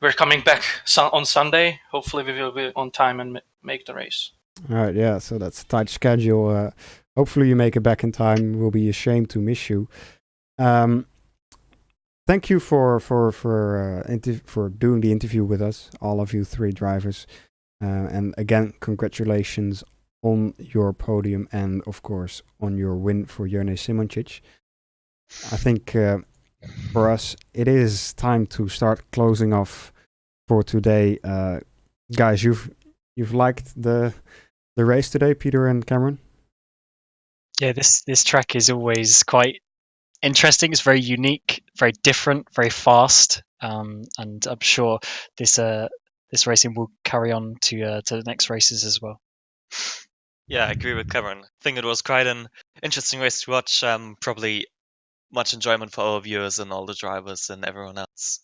we're coming back on Sunday. Hopefully, we will be on time and make the race. All right, yeah. So that's a tight schedule. Hopefully, you make it back in time. We'll be ashamed to miss you. Thank you for doing the interview with us, all of you 3 drivers. And again, congratulations on your podium and, of course, on your win for Jurnej Simoncic. I think for us, it is time to start closing off for today. Guys, you've liked the race today, Peter and Cameron? Yeah, this track is always quite interesting. It's very unique, very different, very fast, and I'm sure this racing will carry on to the next races as well. Yeah, I agree with Cameron. I think it was quite an interesting race to watch. Probably much enjoyment for our viewers and all the drivers and everyone else.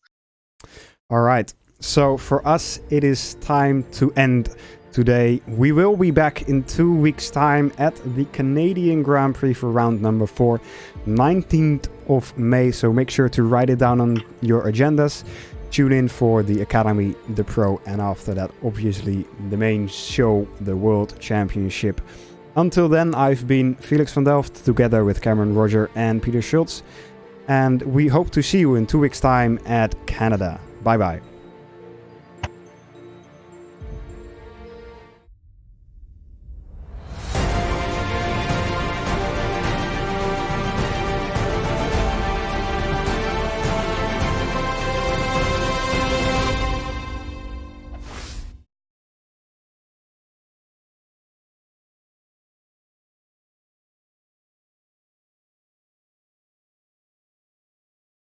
All right. So for us, it is time to end today. We will be back in 2 weeks' time at the Canadian Grand Prix for round number 4, 19th of May. So make sure to write it down on your agendas. Tune in for the Academy, the Pro, and after that, obviously, the main show, the World Championship. Until then, I've been Felix van Delft, together with Cameron, Rodger, and Peter Schulze. And we hope to see you in 2 weeks' time at Canada. Bye-bye.